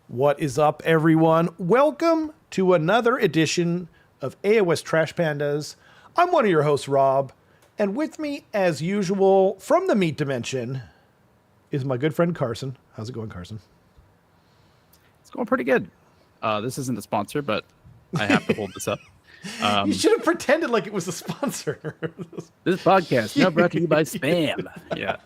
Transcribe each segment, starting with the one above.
What is up, everyone? Welcome to another edition of AOS Trash Pandas. I'm one of your hosts, Rob, and with me, as usual, from the Meat Dimension, is my good friend Carson. How's it going, Carson? It's going pretty good. This isn't a sponsor, but I have to hold this up. You should have pretended like it was a sponsor. This podcast now brought to you by Spam. Yeah.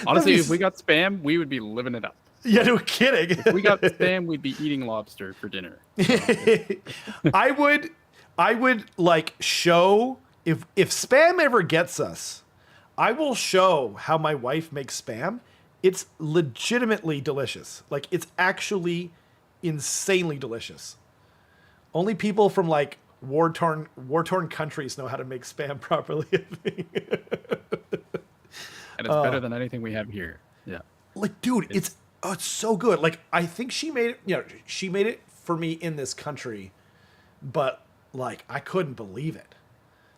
Honestly, if we got Spam, we would be living it up. Yeah, no kidding. If we got Spam, we'd be eating lobster for dinner. So. I would like show if Spam ever gets us, I will show how my wife makes Spam. It's legitimately delicious. Like, it's actually insanely delicious. Only people from like war-torn countries know how to make Spam properly. And it's better than anything we have here. Yeah. Like, dude, it's so good. Like, I think she made it, she made it for me in this country, but like, I couldn't believe it.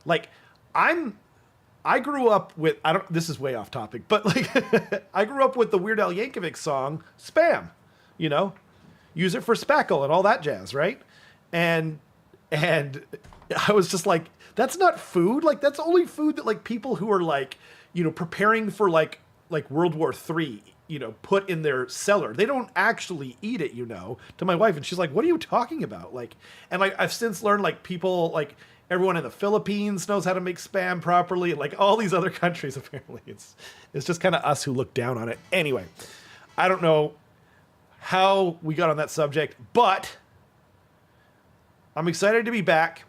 Like, I grew up with, this is way off topic, but like, I grew up with the Weird Al Yankovic song, Spam, use it for spackle and all that jazz, right? And I was just like, that's not food. Like, that's only food that like people who are like, preparing for like World War III, put in their cellar. They don't actually eat it, to my wife. And she's like, what are you talking about? Like, and like, I've since learned like people, like everyone in the Philippines knows how to make Spam properly. And like all these other countries, apparently it's just kind of us who look down on it. Anyway, I don't know how we got on that subject, but I'm excited to be back.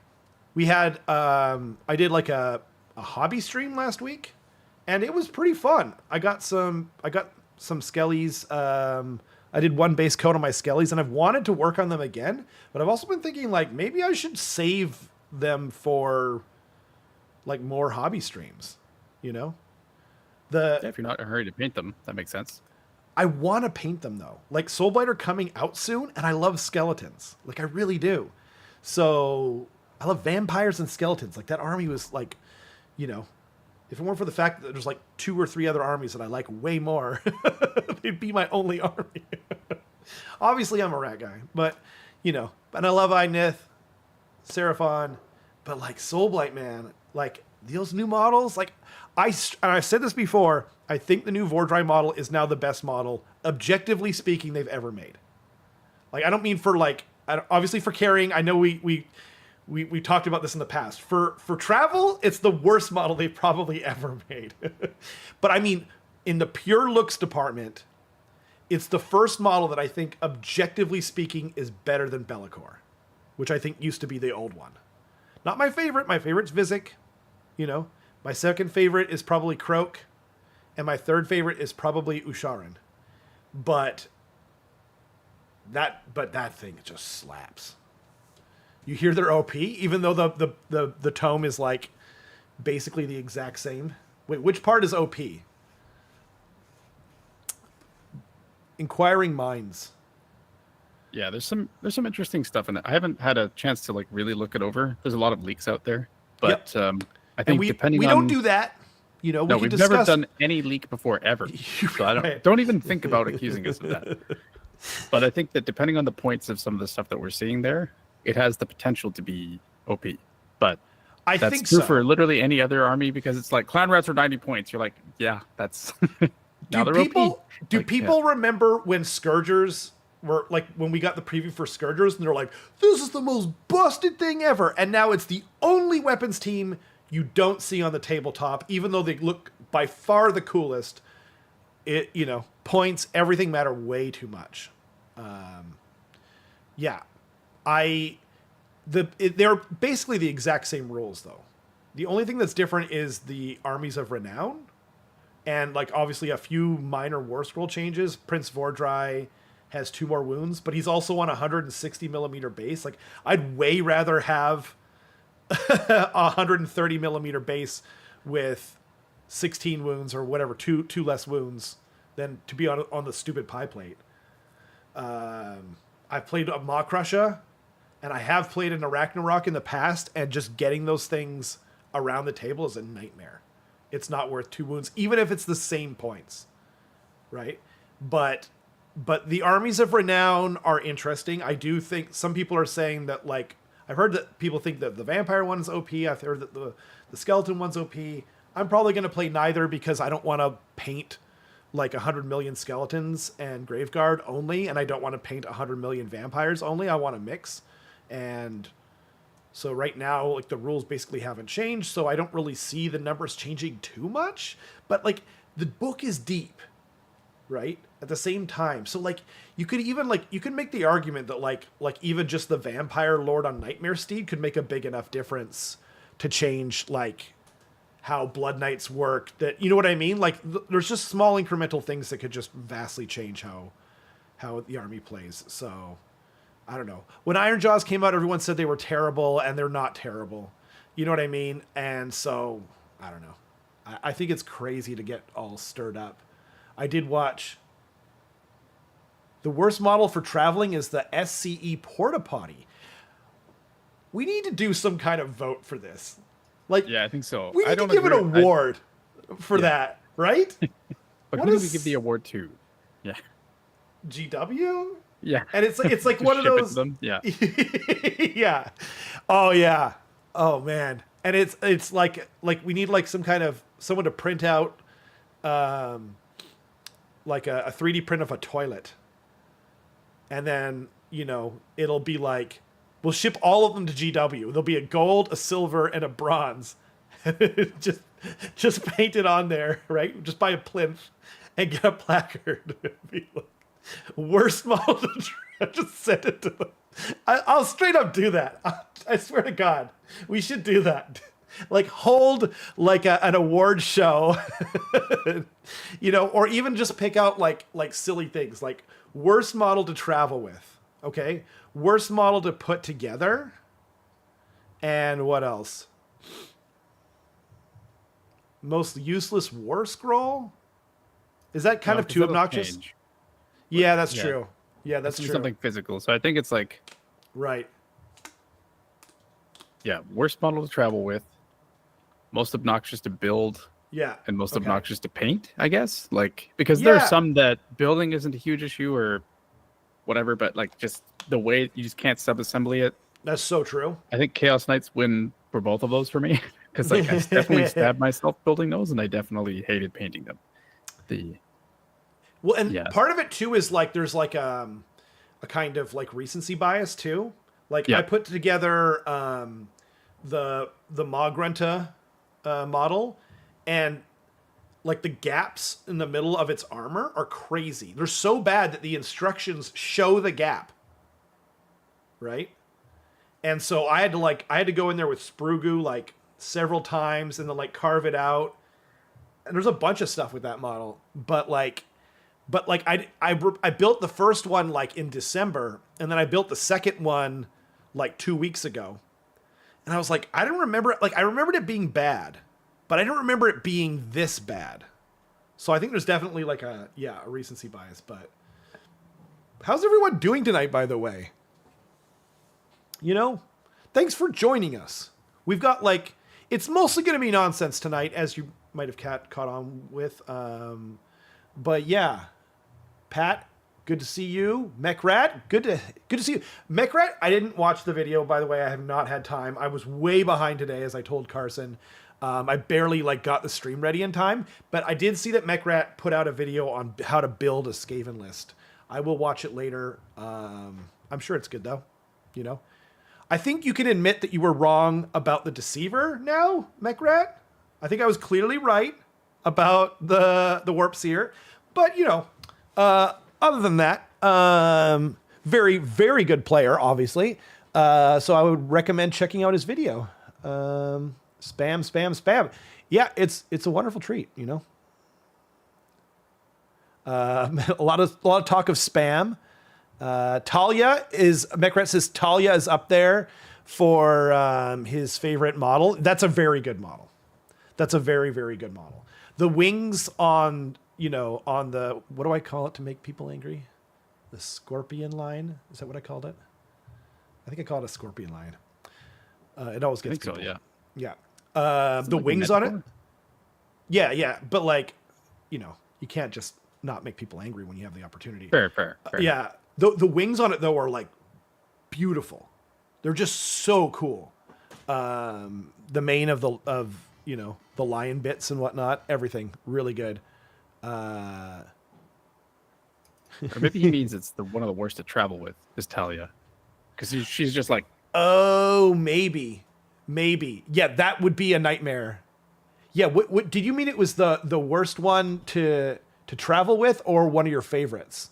We had, I did like a hobby stream last week, and it was pretty fun. I got some skellies. I did one base coat on my skellies, and I've wanted to work on them again, but I've also been thinking like maybe I should save them for like more hobby streams, If you're not in a hurry to paint them, that makes sense. I want to paint them though. Like, Soulblight are coming out soon, and I love skeletons. Like, I really do. So I love vampires and skeletons. Like, that army was like, if it weren't for the fact that there's like 2 or 3 other armies that I like way more, they'd be my only army. Obviously, I'm a rat guy, but and I love Inith, Seraphon, but like Soulblight, man, like those new models, like and I've said this before, I think the new Vordry model is now the best model, objectively speaking, they've ever made. Like, I don't mean for like, obviously for carrying, I know we talked about this in the past. For travel, it's the worst model they've probably ever made. But I mean, in the pure looks department, it's the first model that I think, objectively speaking, is better than Be'lakor, which I think used to be the old one. Not my favorite. My favorite's Vizek. My second favorite is probably Croak, and my third favorite is probably Usharan. But that thing just slaps. You hear their OP, even though the tome is like basically the exact same. Wait, which part is OP? Inquiring Minds. Yeah, there's some interesting stuff in it. I haven't had a chance to like really look it over. There's a lot of leaks out there, but yep. I think we don't do that. No, we've never done any leak before ever. So I don't even think about accusing us of that. But I think that depending on the points of some of the stuff that we're seeing there, it has the potential to be OP. But I that's think true so. For literally any other army, because it's like clan rats are 90 points. You're like, yeah, that's now they're OP. Do people remember when Scourgers were like, when we got the preview for Scourgers, and they're like, this is the most busted thing ever, and now it's the only weapons team you don't see on the tabletop, even though they look by far the coolest. It points, everything matter way too much. They're basically the exact same rules though. The only thing that's different is the armies of renown, and like obviously a few minor war scroll changes. Prince Vordry has 2 more wounds, but he's also on a 160 millimeter base. Like, I'd way rather have a 130 millimeter base with 16 wounds or whatever, two less wounds, than to be on the stupid pie plate. I've played a Maw Crusher, and I have played an Arachnarok in the past, and just getting those things around the table is a nightmare. It's not worth 2 wounds, even if it's the same points, right? But but the armies of renown are interesting. I do think some people are saying that, like, I've heard that people think that the vampire one's OP. I've heard that the skeleton one's OP. I'm probably going to play neither because I don't want to paint like 100 million skeletons and Graveguard only, and I don't want to paint 100 million vampires only. I want to mix. And so right now, like, the rules basically haven't changed, so I don't really see the numbers changing too much. But, like, the book is deep, right? At the same time. So, like, you could even, like, you could make the argument that, like even just the Vampire Lord on Nightmare Steed could make a big enough difference to change, like, how Blood Knights work. That, you know what I mean? Like, there's just small incremental things that could just vastly change how the army plays. So, I don't know. When Ironjaws came out, everyone said they were terrible, and they're not terrible. You know what I mean? And so, I don't know. I think it's crazy to get all stirred up. I did watch... The worst model for traveling is the SCE Porta Potty. We need to do some kind of vote for this. Like, yeah, I think so. We need to give an award for that, right? But who do we give the award to? Yeah. GW? Yeah. And it's like one of those. Them? Yeah. Yeah. Oh yeah. Oh man. And it's like we need like some kind of someone to print out like a 3D print of a toilet. And then, you know, it'll be like, we'll ship all of them to GW. There'll be a gold, a silver, and a bronze. just paint it on there, right? Just buy a plinth and get a placard. Be like, worst model to try. Just send it to them. I'll straight up do that. I swear to God, we should do that. Like, hold like an award show, you know, or even just pick out like silly things, like worst model to travel with. Okay. Worst model to put together. And what else? Most useless war scroll? Is that kind of too obnoxious? Change. Yeah, that's true. Yeah, that's true. Something physical. So I think it's like... Right. Yeah, worst model to travel with. Most obnoxious to build. Yeah. And most obnoxious to paint, I guess. Like, because there are some that building isn't a huge issue or whatever, but like just the way you just can't sub-assembly it. That's so true. I think Chaos Knights win for both of those for me. Because like I definitely stabbed myself building those, and I definitely hated painting them. Well, and part of it too is like there's like a kind of like recency bias too. Like I put together the Magrunta model, and like the gaps in the middle of its armor are crazy. They're so bad that the instructions show the gap. Right? And so I had to go in there with sprue goo like several times and then like carve it out. And there's a bunch of stuff with that model, but I built the first one like in December, and then I built the second one like 2 weeks ago. And I was like, I don't remember it. Like, I remembered it being bad, but I don't remember it being this bad. So I think there's definitely like a recency bias. But how's everyone doing tonight, by the way? You know, thanks for joining us. We've got like, it's mostly going to be nonsense tonight, as you might have caught on with. But yeah, Pat, good to see you. Mechrat, good to see you. Mechrat, I didn't watch the video, by the way. I have not had time. I was way behind today, as I told Carson. I barely like got the stream ready in time, but I did see that Mechrat put out a video on how to build a Skaven list. I will watch it later. I'm sure it's good though. You know, I think you can admit that you were wrong about the Deceiver now, Mechrat. I think I was clearly right about the Warp Seer, but you know, other than that, very, very good player, obviously. So I would recommend checking out his video. Spam. Yeah, it's a wonderful treat, you know. A lot of talk of spam. Mechrat says Talia is up there for his favorite model. That's a very good model. That's a very, very good model. The wings on the, what do I call it to make people angry? The scorpion line? Is that what I called it? I think I call it a scorpion line. It always gets people. So, yeah. The wings on it. Yeah. But like, you know, you can't just not make people angry when you have the opportunity. Fair. Yeah. The wings on it though are like beautiful. They're just so cool. The mane of the lion bits and whatnot, everything really good. Or maybe he means it's one of the worst to travel with is Talia, because she's just like, oh, maybe. Yeah, that would be a nightmare. Yeah, what did you mean? It was the worst one to travel with, or one of your favorites?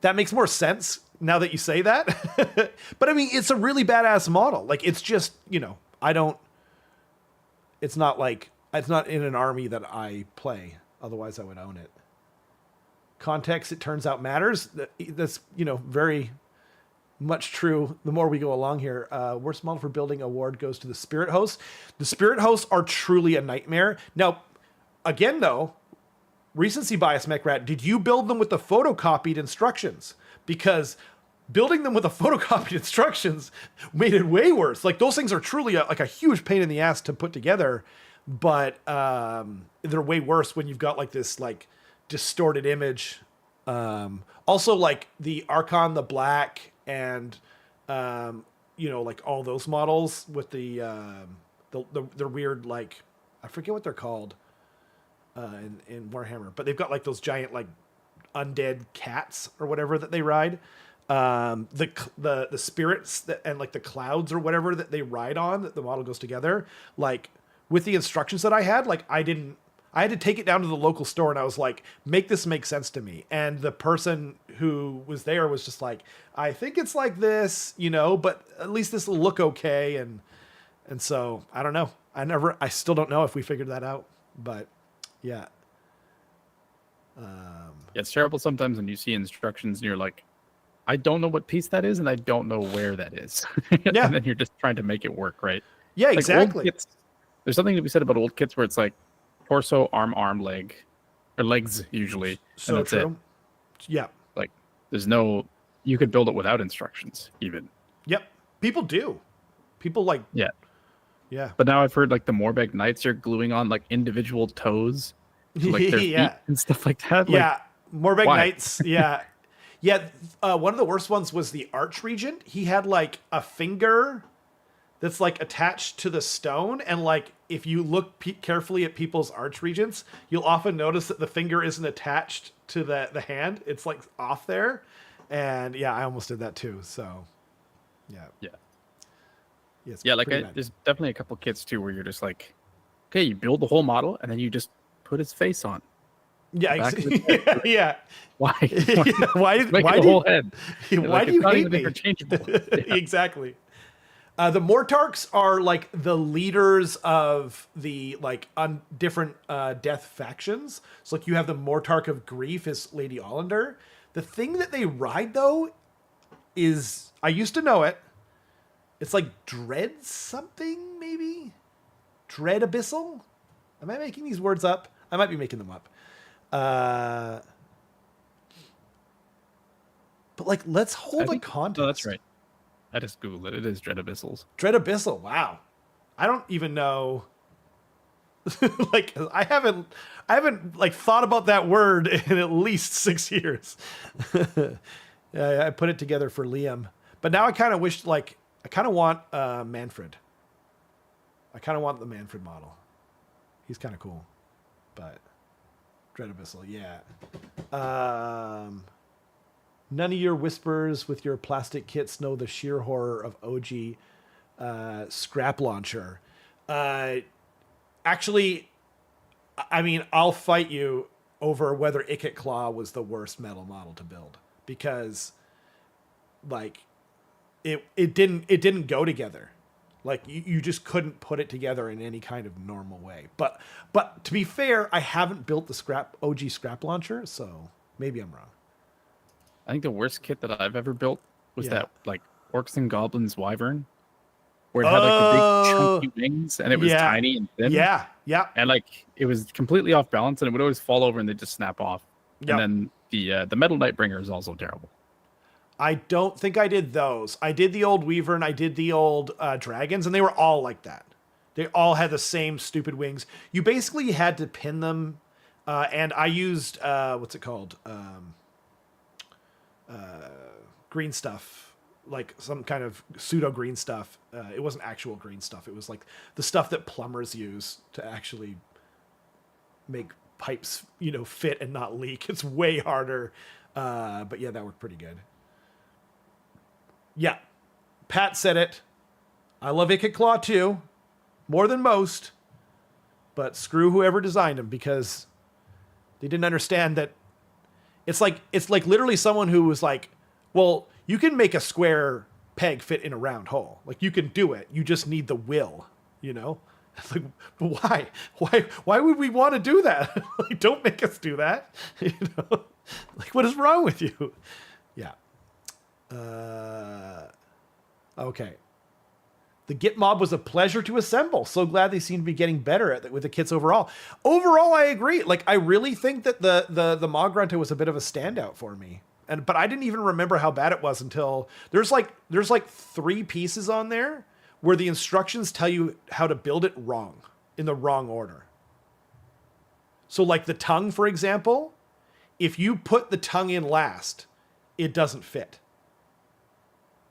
That makes more sense now that you say that. But I mean, it's a really badass model. Like, it's just, it's not in an army that I play. Otherwise I would own it. Context, it turns out, matters. That's, very much true. The more we go along here, worst model for building award goes to the Spirit Hosts. The Spirit Hosts are truly a nightmare. Now, again, though, recency bias, Mechrat, did you build them with the photocopied instructions? Because building them with the photocopied instructions made it way worse. Like, those things are truly a huge pain in the ass to put together, but they're way worse when you've got like this like distorted image. Also, like the Archon, the Black, and like all those models with the weird, like, I forget what they're called in Warhammer, but they've got like those giant like undead cats or whatever that they ride. The spirits and like the clouds or whatever that they ride on, that the model goes together. Like, with the instructions that I had, like, I had to take it down to the local store and I was like, make this make sense to me. And the person who was there was just like, I think it's like this, but at least this will look okay. And so I don't know. I still don't know if we figured that out, but yeah. It's terrible sometimes when you see instructions and you're like, I don't know what piece that is, and I don't know where that is. Yeah. And then you're just trying to make it work, right? Yeah, like exactly. There's something to be said about old kits where it's like torso, arm, leg, or legs usually. So and that's true. It. Yeah. Like, you could build it without instructions even. Yep. People do. People like. Yeah. Yeah. But now I've heard like the Morbeg Knights are gluing on like individual toes to like their feet and stuff like that. Yeah. Morbeg Knights. Yeah. Yeah. One of the worst ones was the Archregent. He had like a finger that's like attached to the stone. And like, if you look carefully at people's Archregents, you'll often notice that the finger isn't attached to the hand. It's like off there. And yeah, I almost did that too. So yeah. Yeah. Yeah, like there's definitely a couple kits too where you're just like, okay, you build the whole model and then you just put his face on. Yeah, yeah. Why? Why did the whole head? Why do you hate me? Interchangeable. Yeah. Exactly. The Mortarchs are like the leaders of the like different death factions. So like you have the Mortarch of Grief is Lady Ollander. The thing that they ride though is, I used to know it. It's like Dread something, maybe? Dread Abyssal? Am I making these words up? I might be making them up. But like, let's hold a contest. No, that's right. I just Googled it. It is Dread Abyssals. Dread Abyssal. Wow. I don't even know. Like, I haven't like thought about that word in at least 6 years. I put it together for Liam, but now I kind of wish, like, I kind of want Manfred. I kind of want the Manfred model. He's kind of cool, but Dread Abyssal, yeah. None of your whispers with your plastic kits know the sheer horror of OG scrap launcher. Actually, I mean, I'll fight you over whether Ikit Claw was the worst metal model to build, because like it didn't go together. Like you just couldn't put it together in any kind of normal way. But to be fair, I haven't built the OG scrap launcher, so maybe I'm wrong. I think the worst kit that I've ever built was that like Orcs and Goblins Wyvern, where it had like the big chunky wings and it was tiny and thin. Yeah. And like it was completely off balance and it would always fall over and they'd just snap off. Yep. And then the Metal Nightbringer is also terrible. I don't think I did those. I did the old Wyvern, I did the old Dragons, and they were all like that. They all had the same stupid wings. You basically had to pin them And I used what's it called? Green stuff, like some kind of pseudo green stuff. It wasn't actual green stuff. It was like the stuff that plumbers use to actually make pipes, fit and not leak. It's way harder. But yeah, that worked pretty good. Yeah. Pat said it. I love Icket Claw too, more than most, but screw whoever designed them because they didn't understand that it's like literally someone who was like, well, you can make a square peg fit in a round hole. Like you can do it. You just need the will, It's like, why? Why would we want to do that? Like, don't make us do that. Like, what is wrong with you? Yeah. Okay. The Git mob was a pleasure to assemble. So glad they seem to be getting better at it with the kits overall. Overall, I agree. Like, I really think that the Mog Grunter was a bit of a standout for me. But I didn't even remember how bad it was until there's like 3 pieces on there where the instructions tell you how to build it wrong, in the wrong order. So like the tongue, for example, if you put the tongue in last, it doesn't fit.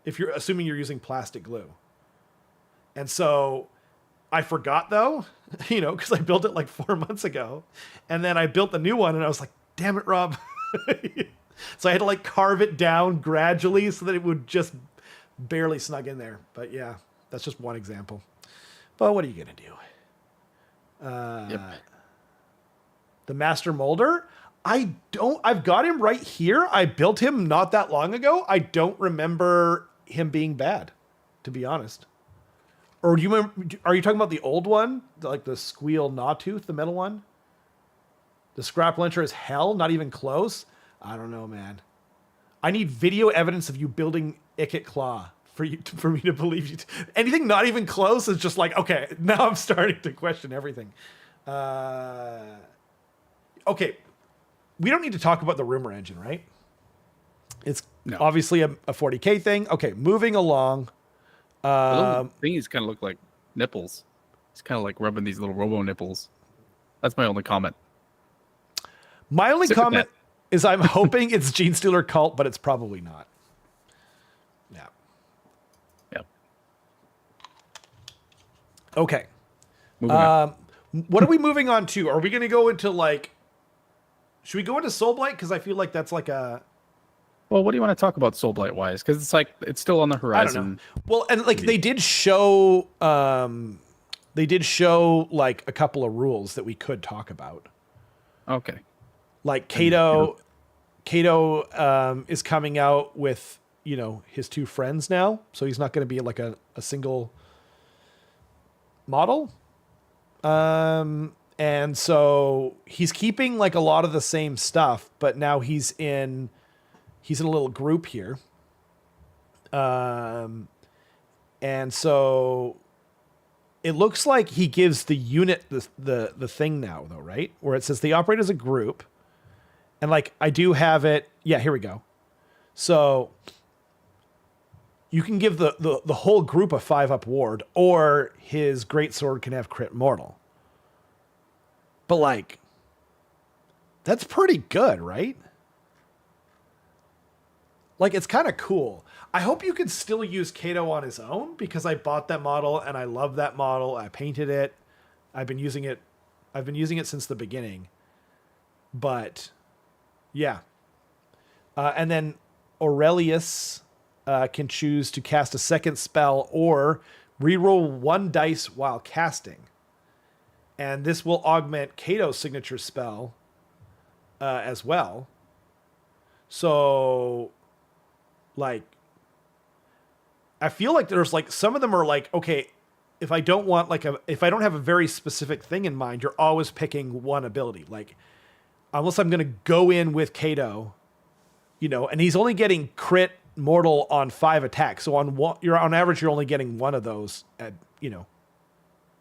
If you're assuming you're using plastic glue. And so I forgot though, because I built it like 4 months ago. And then I built the new one and I was like, damn it, Rob. So I had to like carve it down gradually so that it would just barely snug in there. But yeah, that's just one example. But what are you going to do? Yep. The Master Molder, I've got him right here. I built him not that long ago. I don't remember him being bad, to be honest. Or do you remember, are you talking about the old one? Like the Squeal Gnawtooth, the metal one? The Scrap Lyncher is hell, not even close. I don't know, man. I need video evidence of you building Icket Claw for me to believe you. Anything not even close is just like, okay, now I'm starting to question everything. Okay. We don't need to talk about the rumor engine, right? It's obviously a 40K thing. Okay, moving along. The little thingies kind of look like nipples. It's kind of like rubbing these little robo nipples. That's my only comment. My only comment is I'm hoping it's Gene Stealer Cult, but it's probably not. Yeah. Yeah. Okay. What are we moving on to? Are we going to go into like... Should we go into Soulblight? Because I feel like that's like a... Well, what do you want to talk about Soulblight wise? Because it's like it's still on the horizon. I don't know. Well, and like they did show like a couple of rules that we could talk about. Okay. Like Kato is coming out with his 2 friends now, so he's not going to be like a single model. And so he's keeping like a lot of the same stuff, but now he's in a little group here. And so it looks like he gives the unit the thing now though, right? Where it says they operate as a group. And like I do have it. Yeah, here we go. So you can give the whole group a 5-up ward, or his greatsword can have crit mortal. But like, that's pretty good, right? Like, it's kind of cool. I hope you can still use Kato on his own, because I bought that model and I love that model. I painted it. I've been using it since the beginning. But yeah. And then Aurelius can choose to cast a second spell or reroll 1 dice while casting. And this will augment Kato's signature spell as well. So, like, I feel like there's like some of them are like, okay, if I don't have a very specific thing in mind, you're always picking one ability. Like, unless I'm going to go in with Kato, and he's only getting crit mortal on 5 attacks. So on average, you're only getting 1 of those at,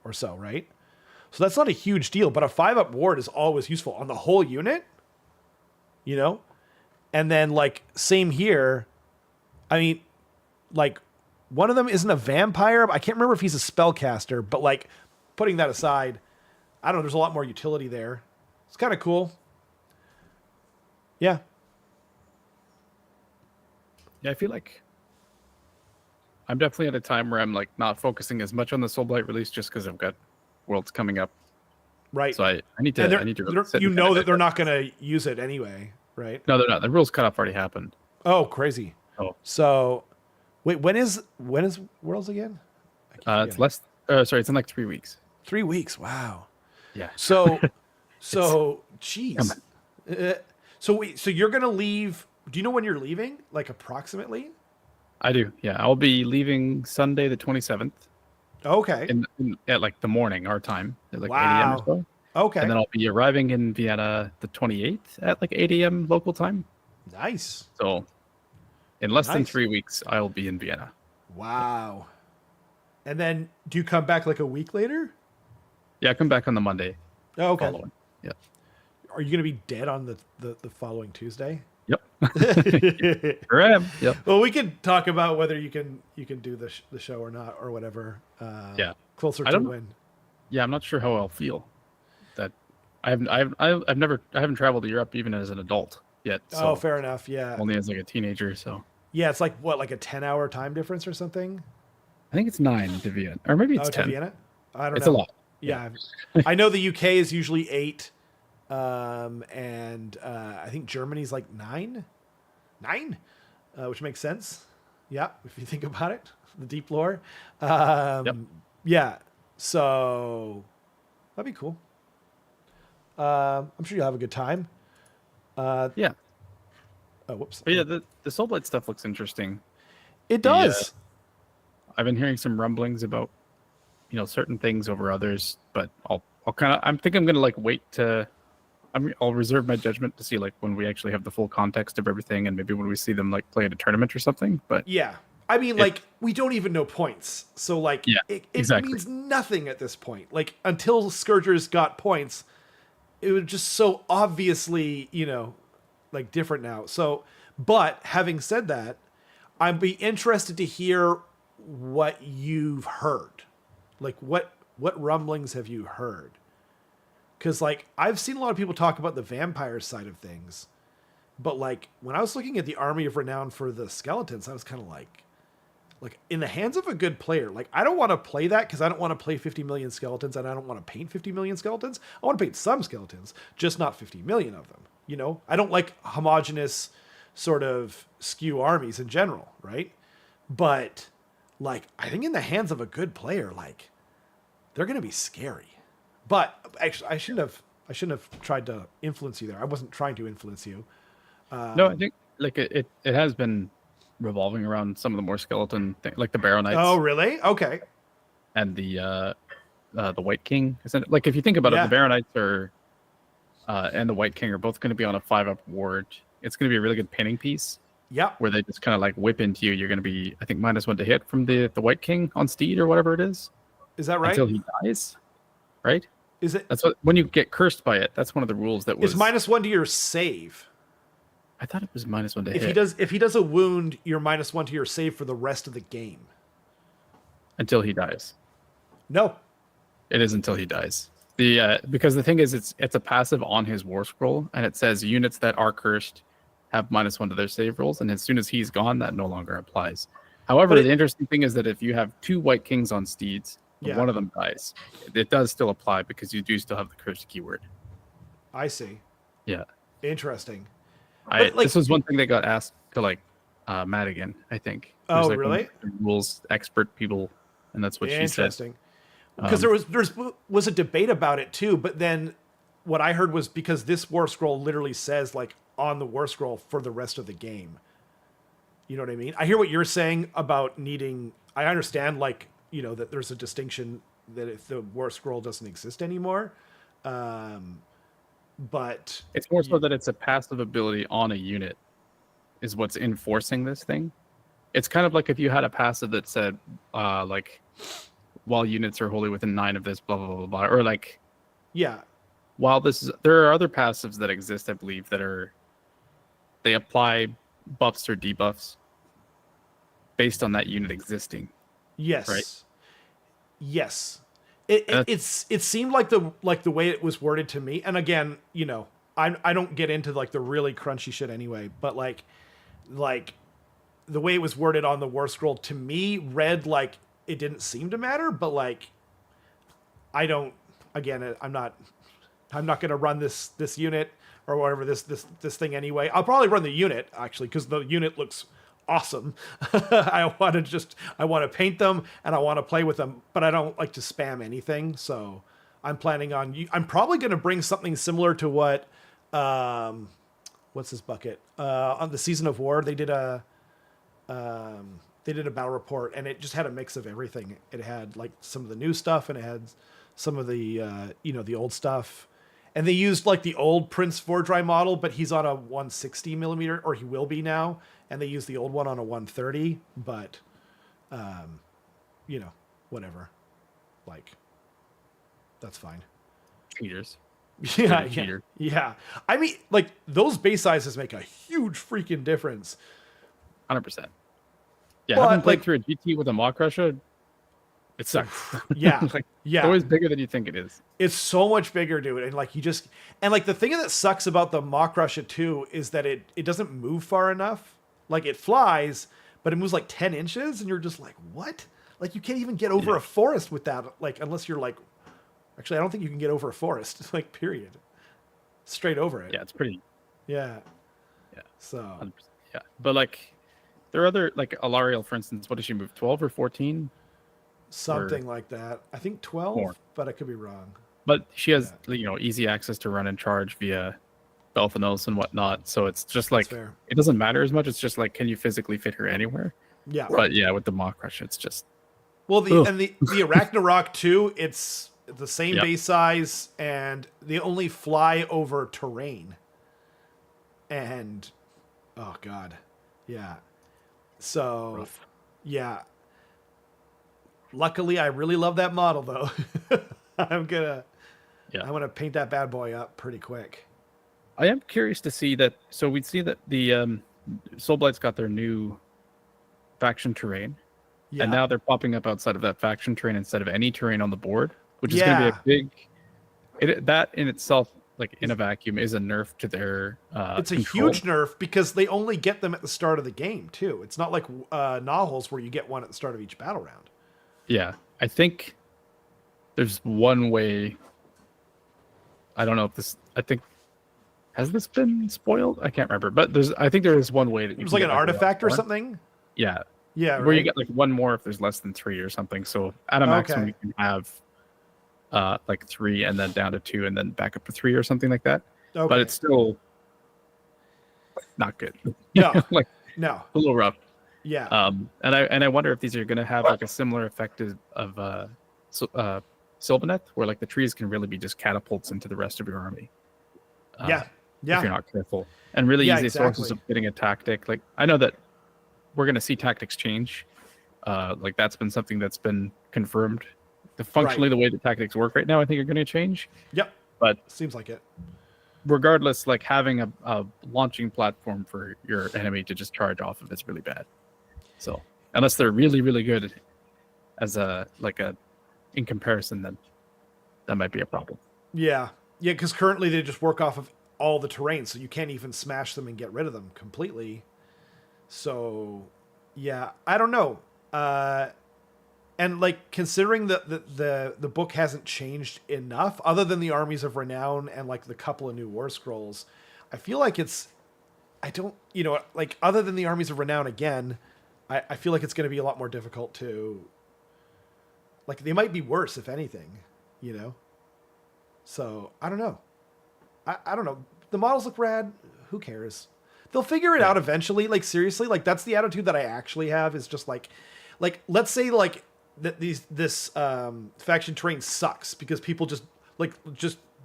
or so, right? So that's not a huge deal, but a 5-up ward is always useful on the whole unit, And then like same here. I mean, like one of them isn't a vampire. I can't remember if he's a spellcaster, but like putting that aside, I don't know. There's a lot more utility there. It's kind of cool. Yeah. Yeah, I feel like I'm definitely at a time where I'm like not focusing as much on the Soulblight release just because I've got Worlds coming up. Right. So I need to really sit you and know kind that of they're not going to use it anyway, right? No, they're not. The rules cutoff already happened. Oh, crazy. Oh. So wait, when is Worlds again? It's less sorry, it's in like 3 weeks. 3 weeks. Wow. Yeah. So geez. So you're going to leave, do you know when you're leaving? Like approximately? I do. Yeah, I'll be leaving Sunday the 27th. Okay. At like the morning our time, at like 8 a.m. or so. Okay. And then I'll be arriving in Vienna the 28th at like 8 a.m. local time. Nice. So in less than 3 weeks, I'll be in Vienna. Wow. And then do you come back like a week later? Yeah, I come back on the Monday. Oh, okay. Following. Yeah. Are you going to be dead on the following Tuesday? Yep. Sure am. Yep. Well, we can talk about whether you can do the show or not or whatever. Yeah. Closer to when. Yeah, I'm not sure how I'll feel. That I haven't traveled to Europe even as an adult yet. So fair enough. Yeah. Only as like a teenager. So. Yeah, it's like what, like a 10-hour time difference or something? I think it's 9 to Vienna, or maybe it's 10. To Vienna? I don't know. It's a lot. Yeah. I know the UK is usually 8. And I think Germany's like 9, which makes sense. Yeah, if you think about it, the deep lore. Yep. Yeah, so that'd be cool. I'm sure you'll have a good time. Yeah. Oh, whoops. But yeah, the Soulblight stuff looks interesting. It does. I've been hearing some rumblings about, certain things over others, but I think I'm gonna like wait to. I'll reserve my judgment to see like when we actually have the full context of everything, and maybe when we see them like play at a tournament or something. But yeah, I mean, like we don't even know points, so like it exactly. means nothing at this point. Like until Scourgers got points, it was just so obviously like different now. So, but having said that, I'd be interested to hear what you've heard. Like what rumblings have you heard? Because, like, I've seen a lot of people talk about the vampire side of things. But, like, when I was looking at the Army of Renown for the skeletons, I was kind of like, in the hands of a good player, like, I don't want to play that because I don't want to play 50 million skeletons and I don't want to paint 50 million skeletons. I want to paint some skeletons, just not 50 million of them. I don't like homogenous sort of skew armies in general, right? But, like, I think in the hands of a good player, like, they're going to be scary. But actually, I shouldn't have tried to influence you there. I wasn't trying to influence you. No, I think like it has been revolving around some of the more skeleton things, like the Barrow-knights. Oh, really? Okay. And the White King. Like if you think about it, the Barrow-knights are and the White King are both going to be on a 5-up ward. It's going to be a really good pinning piece. Yeah. Where they just kind of like whip into you. You're going to be, I think, -1 to hit from the White King on Steed or whatever it is. Is that right? Until he dies, right? Is it? That's what when you get cursed by it. That's one of the rules that was. It's -1 to your save. I thought it was -1 to hit. If he does a wound, you're -1 to your save for the rest of the game. Until he dies. No. It is until he dies. Because the thing is, it's a passive on his war scroll, and it says units that are cursed have -1 to their save rolls, and as soon as he's gone, that no longer applies. However, the interesting thing is that if you have 2 White Kings on Steeds. One of them dies. It does still apply because you do still have the cursed keyword. I see. Yeah. Interesting. This was one thing that got asked to like Madigan, I think. Oh, like really? Rules expert people, and that's what she said. Interesting. Because there was a debate about it too, but then what I heard was because this war scroll literally says like on the war scroll for the rest of the game. You know what I mean? I hear what you're saying about needing. I understand like. That there's a distinction that if the war scroll doesn't exist anymore. But it's more so that it's a passive ability on a unit is what's enforcing this thing. It's kind of like if you had a passive that said, like, while units are wholly within 9 of this, blah, blah, blah, blah, or like, while there are other passives that exist, I believe, they apply buffs or debuffs based on that unit existing. Yes. Right? Yes. It seemed like the way it was worded to me, and again, you know, I don't get into like the really crunchy shit anyway, but like the way it was worded on the War Scroll to me read like it didn't seem to matter, but like I don't. Again, I'm not going to run this unit or whatever this thing anyway. I'll probably run the unit actually because the unit looks awesome. I want to paint them and I want to play with them, but I don't like to spam anything. So I'm probably going to bring something similar to what what's this bucket on the Season of War they did a battle report and it just had a mix of everything. It had like some of the new stuff and it had some of the the old stuff, and they used like the old Prince Vordry model, but he's on a 160 millimeter, or he will be now, and they used the old one on a 130. But whatever, like that's fine. Cheaters. Yeah. I mean, like those base sizes make a huge freaking difference. 100%. Yeah, but, having played through a GT with a Maw Crusher, it sucks. Yeah. It's always bigger than you think it is. It's so much bigger, dude. And like the thing that sucks about the Maw Crusher too is that it doesn't move far enough. Like it flies, but it moves like 10 inches and you're just like, what? Like you can't even get over a forest with that. Like, unless you're like, actually, I don't think you can get over a forest, like period. Straight over it. Yeah. It's pretty. Yeah. Yeah. So. 100%. Yeah. But like there are other, like Alariel, for instance, what does she move? 12 or 14? Something like that. I think 12, more. But I could be wrong. But she has, easy access to run and charge via Belthanos and whatnot. So it's just like, it doesn't matter as much. It's just like, can you physically fit her anywhere? Yeah. But yeah, with the Maw Crush, it's just. Well, the Arachnarok too, it's the same base size and they only fly over terrain. And, oh God. Yeah. So, rough. Yeah. Luckily, I really love that model, though. I'm gonna paint that bad boy up pretty quick. I am curious to see that. So we see that the Soulblight's got their new faction terrain, and now they're popping up outside of that faction terrain instead of any terrain on the board, which is going to be a big. That in itself, like in a vacuum, is a nerf to their. It's a huge nerf because they only get them at the start of the game too. It's not like Nahul's where you get one at the start of each battle round. Yeah, I think there's one way. I don't know if this. I think has this been spoiled? I can't remember, but I think there is one way that it was like an artifact or something. Yeah, yeah, where you get like one more if there's less than 3 or something. So at a maximum, you can have like 3 and then down to 2 and then back up to 3 or something like that. Okay. But it's still not good. No, a little rough. Yeah. And I wonder if these are going to have like a similar effect of Sylvaneth, where like the trees can really be just catapults into the rest of your army. Yeah. If you're not careful. And really easy sources of getting a tactic. Like I know that we're going to see tactics change. Like that's been something that's been confirmed. Functionally, the way the tactics work right now, I think are going to change. Yep. But seems like it. Regardless, like having a launching platform for your enemy to just charge off of is really bad. So unless they're really, really good as in comparison, then that might be a problem. Yeah. Yeah, because currently they just work off of all the terrain, so you can't even smash them and get rid of them completely. So yeah, I don't know. And like considering that the book hasn't changed enough, other than the Armies of Renown and like the couple of new War Scrolls, I feel like other than the Armies of Renown again, I feel like it's going to be a lot more difficult to, like they might be worse if anything, So I don't know. I don't know. The models look rad. Who cares? They'll figure it out eventually. Like seriously, like that's the attitude that I actually have is just like let's say like that this faction terrain sucks because people just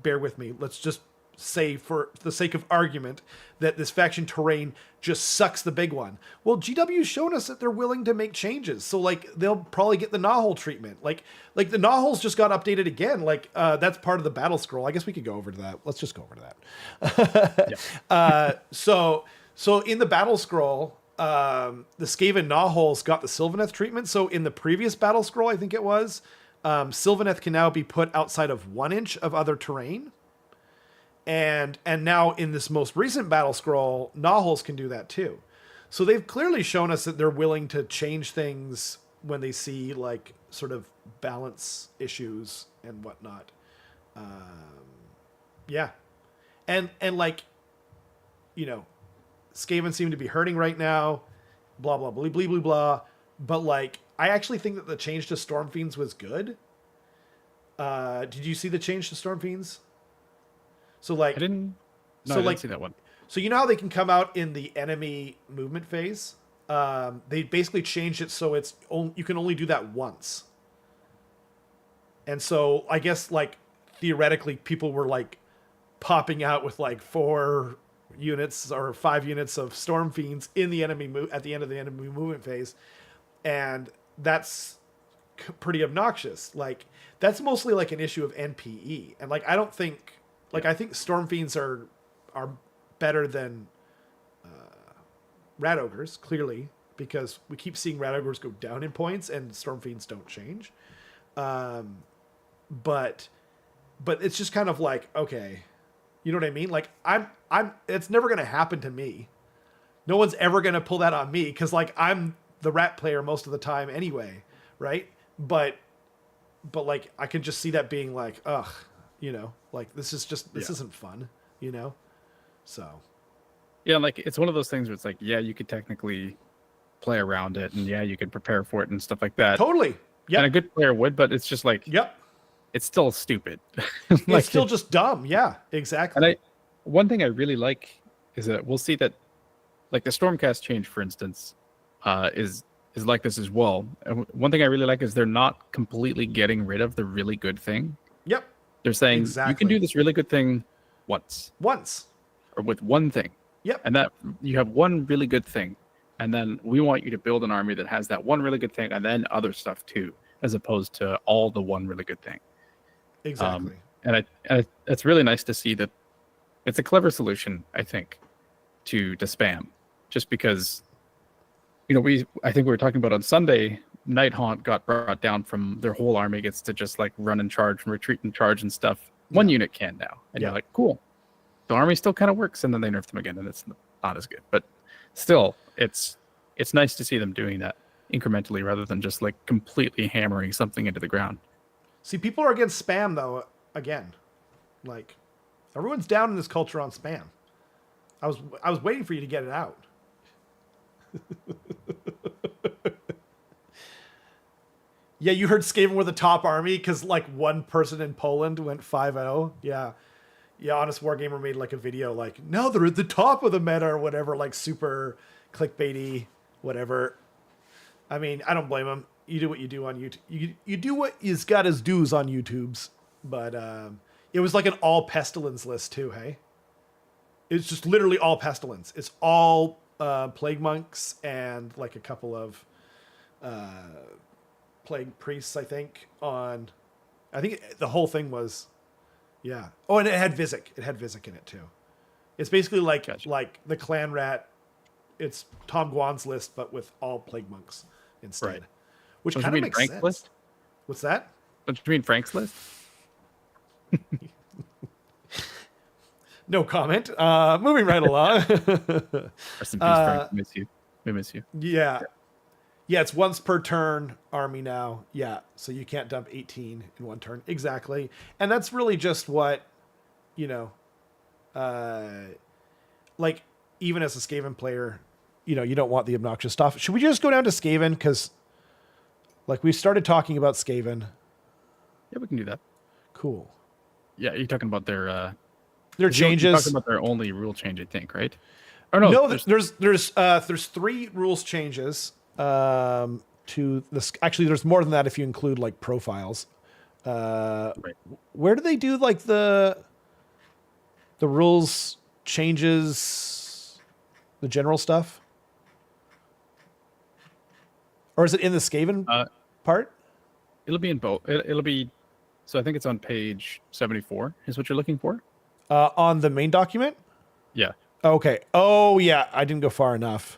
bear with me. Let's just say for the sake of argument that this faction terrain just sucks the big one. Well, GW's shown us that they're willing to make changes. So like they'll probably get the Nahul treatment. Like the Nahuls just got updated again. Like that's part of the Battlescroll. I guess we could go over to that. Let's just go over to that. So in the Battlescroll, the Skaven Nahuls got the Sylvaneth treatment. So in the previous Battlescroll, I think it was, Sylvaneth can now be put outside of 1 inch of other terrain. And now in this most recent battle scroll, Gnawholes can do that too. So they've clearly shown us that they're willing to change things when they see like sort of balance issues and whatnot. Yeah. And like, you know, Skaven seem to be hurting right now, blah, blah, blah, blah, blah, blah. But like, I actually think that the change to Storm Fiends was good. Did you see the change to Storm Fiends? So like, I didn't see that one. So you know how they can come out in the enemy movement phase? They basically changed it so you can only do that once. And so I guess like theoretically people were like popping out with like 4 units or 5 units of Storm Fiends in the enemy at the end of the enemy movement phase, and that's pretty obnoxious. Like that's mostly like an issue of NPE, and like I don't think I think Storm Fiends are better than Rat Ogres, clearly, because we keep seeing Rat Ogres go down in points and Storm Fiends don't change. But it's just kind of like, okay, you know what I mean? Like it's never going to happen to me. No one's ever going to pull that on me because like I'm the rat player most of the time anyway, right? But like I can just see that being like, ugh, you know, like this isn't fun, you know? So yeah, like it's one of those things where it's like, yeah, you could technically play around it and yeah, you could prepare for it and stuff like that. Totally. Yeah. And a good player would, but it's just like, yep. It's still stupid. Like, it's still just dumb. Yeah, exactly. And one thing I really like is that we'll see that like the Stormcast change, for instance, is like this as well. And one thing I really like is they're not completely getting rid of the really good thing. Yep. They're saying you can do this really good thing once. Or with one thing. Yep. And that you have one really good thing. And then we want you to build an army that has that one really good thing and then other stuff too, as opposed to all the one really good thing. Exactly. And it's really nice to see that it's a clever solution, I think, to spam. Just because, you know, I think we were talking about on Sunday, Nighthaunt got brought down from their whole army gets to just like run and charge and retreat and charge and stuff. One unit can now. And you're like, cool. The army still kind of works, and then they nerf them again, and it's not as good. But still, it's nice to see them doing that incrementally rather than just like completely hammering something into the ground. See, people are against spam though. Again, like everyone's down in this culture on spam. I was waiting for you to get it out. Yeah, you heard Skaven were the top army because like one person in Poland went 5-0. Yeah. Honest Wargamer made like a video like, no, they're at the top of the meta or whatever, like super clickbaity, whatever. I mean, I don't blame him. You do what you do on YouTube. You do what he's got his dues on YouTube's. But it was like an all pestilence list too, hey? It's just literally all pestilence. It's all plague monks and like a couple of plague priests, I think, on... I think the whole thing was... Yeah. Oh, and it had Vizek. It had Vizek in it too. It's basically like like the Clan Rat. It's Tom Guan's list, but with all plague monks instead. Right. Which kind of makes Frank's sense. List? What's that? Don't you mean Frank's list? No comment. Moving right along. Rest in peace, Frank. We miss you. Yeah. Yeah, it's once per turn army now. Yeah, so you can't dump 18 in one turn. Exactly. And that's really just what, you know, like, even as a Skaven player, you know, you don't want the obnoxious stuff. Should we just go down to Skaven? Because, like, we started talking about Skaven. Yeah, we can do that. Cool. Yeah, you're talking about their changes. You're talking about their only rule change, I think, right? Or no, no, there's 3 rules changes. To this, actually, there's more than that if you include like profiles. Right. Where do they do like the rules changes, the general stuff, or is it in the Skaven part? It'll be in both. It'll be. So I think it's on page 74. Is what you're looking for? On the main document. Yeah. Okay. Oh yeah, I didn't go far enough.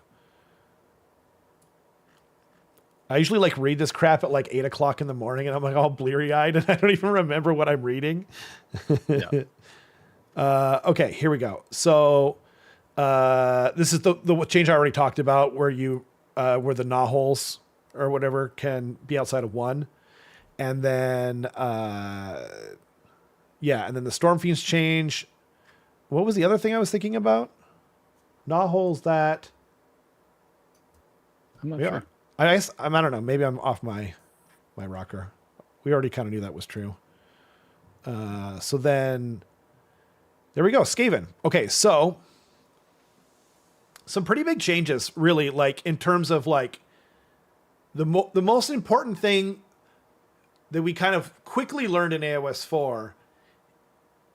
I usually like read this crap at like 8 o'clock in the morning, and I'm like all bleary eyed, and I don't even remember what I'm reading. Yeah. Okay, here we go. So this is the change I already talked about, where where the gnaw holes or whatever can be outside of 1, and then and then the Storm Fiends change. What was the other thing I was thinking about? Gnaw holes that. I'm not sure. I don't know. Maybe I'm off my rocker. We already kind of knew that was true. So then, there we go. Skaven. Okay, so some pretty big changes, really, like in terms of like the most important thing that we kind of quickly learned in AOS 4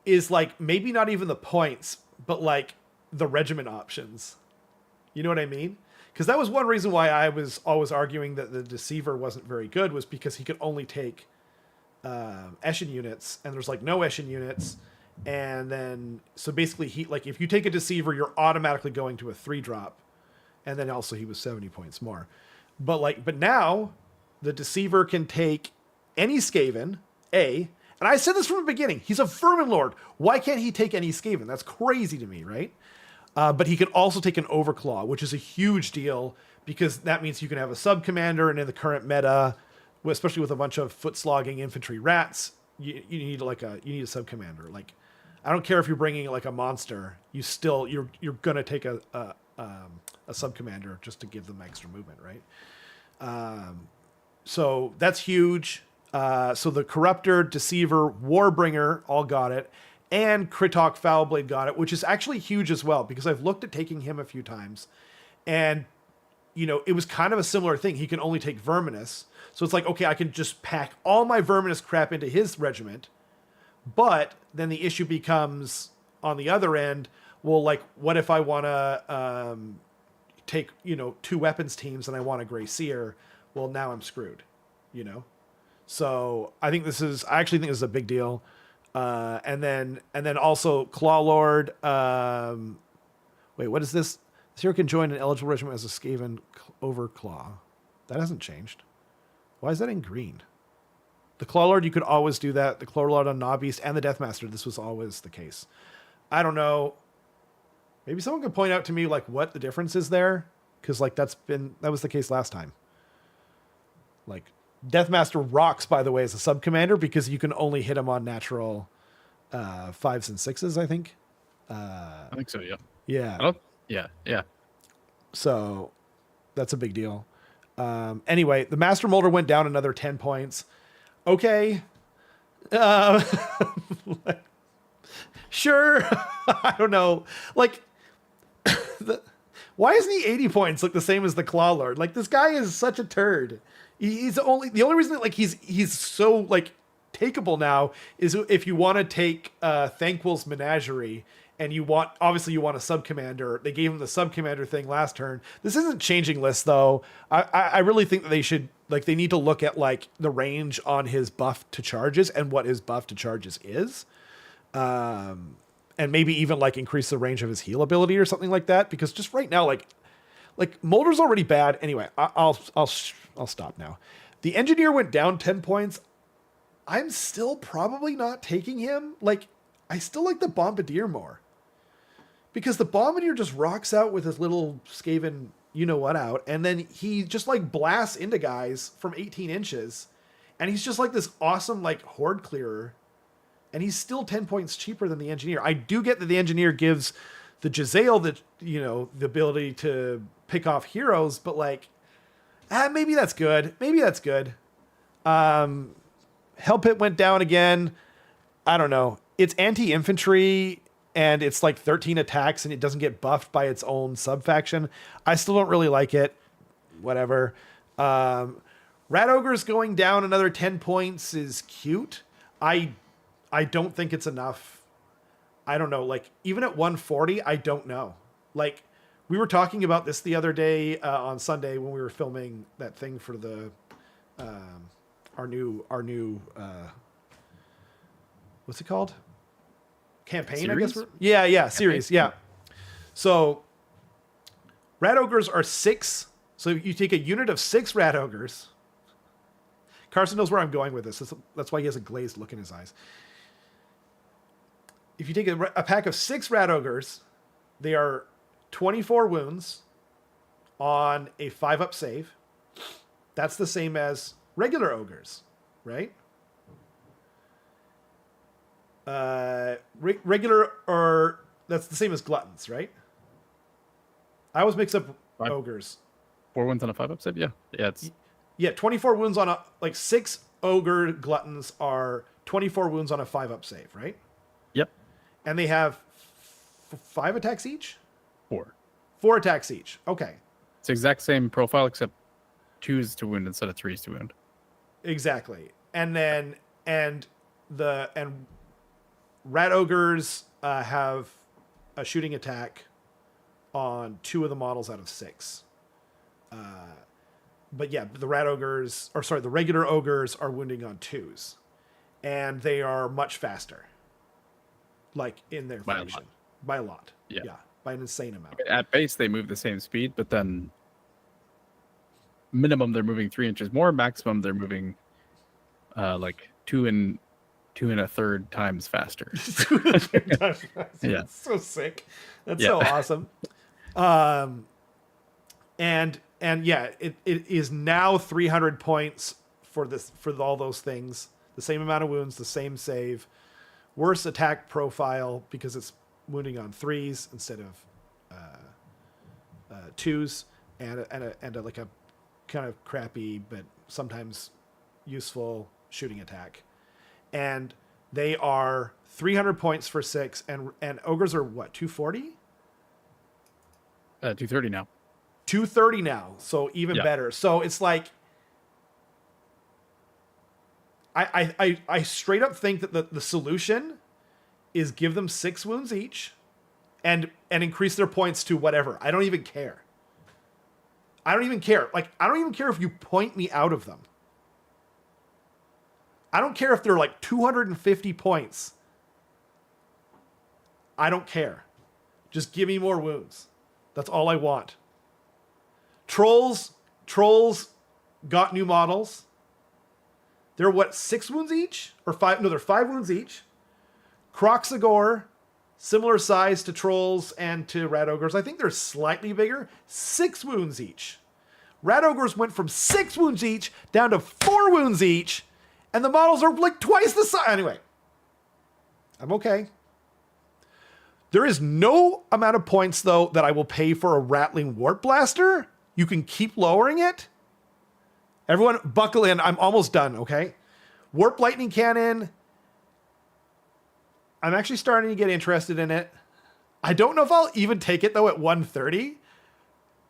is like maybe not even the points, but like the regiment options. You know what I mean? Because that was one reason why I was always arguing that the Deceiver wasn't very good, was because he could only take Eshin units, and there's like no Eshin units. And then, so basically if you take a Deceiver, you're automatically going to a 3-drop. And then also he was 70 points more. But now the Deceiver can take any Skaven, and I said this from the beginning, he's a Vermin Lord. Why can't he take any Skaven? That's crazy to me, right? But he can also take an Overclaw, which is a huge deal, because that means you can have a sub-commander, and in the current meta, especially with a bunch of foot-slogging infantry rats, you need a sub-commander. Like, I don't care if you're bringing like a monster, you're gonna take a sub-commander just to give them extra movement, right? So that's huge. So the Corruptor, Deceiver, Warbringer all got it. And Kritok Foulblade got it, which is actually huge as well, because I've looked at taking him a few times. And, it was kind of a similar thing. He can only take Verminous. So it's like, okay, I can just pack all my Verminous crap into his regiment. But then the issue becomes, on the other end, well, like, what if I want to take, 2 weapons teams and I want a Grey Seer? Well, now I'm screwed, So I actually think this is a big deal. And then also Clawlord. Wait, what is this? This hero can join an eligible regiment as a Skaven Overclaw. That hasn't changed. Why is that in green? The Clawlord, you could always do that. The Clawlord on Gnaw-Beast and the Deathmaster, this was always the case. I don't know. Maybe someone could point out to me like what the difference is there, because like that was the case last time. Like, Deathmaster rocks, by the way, as a sub-commander, because you can only hit him on natural 5s and 6s, I think. I think so, yeah. Yeah. Yeah. So that's a big deal. Anyway, the Master Molder went down another 10 points. Okay. Sure. I don't know. Like, why isn't he 80 points, like the same as the Clawlord? Like, this guy is such a turd. The only reason that like he's so like takeable now is if you want to take Thanquil's Menagerie, and you want a sub-commander. They gave him the sub-commander thing last turn. This isn't changing lists though. I really think that they need to look at like the range on his buff to charges and what his buff to charges is. And maybe even like increase the range of his heal ability or something like that, because just right now like Molder's already bad. Anyway, I'll stop now. The Engineer went down 10 points. I'm still probably not taking him. Like, I still like the Bombardier more, because the Bombardier just rocks out with his little Skaven you-know-what out, and then he just like blasts into guys from 18 inches, and he's just like this awesome like horde clearer, and he's still 10 points cheaper than the Engineer. I do get that the Engineer gives the Jezzail the ability to pick off heroes, but like, maybe that's good. Hell Pit went down again. I don't know. It's anti-infantry, and it's like 13 attacks, and it doesn't get buffed by its own sub-faction. I still don't really like it. Whatever. Rat Ogre's going down another 10 points is cute. I don't think it's enough. I don't know. Like, even at 140, I don't know. Like, we were talking about this the other day on Sunday when we were filming that thing for the our new what's it called? Campaign, series? I guess. Yeah, series. Yeah. So Rat Ogres are 6 So you take a unit of 6 rat ogres. Carson knows where I'm going with this. That's why he has a glazed look in his eyes. If you take a pack of 6 rat ogres, they are 24 wounds on a 5-up save. That's the same as regular ogres, right? Regular, or that's the same as gluttons, right? I always mix up ogres. 4 wounds on a 5-up save? Yeah, 24 wounds on 6 ogre gluttons are 24 wounds on a 5-up save, right? Yep. And they have 5 attacks each? 4. 4 attacks each. Okay. It's the exact same profile, except 2s to wound instead of 3s to wound. Exactly. And then rat ogres have a shooting attack on 2 of the models out of 6. But yeah, the regular ogres are wounding on 2s, and they are much faster. Like in their function. By a lot. Yeah. By an insane amount. At base, they move the same speed, but then minimum they're moving 3 inches more. Maximum they're moving like 2 and 1/3 times faster. 2 1/3 times faster. Yeah. That's so sick. That's so awesome. And yeah, it is now 300 points for all those things. The same amount of wounds, the same save, worse attack profile because it's wounding on 3s instead of 2s, and a like a kind of crappy but sometimes useful shooting attack. And they are 300 points for 6, and ogres are what, 240? 230 now. 230 now, so even better. So it's like I straight up think that the solution is give them 6 wounds each and increase their points to whatever. I don't even care. I don't even care. Like, I don't even care if you point me out of them. I don't care if they're like 250 points. I don't care. Just give me more wounds. That's all I want. Trolls got new models. They're what, 6 wounds each? Or 5? No, they're 5 wounds each. Croxagore, similar size to trolls and to rat ogres. I think they're slightly bigger. 6 wounds each. Rat ogres went from 6 wounds each down to 4 wounds each. And the models are like twice the size. Anyway, I'm okay. There is no amount of points, though, that I will pay for a rattling warp blaster. You can keep lowering it. Everyone, buckle in. I'm almost done, okay? Warp lightning cannon. I'm actually starting to get interested in it. I don't know if I'll even take it, though, at 130.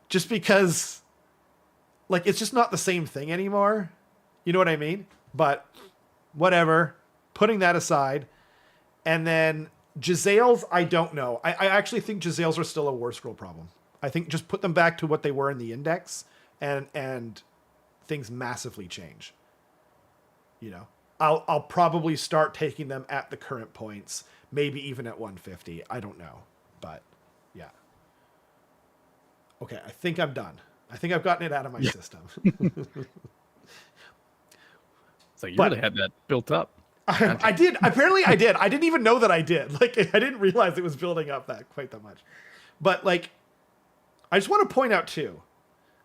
Just because, like, it's just not the same thing anymore. You know what I mean? But whatever. Putting that aside. And then Jezzails, I don't know. I actually think Jezzails are still a War Scroll problem. I think just put them back to what they were in the index, and things massively change. You know, I'll probably start taking them at the current points, maybe even at 150. I don't know, but yeah. Okay, I think I'm done. I think I've gotten it out of my system. So you really had that built up. I did. Apparently I did. I didn't even know that I did. Like, I didn't realize it was building up quite that much. But like, I just want to point out too,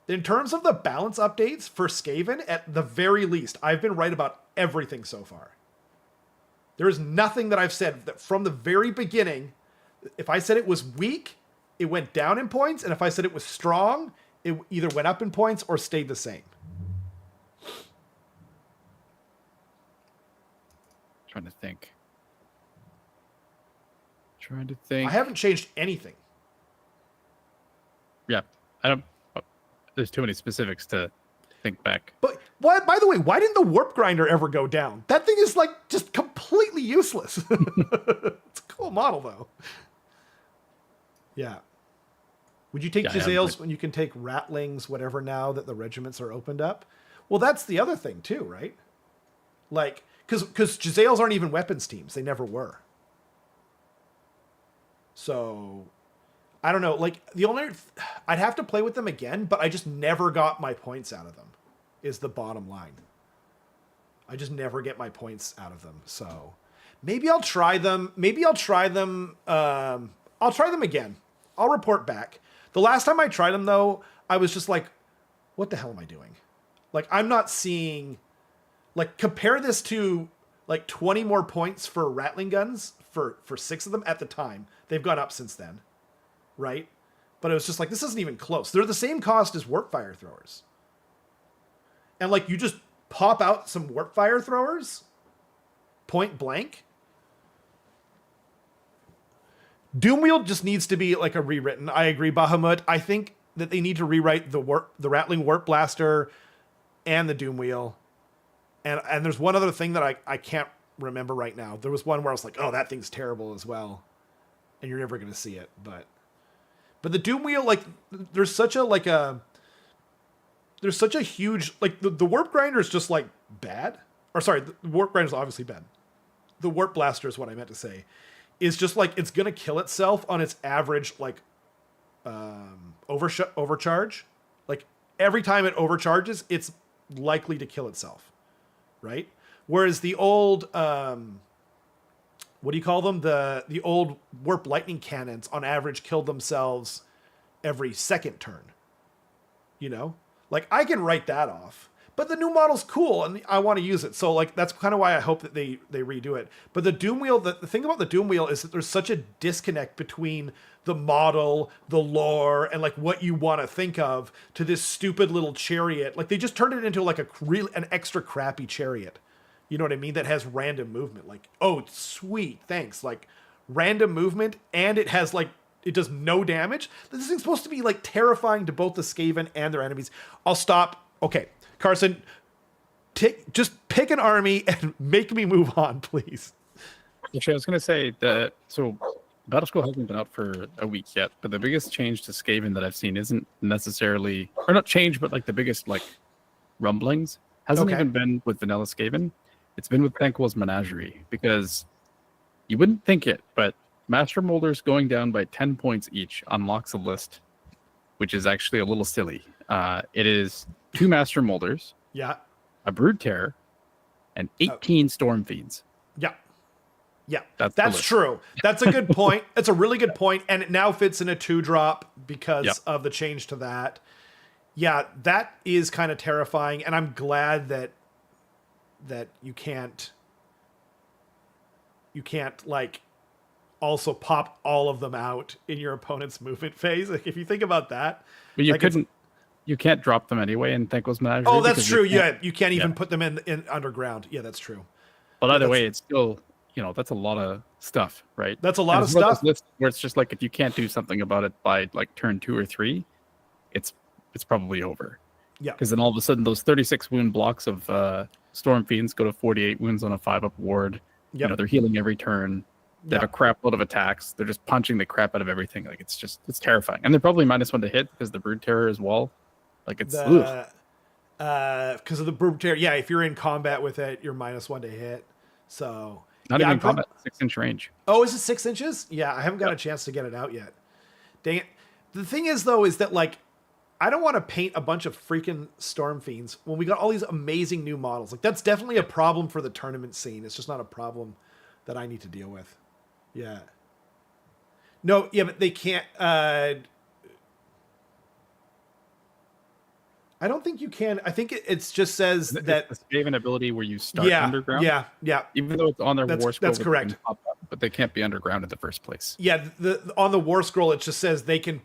in terms of the balance updates for Skaven, at the very least, I've been right about everything so far. There is nothing that I've said that from the very beginning. If I said it was weak, it went down in points. And if I said it was strong, it either went up in points or stayed the same. Trying to think. I haven't changed anything. Yeah, I don't. There's too many specifics to think back. But why? By the way, why didn't the warp grinder ever go down? That thing is like just completely useless. It's a cool model though. Yeah. Would you take Jezzails when you can take Ratlings, whatever, now that the regiments are opened up? Well, that's the other thing too, right? Like, because Jezzails aren't even weapons teams. They never were. So, I don't know. Like, I'd have to play with them again, but I just never got my points out of them, is the bottom line. I just never get my points out of them. So maybe I'll try them. I'll try them again. I'll report back. The last time I tried them, though, I was just like, what the hell am I doing? Like, I'm not seeing... Like, compare this to, like, 20 more points for Rattling guns for 6 of them at the time. They've gone up since then, right? But it was just like, this isn't even close. They're the same cost as warp fire throwers. And, like, you just pop out some warp fire throwers, point blank. Doomwheel just needs to be, like, a rewritten. I agree, Bahamut. I think that they need to rewrite the Rattling Warp Blaster and the Doomwheel. And there's one other thing that I can't remember right now. There was one where I was like, oh, that thing's terrible as well. And you're never going to see it. But the Doomwheel, like, there's such a huge, like, the Warp Grinder is just, like, bad. Or sorry, the Warp Grinder is obviously bad. The Warp Blaster is what I meant to say. Is just, like, it's going to kill itself on its average, like, overcharge. Like, every time it overcharges, it's likely to kill itself. Right? Whereas the old, what do you call them? The old Warp Lightning Cannons on average killed themselves every second turn. You know? Like, I can write that off. But the new model's cool, and I want to use it. So, like, that's kind of why I hope that they redo it. But the Doomwheel, the thing about the Doomwheel is that there's such a disconnect between the model, the lore, and, like, what you want to think of to this stupid little chariot. Like, they just turned it into, like, an extra crappy chariot. You know what I mean? That has random movement. Like, oh, sweet, thanks. Like, random movement, and it has, like, it does no damage. This thing's supposed to be, like, terrifying to both the Skaven and their enemies. I'll stop. Okay. Carson, just pick an army and make me move on, please. Actually, I was going to say that, so Battlescroll hasn't been out for a week yet, but the biggest change to Skaven that I've seen isn't necessarily, or not change, but like the biggest like rumblings hasn't even been with Vanilla Skaven. It's been with Thanquil's Menagerie, because you wouldn't think it, but Master Molders going down by 10 points each unlocks a list, which is actually a little silly. It is 2 Master Molders, a Brood Terror, and 18 Storm Fiends. Yeah, that's true. That's a good point. It's a really good point, and it now fits in a 2-drop because of the change to that. Yeah, that is kind of terrifying, and I'm glad that you can't like also pop all of them out in your opponent's movement phase. Like, if you think about that, but you like, couldn't. You can't drop them anyway in Thanquil's Menagerie. Oh, that's true. You can't even put them in underground. Yeah, that's true. But either way, it's still, that's a lot of stuff, right? That's a lot of stuff. Where it's just like, if you can't do something about it by like turn 2 or 3, it's probably over. Yeah. Because then all of a sudden, those 36 wound blocks of Storm Fiends go to 48 wounds on a 5-up ward. They're healing every turn. They have a crap load of attacks. They're just punching the crap out of everything. Like, it's terrifying. And they're probably -1 to hit because the Brood Terror as well. Like, it's because of the Brood Terror. Yeah, if you're in combat with it, you're -1 to hit. So not even combat, 6-inch range. Oh, is it 6 inches? Yeah, I haven't got a chance to get it out yet. Dang it. The thing is, though, is that, like, I don't want to paint a bunch of freaking Storm Fiends when we got all these amazing new models. Like, that's definitely a problem for the tournament scene. It's just not a problem that I need to deal with. Yeah. No, yeah, but they can't. I don't think you can. I think it just says that the Skaven ability where you start underground. Yeah. Even though it's on their war scroll, that's correct. But they can't be underground in the first place. Yeah, on the war scroll it just says they can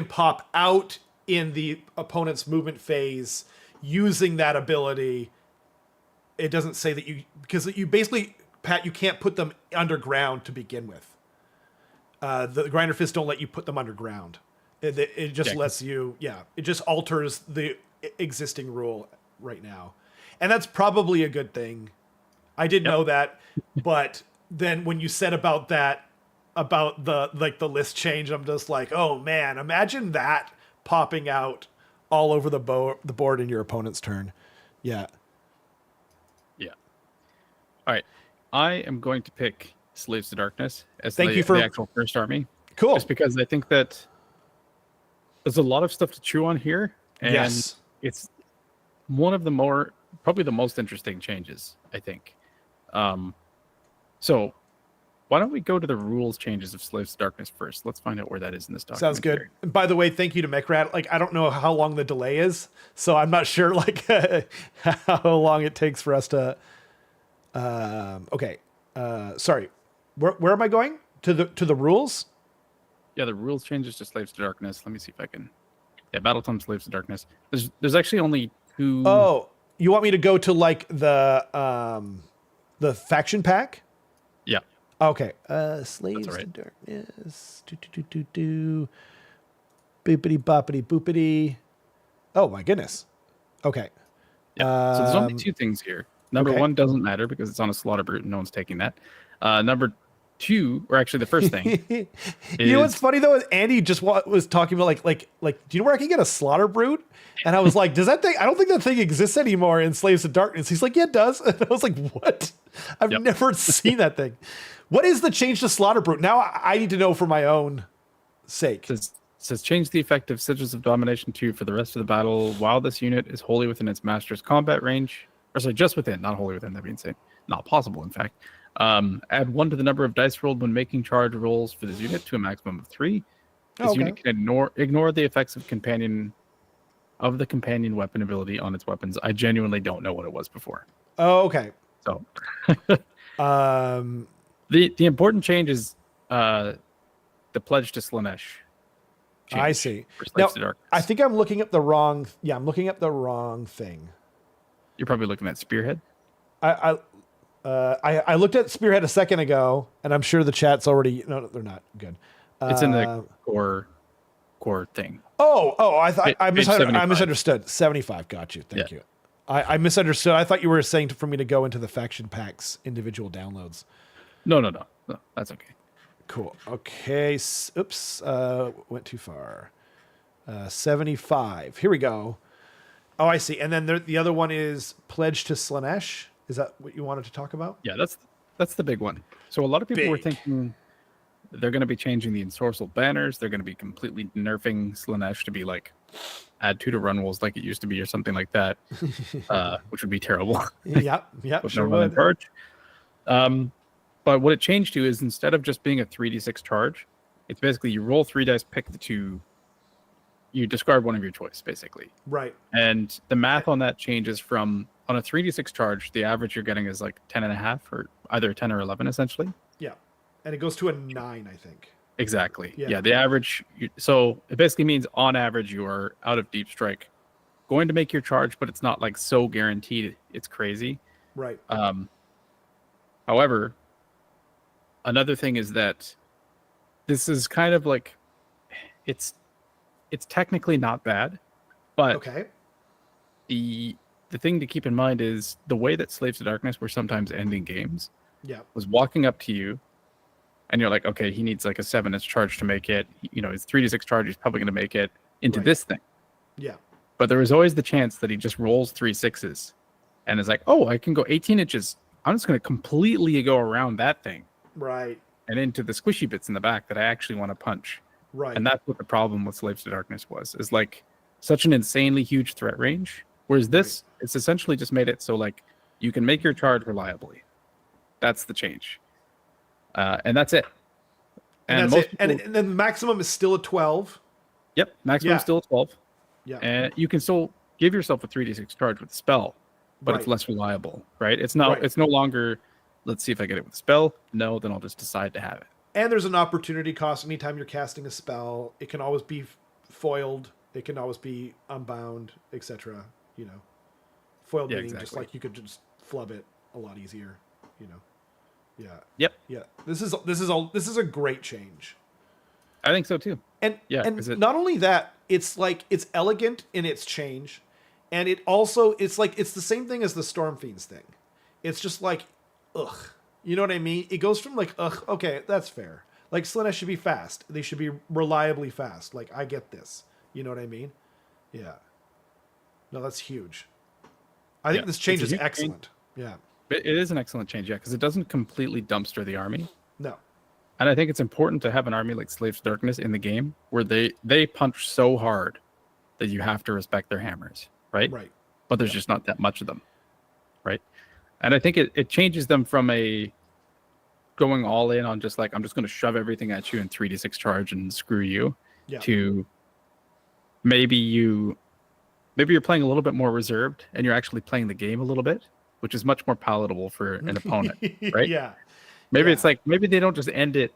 pop out in the opponent's movement phase using that ability. It doesn't say that because you basically, Pat, you can't put them underground to begin with. The Grinder Fists don't let you put them underground. It just lets you, it just alters the existing rule right now. And that's probably a good thing. I did know that, but then when you said about the list change, I'm just like, oh man, imagine that popping out all over the board in your opponent's turn. Yeah. All right. I am going to pick Slaves to Darkness as the actual first army. Cool. Just because I think that there's a lot of stuff to chew on here, and yes, it's one of the probably the most interesting changes, I think. So why don't we go to the rules changes of Slaves to Darkness first? Let's find out where that is in this document. sounds good. And by the way, thank you to Mechrat. Like, I don't know how long the delay is, so I'm not sure like how long it takes for us to. Okay, sorry. Where am I going? To the rules? Yeah, the rules changes to Slaves to Darkness. Let me see if I can. Yeah, Battletome Slaves to Darkness. There's actually only 2. Oh, you want me to go to like the faction pack? Yeah. Okay. Slaves to Darkness. Boopity boppity boopity. Oh my goodness. Okay. Yeah. So there's only 2 things here. Number 1 doesn't matter because it's on a slaughter brute and no one's taking that. Number 2, or actually the first thing. You know what's funny though is Andy just was talking about like do you know where I can get a slaughter brute? And I was like, does that thing? I don't think that thing exists anymore in Slaves to Darkness. He's like, yeah, it does. And I was like, what? I've never seen that thing. What is the change to slaughter brute? Now I need to know for my own sake. It says change the effect of Sigils of Domination 2 for the rest of the battle while this unit is wholly within its master's combat range. Or sorry, just within, not wholly within. That'd be insane. Not possible, in fact. Add 1 to the number of dice rolled when making charge rolls for this unit to a maximum of 3. This unit can ignore the effects of the companion weapon ability on its weapons. I genuinely don't know what it was before. Oh, okay. So, the important change is the pledge to Slaanesh. I see. Now, I think I'm looking up the wrong. Yeah, I'm looking up the wrong thing. You're probably looking at Spearhead. I looked at Spearhead a second ago, and I'm sure the chat's already. No, they're not good. It's in the core thing. I misunderstood. 75. Got you. Thank you. I misunderstood. I thought you were saying for me to go into the faction packs individual downloads. No. That's okay. Cool. Okay. Oops. Went too far. 75. Here we go. Oh, I see. And then the other one is Pledge to Slaanesh. Is that what you wanted to talk about? Yeah, that's the big one. So a lot of people were thinking they're going to be changing the ensorcelled banners. They're going to be completely nerfing Slaanesh to be like add 2 to run rolls like it used to be or something like that, which would be terrible. Yeah, with no one in charge. But what it changed to is instead of just being a 3d6 charge, it's basically you roll 3 dice, pick the 2. You discard one of your choice, basically. Right. And the math on that changes from, on a 3d6 charge, the average you're getting is like 10.5 or either 10 or 11, essentially. Yeah. And it goes to a 9, I think. Exactly. Yeah, the average. So it basically means on average you are out of deep strike going to make your charge, but it's not like so guaranteed it's crazy. Right. However, another thing is that this is kind of like, it's technically not bad, but the thing to keep in mind is the way that Slaves to Darkness were sometimes ending games was walking up to you and you're like, okay, he needs like a 7-inch charge to make it. You know, his 3d6 charge, he's probably going to make it into this thing. Yeah. But there was always the chance that he just rolls 3 6s and is like, oh, I can go 18 inches. I'm just going to completely go around that thing. Right. And into the squishy bits in the back that I actually want to punch. Right. And that's what the problem with Slaves to Darkness was, is like such an insanely huge threat range. Whereas this, it's essentially just made it so like you can make your charge reliably. That's the change. And that's it. And that's it. And then the maximum is still a 12. Yep. Maximum is still a 12. Yeah. And you can still give yourself a 3d6 charge with the spell, but it's less reliable, right? It's no longer, let's see if I get it with the spell. No, then I'll just decide to have it. And there's an opportunity cost anytime you're casting a spell. It can always be foiled. It can always be unbound, etc. You know, foiled meaning just like you could just flub it a lot easier. You know. Yeah. Yep. Yeah. This is a great change. I think so too. And not only that, it's like it's elegant in its change, and it's the same thing as the Storm Fiends thing. It's just like, ugh. You know what I mean? It goes from like, ugh, okay, that's fair. Like, Slaanesh should be fast. They should be reliably fast. Like, I get this. You know what I mean? Yeah. No, that's huge. I think this change is excellent. Yeah. It is an excellent change, because it doesn't completely dumpster the army. No. And I think it's important to have an army like Slaves to Darkness in the game where they punch so hard that you have to respect their hammers, right? Right. But there's just not that much of them, right? And I think it changes them from a going all in on just like, I'm just going to shove everything at you in 3d6 charge and screw you, to maybe you're playing a little bit more reserved and you're actually playing the game a little bit, which is much more palatable for an opponent, right? Yeah. Maybe it's like, maybe they don't just end it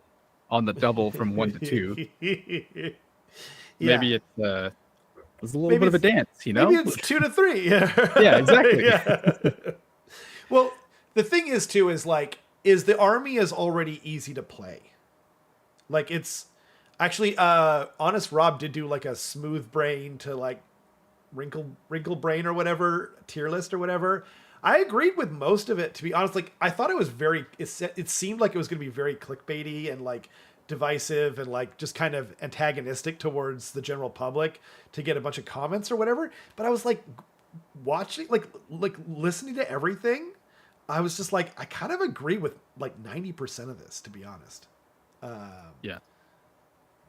on the double from 1 to 2. Maybe it's a little bit of a dance, you know? Maybe it's 2 to 3. Yeah, exactly. Yeah. Well, the thing is too, is like, is the army is already easy to play. Like it's actually, Honest Rob did do like a smooth brain to like wrinkle brain or whatever, tier list or whatever. I agreed with most of it, to be honest. Like, I thought it was it seemed like it was going to be very clickbaity and like divisive and like just kind of antagonistic towards the general public to get a bunch of comments or whatever. But I was like watching, like listening to everything. I was just like, I kind of agree with like 90% of this, to be honest. Yeah,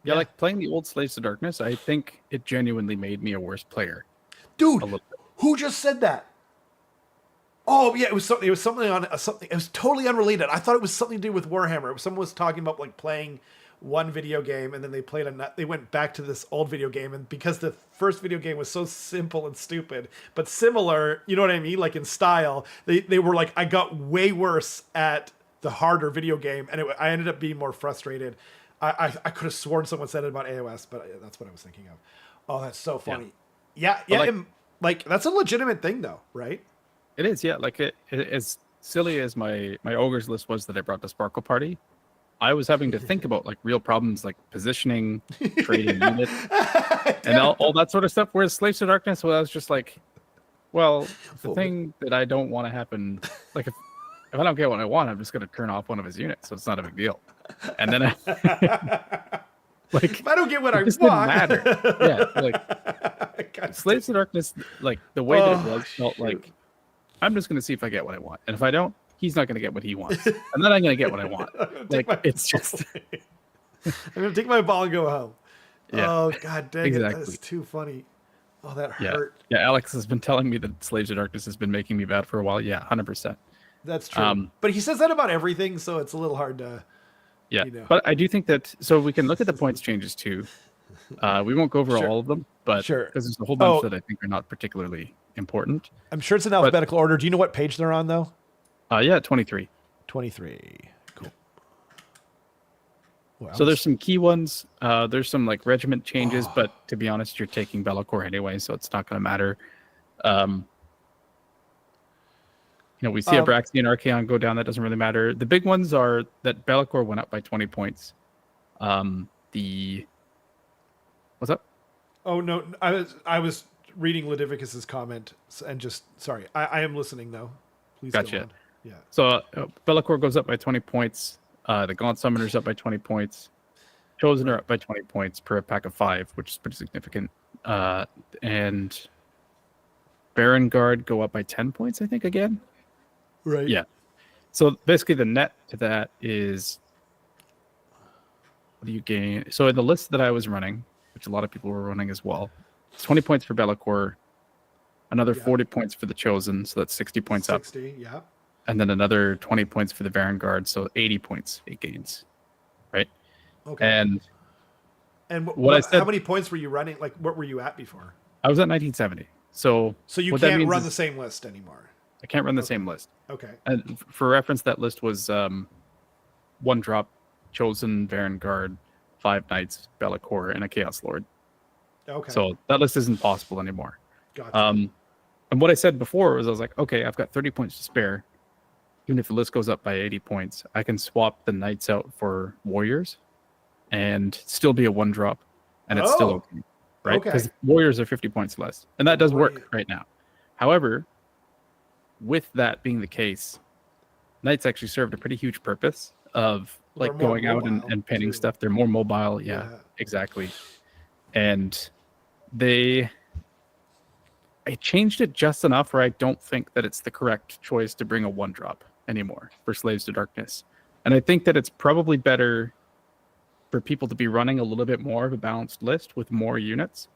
like playing the old Slaves to Darkness, I think it genuinely made me a worse player. Dude, who just said that? Oh yeah, it was something on something. It was totally unrelated. I thought it was something to do with Warhammer. Someone was talking about like playing one video game and then they went back to this old video game, and because the first video game was so simple and stupid but similar, you know what I mean, like in style, they were like, I got way worse at the harder video game, and I ended up being more frustrated. I could have sworn someone said it about AOS, but that's what I was thinking of. Oh, that's so funny. Yeah, like that's a legitimate thing though, right? It is, yeah. Like as silly as my ogres list was that I brought to Sparkle Party, I was having to think about like real problems like positioning, trading units, and all that sort of stuff. Whereas Slaves to Darkness, well, I was just like, well, the thing that I don't want to happen, like if I don't get what I want, I'm just going to turn off one of his units, so it's not a big deal. And then like, if I don't get what I want, didn't matter. Yeah, like Slaves to Darkness, like the way that it was felt like, I'm just going to see if I get what I want. And if I don't, he's not going to get what he wants. And then I'm going to get what I want. Like, it's just... I'm going to take my ball and go home. Yeah. Oh, God dang exactly. it. That's too funny. Oh, that hurt. Yeah, Alex has been telling me that Slaves to Darkness has been making me bad for a while. Yeah, 100%. That's true. But he says that about everything, so it's a little hard to... Yeah, you know. But I do think that... So we can look at the points changes, too. We won't go over all of them, but because there's a whole bunch that I think are not particularly important. I'm sure it's in alphabetical order. Do you know what page they're on, though? Yeah, 23. 23. Cool. Well, so there's some key ones. There's some like regiment changes, but to be honest, you're taking Be'lakor anyway, so it's not going to matter. We see Abraxia and Archaon go down. That doesn't really matter. The big ones are that Be'lakor went up by 20 points. What's up? Oh no, I was reading Ludivicus's comment and just sorry. I am listening though. Please gotcha. Go on. Yeah. So Be'lakor goes up by 20 points. The Gaunt Summoner's up by 20 points. Chosen are up by 20 points per pack of 5, which is pretty significant. And Baron Guard go up by 10 points, I think, again. Right. Yeah. So basically the net to that is, what do you gain? So in the list that I was running, which a lot of people were running as well, it's 20 points for Be'lakor, another 40 points for the Chosen, so that's 60 points up. 60, yeah. And then another 20 points for the Baron Guard, so 80 points it gains, right? Okay. And what I said, how many points were you running? Like, what were you at before? I was at 1970. So you can't run the same list anymore. I can't run the same list. Okay. And for reference, that list was 1 drop, Chosen, Baron Guard, 5 Knights, Be'lakor, and a Chaos Lord. Okay. So that list isn't possible anymore. Gotcha. And what I said before was I was like, okay, I've got 30 points to spare. Even if the list goes up by 80 points, I can swap the Knights out for Warriors and still be a 1 drop, and it's still okay, right? Because Warriors are 50 points less, and that does work right now. However, with that being the case, Knights actually served a pretty huge purpose of like going out and painting stuff. They're more mobile. Yeah, exactly. And I changed it just enough where I don't think that it's the correct choice to bring a 1 drop anymore for Slaves to Darkness. And I think that it's probably better for people to be running a little bit more of a balanced list with more units.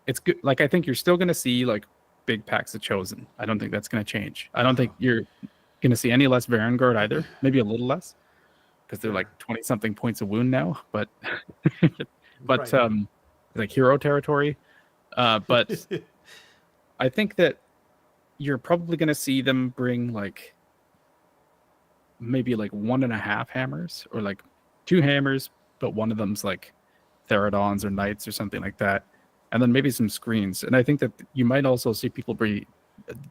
It's good. Like, I think you're still going to see like big packs of Chosen. I don't think that's going to change. I don't think you're going to see any less Varangard either. Maybe a little less, because they're like 20 something points of wound now. But right. Like hero territory. But I think that you're probably going to see them bring like maybe like 1.5 hammers, or like 2 hammers, but one of them's like Therodons or Knights or something like that, and then maybe some screens. And I think that you might also see people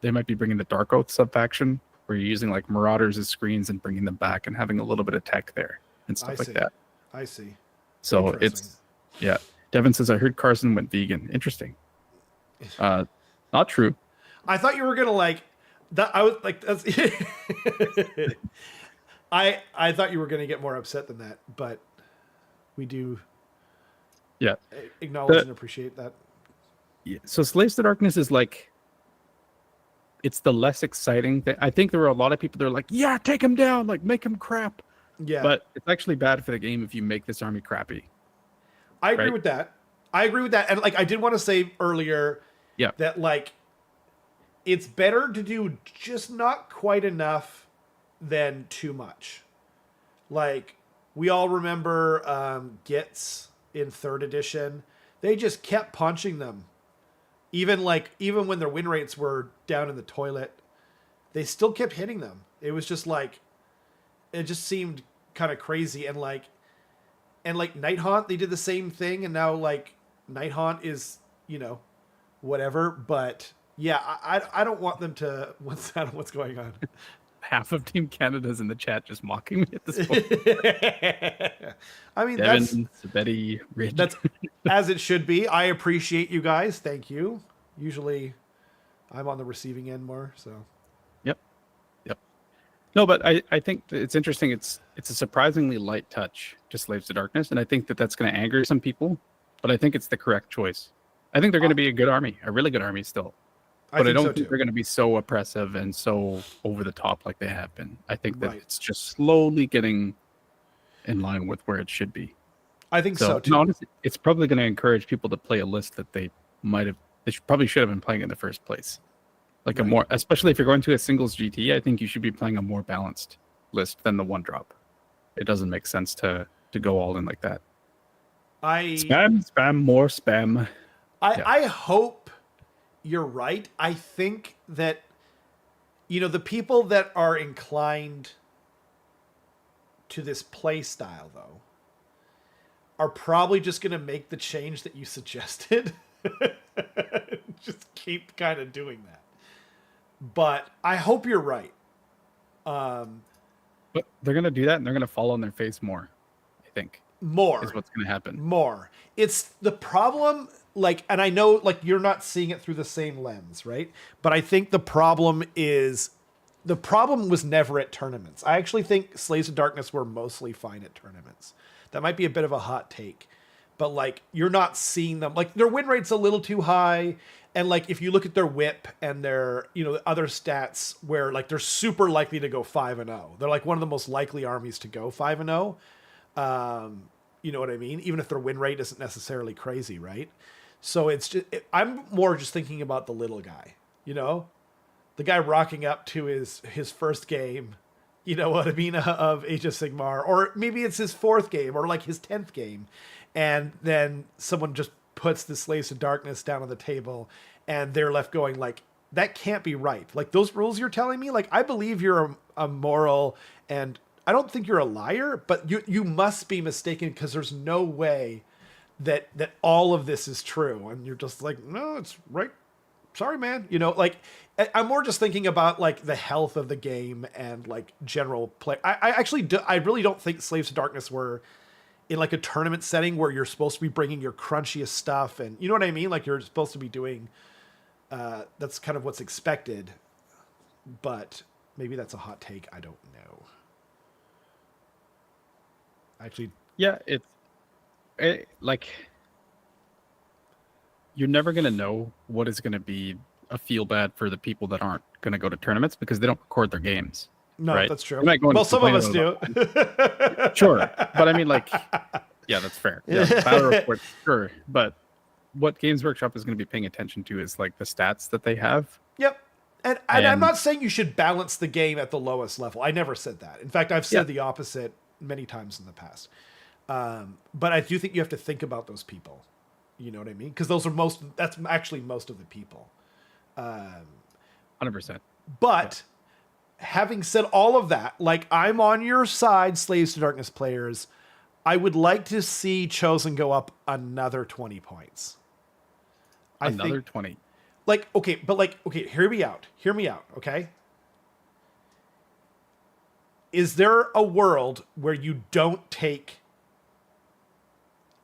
they might be bringing the Dark Oath sub-faction, where you're using like Marauders as screens and bringing them back and having a little bit of tech there and stuff like that. I see. So it's, yeah. Devin says, I heard Carson went vegan. Interesting. Not true. I thought you were gonna like that. I was like, that's. I thought you were gonna get more upset than that, but we do. Yeah. Acknowledge and appreciate that. Yeah. So Slaves to Darkness is like, it's the less exciting thing. I think there were a lot of people that are like, yeah, take him down, like make him crap. Yeah. But it's actually bad for the game if you make this army crappy. I agree with that. And like, I did want to say earlier that like, it's better to do just not quite enough than too much. Like, we all remember Gits in 3rd edition. They just kept punching them. Even when their win rates were down in the toilet, they still kept hitting them. It was just like, it just seemed kind of crazy. And like Night Haunt, they did the same thing. And now like Night Haunt is, whatever. But yeah, I don't want them to, what's going on? Half of Team Canada's in the chat just mocking me at this point. I mean, Devin, Sabetti, Rich. That's as it should be. I appreciate you guys. Thank you. Usually I'm on the receiving end more, so. Yep. No, but I think it's interesting. It's a surprisingly light touch to Slaves to Darkness, and I think that that's going to anger some people, but I think it's the correct choice. I think they're going to be a good army, a really good army still. But I don't think they're going to be so oppressive and so over the top like they have been. I think that it's just slowly getting in line with where it should be. I think so too. Honestly, it's probably going to encourage people to play a list that they probably should have been playing in the first place. Like especially if you're going to a singles GT, I think you should be playing a more balanced list than the 1-drop. It doesn't make sense to go all in like that. Spam, more spam. I hope you're right. I think that, the people that are inclined to this play style, though, are probably just going to make the change that you suggested. Just keep kind of doing that. But I hope you're right. But they're going to do that, and they're going to fall on their face more, I think. More is what's going to happen. More. It's the problem, like, and I know, like, you're not seeing it through the same lens, right? But I think the problem was never at tournaments. I actually think Slaves of Darkness were mostly fine at tournaments. That might be a bit of a hot take, but like, you're not seeing them, like, their win rate's a little too high. And like, if you look at their whip and their, other stats where like they're super likely to go 5-0. They're like one of the most likely armies to go 5-0. You know what I mean? Even if their win rate isn't necessarily crazy, right? So it's just, I'm more just thinking about the little guy, the guy rocking up to his first game, you know what I mean, of Age of Sigmar, or maybe it's his 4th game or like his 10th game. And then someone just puts the Slaves of Darkness down on the table and they're left going like, that can't be right. Like, those rules you're telling me, like, I believe you're a moral, and I don't think you're a liar, but you must be mistaken, because there's no way that all of this is true. And you're just like, no, it's right. Sorry, man. Like, I'm more just thinking about like the health of the game and like general play. I really don't think Slaves of Darkness were in like a tournament setting where you're supposed to be bringing your crunchiest stuff, and you know what I mean? Like, you're supposed to be doing, that's kind of what's expected, but maybe that's a hot take. I don't know. Actually, yeah, like, you're never going to know what is going to be a feel bad for the people that aren't going to go to tournaments, because they don't record their games. No, right? That's true. Well, some of us do. Sure. But I mean, like, Yeah, that's fair. Yeah, battle report, sure. But what Games Workshop is going to be paying attention to is like the stats that they have. Yep. And I'm not saying you should balance the game at the lowest level. I never said that. In fact, I've said the opposite many times in the past. But I do think you have to think about those people. You know what I mean? Because that's actually most of the people. 100%. But having said all of that, like, I'm on your side, Slaves to Darkness players. I would like to see Chosen go up another 20 points. Another 20. Okay, hear me out, okay? Is there a world where you don't take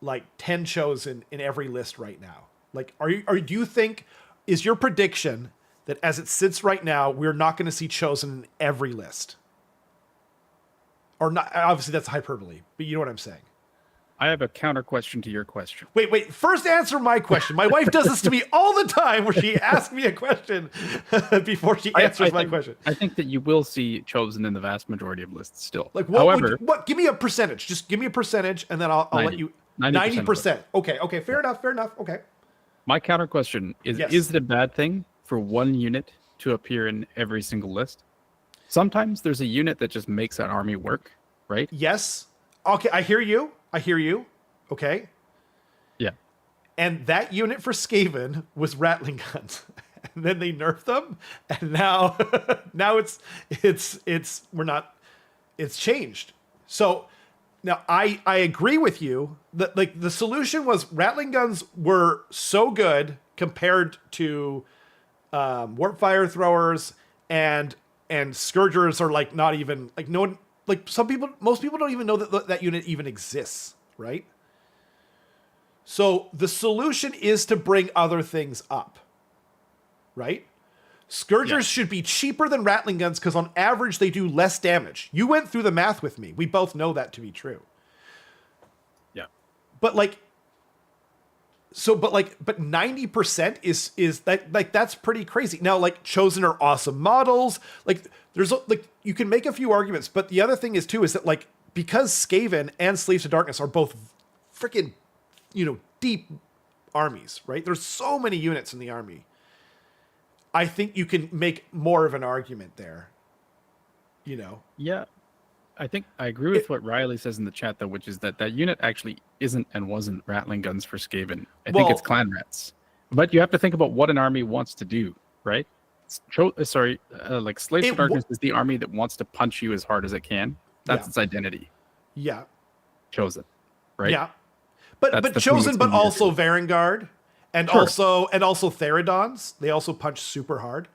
like 10 Chosen in every list right now? Like, do you think, is your prediction that as it sits right now, we're not going to see Chosen in every list? Or not, obviously that's hyperbole, but you know what I'm saying. I have a counter question to your question. Wait. First answer my question. My wife does this to me all the time where she asks me a question before she answers my question. I think that you will see Chosen in the vast majority of lists still. Like, however, give me a percentage. Just give me a percentage and then I'll let you. 90%. Okay. Fair enough. Okay. My counter question is, Is it a bad thing for one unit to appear in every single list? Sometimes there's a unit that just makes an army work, right? Yes. Okay, I hear you. Okay. Yeah. And that unit for Skaven was Rattling Guns. And then they nerfed them. And now it's changed. So now I agree with you that like the solution was Rattling Guns were so good compared to warp fire throwers and Scourgers are like not even like no one. Like most people don't even know that unit even exists, right? So the solution is to bring other things up, right? Scourgers should be cheaper than Rattling Guns because on average they do less damage. You went through the math with me. We both know that to be true. Yeah. But 90% is that like that's pretty crazy. Now, like Chosen are awesome models. Like there's like you can make a few arguments, but the other thing is too is that like because Skaven and Slaves to Darkness are both freaking deep armies, right? There's so many units in the army. I think you can make more of an argument there. Yeah. I think I agree with what Riley says in the chat, though, which is that unit actually isn't and wasn't Rattling Guns for Skaven. I think it's Clan Rats. But you have to think about what an army wants to do, right? Like Slaves to Darkness is the army that wants to punch you as hard as it can. That's its identity. Yeah. Chosen, right? Yeah. But Chosen, but also Varangard and also Theridons. They also punch super hard.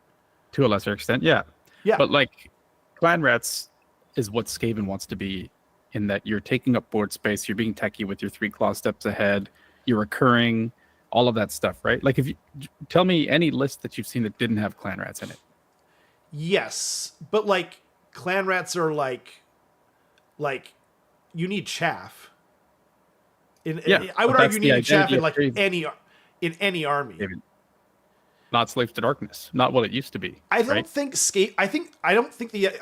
To a lesser extent, yeah. Yeah. But like Clan Rats is what Skaven wants to be, in that you're taking up board space, you're being techie with your 3 claw steps ahead, you're recurring, all of that stuff, right? Like, if you tell me any list that you've seen that didn't have Clan Rats in it. Yes, but like Clan Rats are like you need chaff. I would argue you need chaff in like any army. David. Not Slaves to Darkness, not what it used to be. I don't think the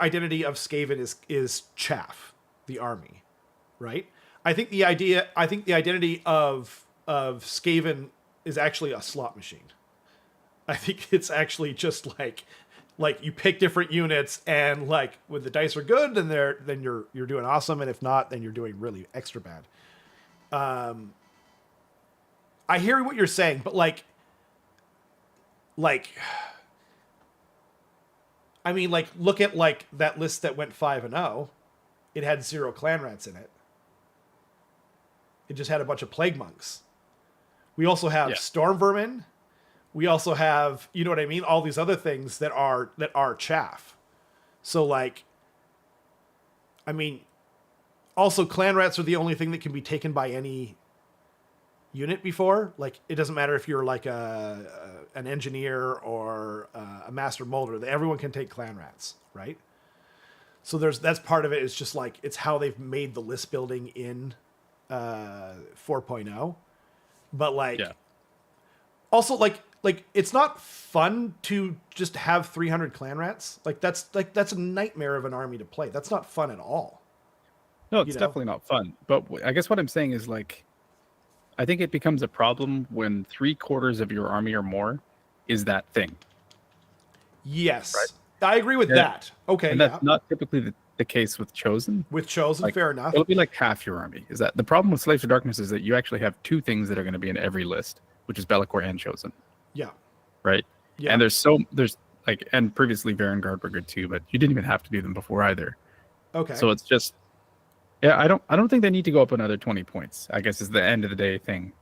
identity of Skaven is chaff, the army, right? I think the identity of Skaven is actually a slot machine. I think it's actually just like you pick different units and like when the dice are good, then you're doing awesome, and if not, then you're doing really extra bad. I hear what you're saying, but I mean, like, look at like that list that went 5-0. It had 0 Clan Rats in it. It just had a bunch of Plague Monks. We also have Storm Vermin. We also have, you know what I mean? All these other things that are chaff. So like, I mean, also Clan Rats are the only thing that can be taken by any unit before. Like, it doesn't matter if you're like an engineer or a master molder. Everyone can take Clan Rats, right? So that's part of it. Is just like it's how they've made the list building in 4.0. But like, also like it's not fun to just have 300 Clan Rats. Like that's a nightmare of an army to play. That's not fun at all. No, it's definitely not fun. But I guess what I'm saying is like, I think it becomes a problem when 3/4 of your army or more is that thing. Yes. Right? I agree with that. Okay, and that's not typically the case with Chosen. With Chosen, like, fair enough. It'll be like half your army. Is that the problem with Slaves of Darkness is that you actually have two things that are going to be in every list, which is Be'lakor and Chosen. Yeah. Right? Yeah. And there's like, and previously Varangard were good too, but you didn't even have to do them before either. Okay. So it's just, yeah, I don't think they need to go up another 20 points, I guess is the end of the day thing.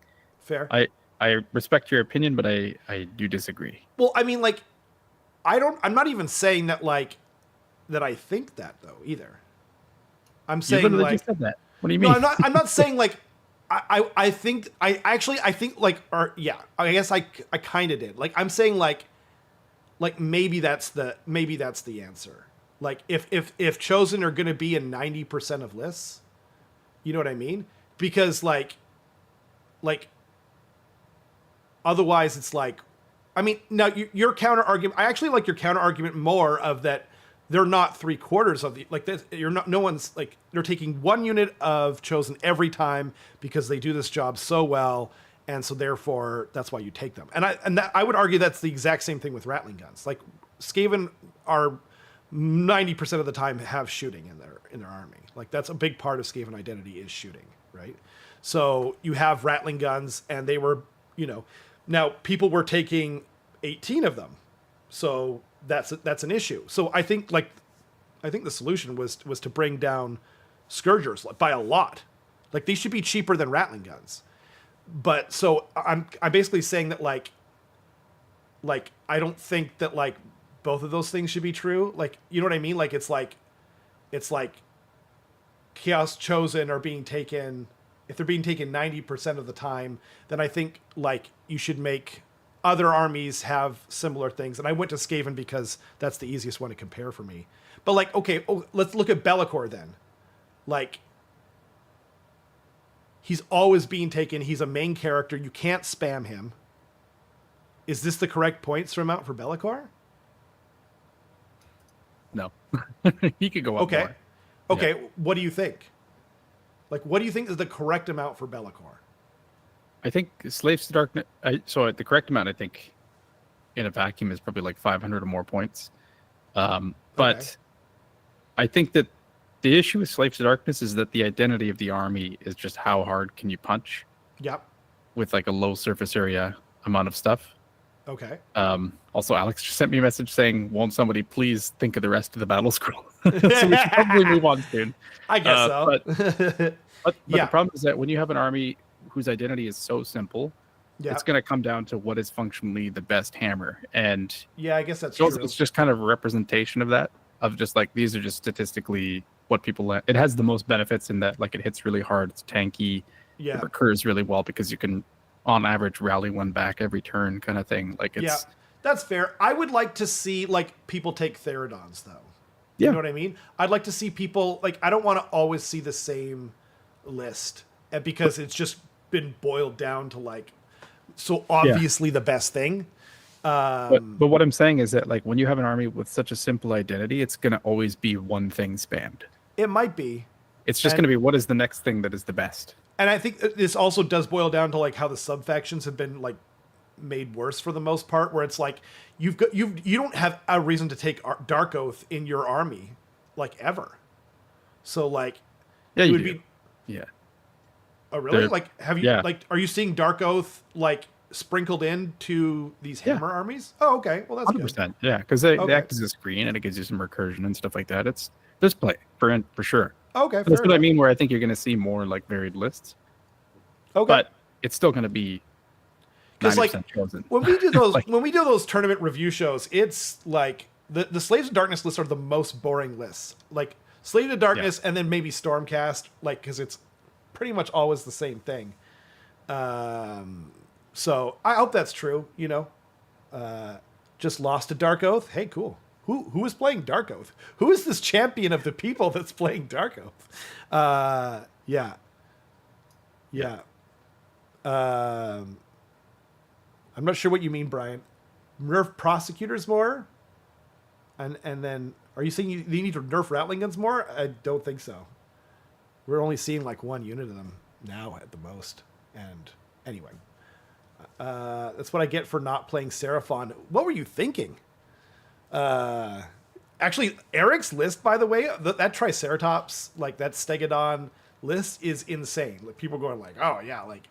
Fair. I respect your opinion, but I do disagree. Well, I mean, like, I'm not even saying that, like, that I think that, though, either. I'm saying, like... just said that. What do you mean? No, I'm not saying, like, I think, like, or, yeah, I guess I kind of did. Like, I'm saying, like, maybe that's the answer. Like, if Chosen are going to be in 90% of lists, you know what I mean? Because, like, otherwise it's like, I mean, now your counter argument, I actually like your counter argument more of that they're not 3/4 of the, like, you're not, no one's, like, they're taking one unit of Chosen every time because they do this job so well, and so therefore that's why you take them. And I would argue that's the exact same thing with Rattling guns. Like, Skaven are 90% of the time have shooting in their army. Like, that's a big part of Skaven identity is shooting, right? So you have Rattling guns, and they were, you know, now people were taking 18 of them, so that's an issue. So I think the solution was to bring down Scourgers by a lot. Like, they should be cheaper than Rattling guns. But so I'm basically saying that like I don't think that, like, both of those things should be true. Like, you know what I mean? Like, it's like Chaos Chosen are being taken, if they're being taken 90% of the time, then I think, like, you should make other armies have similar things. And I went to Skaven because that's the easiest one to compare for me. But, like, okay, let's look at Be'lakor then. Like, he's always being taken. He's a main character. You can't spam him. Is this the correct points amount for Be'lakor? No. He could go up more. Okay, yeah. What do you think? Like, what do you think is the correct amount for Be'lakor? I think Slaves to Darkness... So the correct amount, I think, in a vacuum is probably like 500 or more points. But I think that the issue with Slaves to Darkness is that the identity of the army is just how hard can you punch. Yep. With, like, a low surface area amount of stuff. Okay. Also, Alex just sent me a message saying, won't somebody please think of the rest of the Battlescroll? So we should probably move on soon. I guess so. But the problem is that when you have an army whose identity is so simple, it's going to come down to what is functionally the best hammer. And yeah, I guess that's true. It's just kind of a representation of that, of just like, these are just statistically what people... It has the most benefits in that, like, it hits really hard, it's tanky, it recurs really well because you can, on average, rally one back every turn kind of thing. Like, it's... Yeah, that's fair. I would like to see, like, people take Theridons, though. Yeah. You know what I mean? I'd like to see people, like, I don't want to always see the same list, because it's just been boiled down to, like, so obviously the best thing. But what I'm saying is that, like, when you have an army with such a simple identity, it's going to always be one thing spammed. It might be. It's just going to be, what is the next thing that is the best? And I think this also does boil down to, like, how the sub-factions have been, like, made worse for the most part, where it's like you don't have a reason to take Dark Oath in your army, like, ever. So, like, yeah, you do. Yeah. Oh, really? Like, have you like, are you seeing Dark Oath, like, sprinkled into these hammer armies? Oh, okay. Well, that's 100%. Good. Yeah, because they act as a screen and it gives you some recursion and stuff like that. There's play for sure. Okay, that's what I mean. Where I think you're going to see more, like, varied lists. Okay, but it's still going to be, because, like, Chosen. when we do those when we do those tournament review shows, it's like the Slaves of Darkness lists are the most boring lists. Like, Slave to Darkness and then maybe Stormcast, like, because it's pretty much always the same thing. So I hope that's true. You know, just lost to Dark Oath. Hey, cool. Who is playing Dark Oath? Who is this champion of the people that's playing Dark Oath? Yeah. I'm not sure what you mean, Brian. Nerf prosecutors more? And then, are you saying you need to nerf Rattling guns more? I don't think so. We're only seeing like one unit of them now at the most. And anyway, that's what I get for not playing Seraphon. What were you thinking? Actually, Eric's list, by the way, that Triceratops, like that Stegodon list is insane. Like people going like, oh yeah, like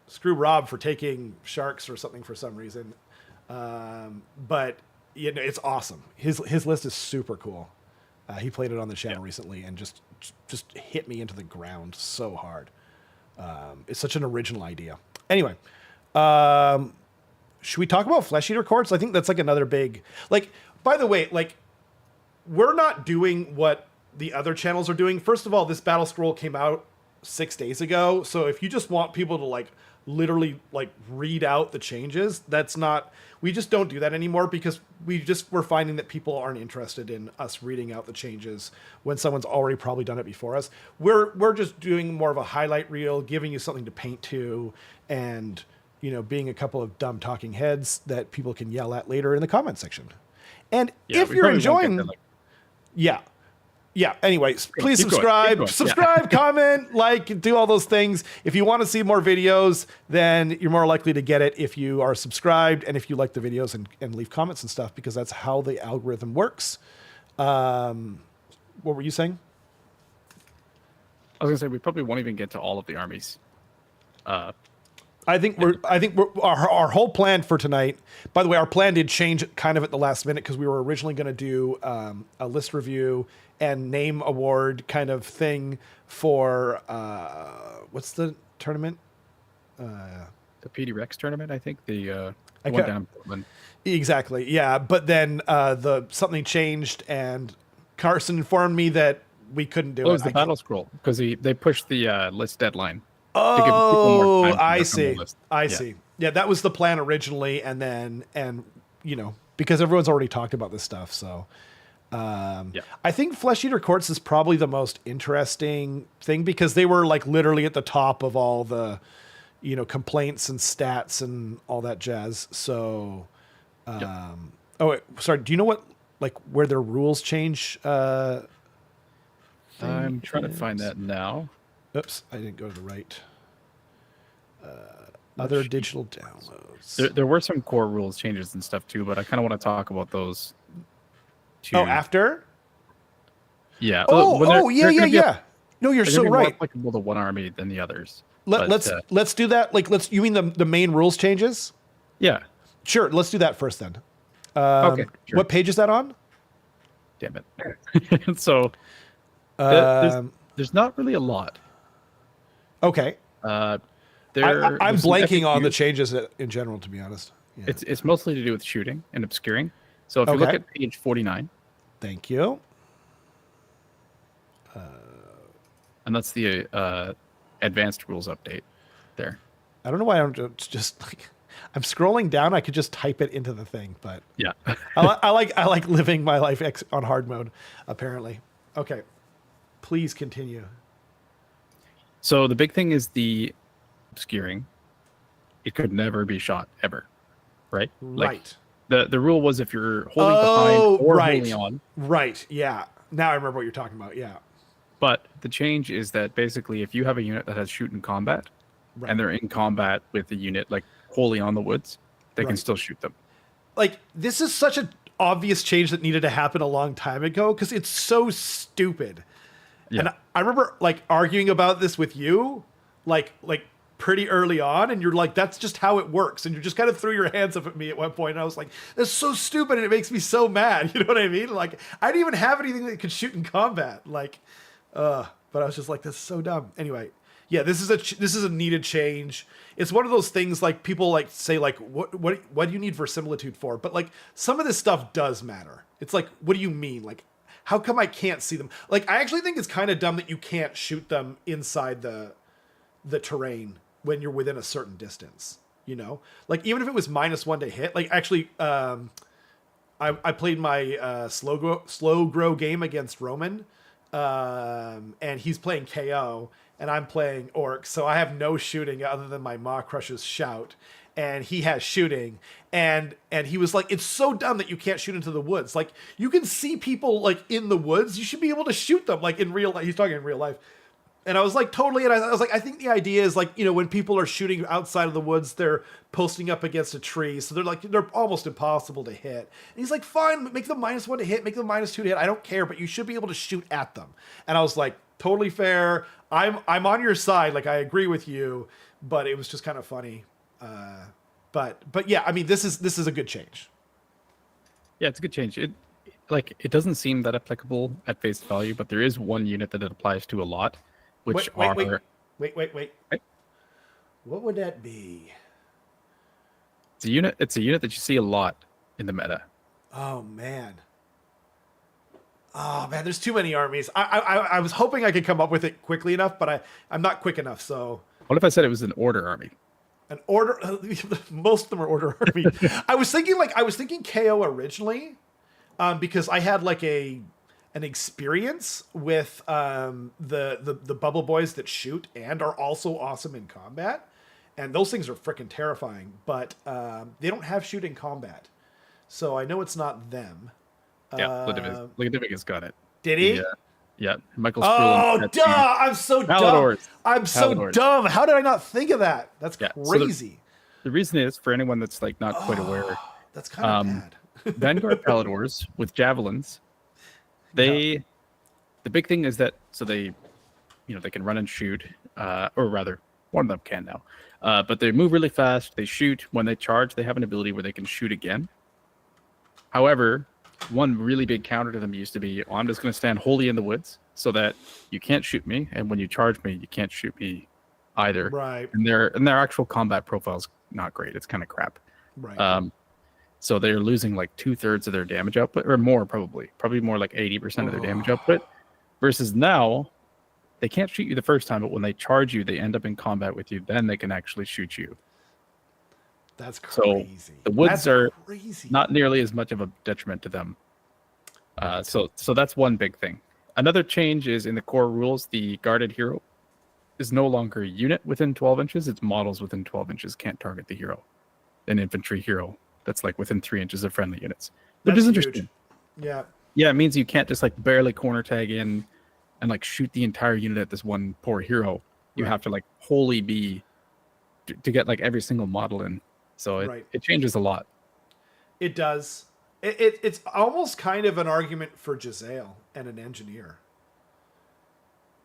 screw Rob for taking sharks or something for some reason. But you know, it's awesome. His list is super cool. He played it on the channel recently and just hit me into the ground so hard. It's such an original idea. Anyway, should we talk about Flesh Eater Courts? I think that's like another big, like, by the way, like, we're not doing what the other channels are doing. First of all, this Battlescroll came out 6 days ago. So if you just want people to like literally like read out the changes, that's not, we just don't do that anymore because we're finding that people aren't interested in us reading out the changes when someone's already probably done it before us. We're just doing more of a highlight reel, giving you something to paint to, and, you know, being a couple of dumb talking heads that people can yell at later in the comment section. And if you're enjoying, anyways, please subscribe, comment, like, do all those things. If you want to see more videos, then you're more likely to get it if you are subscribed and if you like the videos and leave comments and stuff, because that's how the algorithm works. What were you saying? I was gonna say we probably won't even get to all of the armies. I think our whole plan for tonight, by the way, our plan did change kind of at the last minute because we were originally going to do a list review and name award kind of thing for, what's the tournament? The PD Rex tournament, I think. The one down in Portland. Exactly. Yeah. But then something changed and Carson informed me that we couldn't do it. It was the Battlescroll because they pushed the list deadline. Oh, I see. I see. Yeah, that was the plan originally, and you know, because everyone's already talked about this stuff, so I think Flesh Eater Courts is probably the most interesting thing because they were like literally at the top of all the, you know, complaints and stats and all that jazz. So, oh, sorry. Do you know what, like, where their rules change? I'm trying to find that now. Oops, I didn't go to the right. Other digital downloads. There were some core rules changes and stuff too, but I kind of want to talk about those too. Oh, after? Yeah. Yeah. No, you're so right. More applicable to one army than the others. Let's do that. Like, you mean the main rules changes? Yeah. Sure. Let's do that first then. Okay. Sure. What page is that on? Damn it. So there's not really a lot. Okay. I'm blanking on the changes in general, to be honest. Yeah. It's mostly to do with shooting and obscuring. So if you look at page 49. Thank you. And that's the advanced rules update there. I don't know why I'm just like, I'm scrolling down. I could just type it into the thing, but yeah, I like living my life on hard mode, apparently. Okay. Please continue. So the big thing is the obscuring. It could never be shot ever, right? Right. Like the rule was if you're holding behind or holding on. Right. Yeah. Now I remember what you're talking about. Yeah. But the change is that basically if you have a unit that has shoot in combat and they're in combat with the unit like wholly on the woods, they can still shoot them. Like, this is such an obvious change that needed to happen a long time ago because it's so stupid. Yeah. And I remember like arguing about this with you, like pretty early on, and you're like, that's just how it works. And you just kind of threw your hands up at me at one point, and I was like, that's so stupid, and it makes me so mad. You know what I mean? Like, I didn't even have anything that could shoot in combat. Like, but I was just like, that's so dumb. Anyway, yeah, this is a needed change. It's one of those things like people like say like, what do you need verisimilitude for? But like some of this stuff does matter. It's like, what do you mean? Like, how come I can't see them? Like, I actually think it's kind of dumb that you can't shoot them inside the terrain when you're within a certain distance, you know? Like, even if it was -1 to hit, like, actually, I played my slow grow game against Roman, and he's playing KO, and I'm playing Orc, so I have no shooting other than my Maw Crush's shout. and he has shooting, and he was like, it's so dumb that you can't shoot into the woods. Like, you can see people like in the woods, you should be able to shoot them like in real life. He's talking in real life. And I was like, totally. And I was like, I think the idea is like, when people are shooting outside of the woods, they're posting up against a tree. So they're almost impossible to hit. And he's like, fine, make them -1 to hit, make them -2 to hit. I don't care, but you should be able to shoot at them. And I was like, totally fair. I'm on your side. Like, I agree with you, but it was just kind of funny. But yeah, I mean, this is a good change. Yeah, it's a good change. It doesn't seem that applicable at face value, but there is one unit that it applies to a lot. Wait. What would that be? It's a unit that you see a lot in the meta. Oh man, there's too many armies. I was hoping I could come up with it quickly enough, but I'm not quick enough. So what if I said it was an order army? An order? Most of them are order army. I was thinking KO originally, because I had like an experience with the bubble boys that shoot and are also awesome in combat, and those things are freaking terrifying, but they don't have shoot in combat, so I know it's not them. Yeah, Ladivic has got it. Did he? Yeah. Michael Spruill. Oh, duh! I'm so dumb. I'm so dumb. How did I not think of that? That's crazy. So the reason is, for anyone that's like not quite aware, that's kind of bad. Vanguard Paladors with javelins. The big thing is that they can run and shoot, or rather, one of them can now. But they move really fast. They shoot. When they charge, they have an ability where they can shoot again. However, one really big counter to them used to be, I'm just going to stand wholly in the woods so that you can't shoot me, and when you charge me, you can't shoot me either. Right. And their actual combat profile's not great. It's kind of crap. Right. So they're losing like 2/3 of their damage output, or more probably more like 80% of their damage output. Versus now, they can't shoot you the first time, but when they charge you, they end up in combat with you. Then they can actually shoot you. That's crazy. So the woods are not nearly as much of a detriment to them. So that's one big thing. Another change is in the core rules, the guarded hero is no longer a unit within 12 inches. It's models within 12 inches can't target the hero. An infantry hero that's like within 3 inches of friendly units, which is interesting. Yeah. Yeah, it means you can't just like barely corner tag in and like shoot the entire unit at this one poor hero. You have to like wholly be to get like every single model in. So it changes a lot. It does. It's almost kind of an argument for Giselle and an engineer.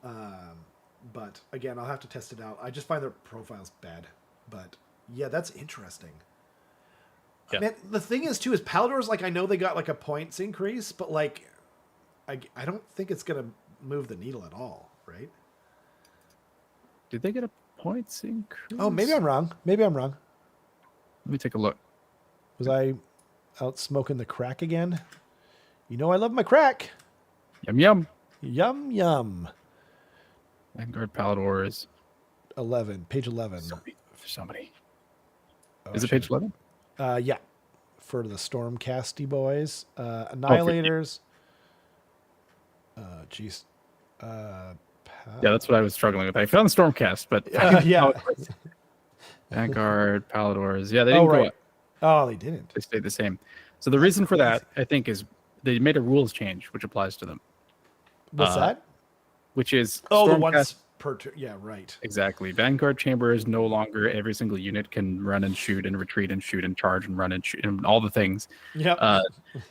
But again, I'll have to test it out. I just find their profiles bad. But yeah, that's interesting. Yeah. Man, the thing is too is Paladors, like, I know they got like a points increase, but like I don't think it's gonna move the needle at all, right? Did they get a points increase? Oh, maybe I'm wrong. Let me take a look. Was I out smoking the crack again? You know I love my crack. Yum yum. Yum yum. Vanguard Paladors. 11. Page 11. Somebody. Is it page 11? Yeah. For the Stormcasty boys. Annihilators. Jeez. Yeah, that's what I was struggling with. I found the Stormcast, but yeah. Vanguard Paladors. Yeah, they didn't go up. Oh, they didn't. They stayed the same. So the reason for that, I think, is they made a rules change which applies to them. What's that? Which is the ones per turn. Yeah, right. Exactly. Vanguard Chamber is no longer every single unit can run and shoot and retreat and shoot and charge and run and shoot and all the things. Yeah.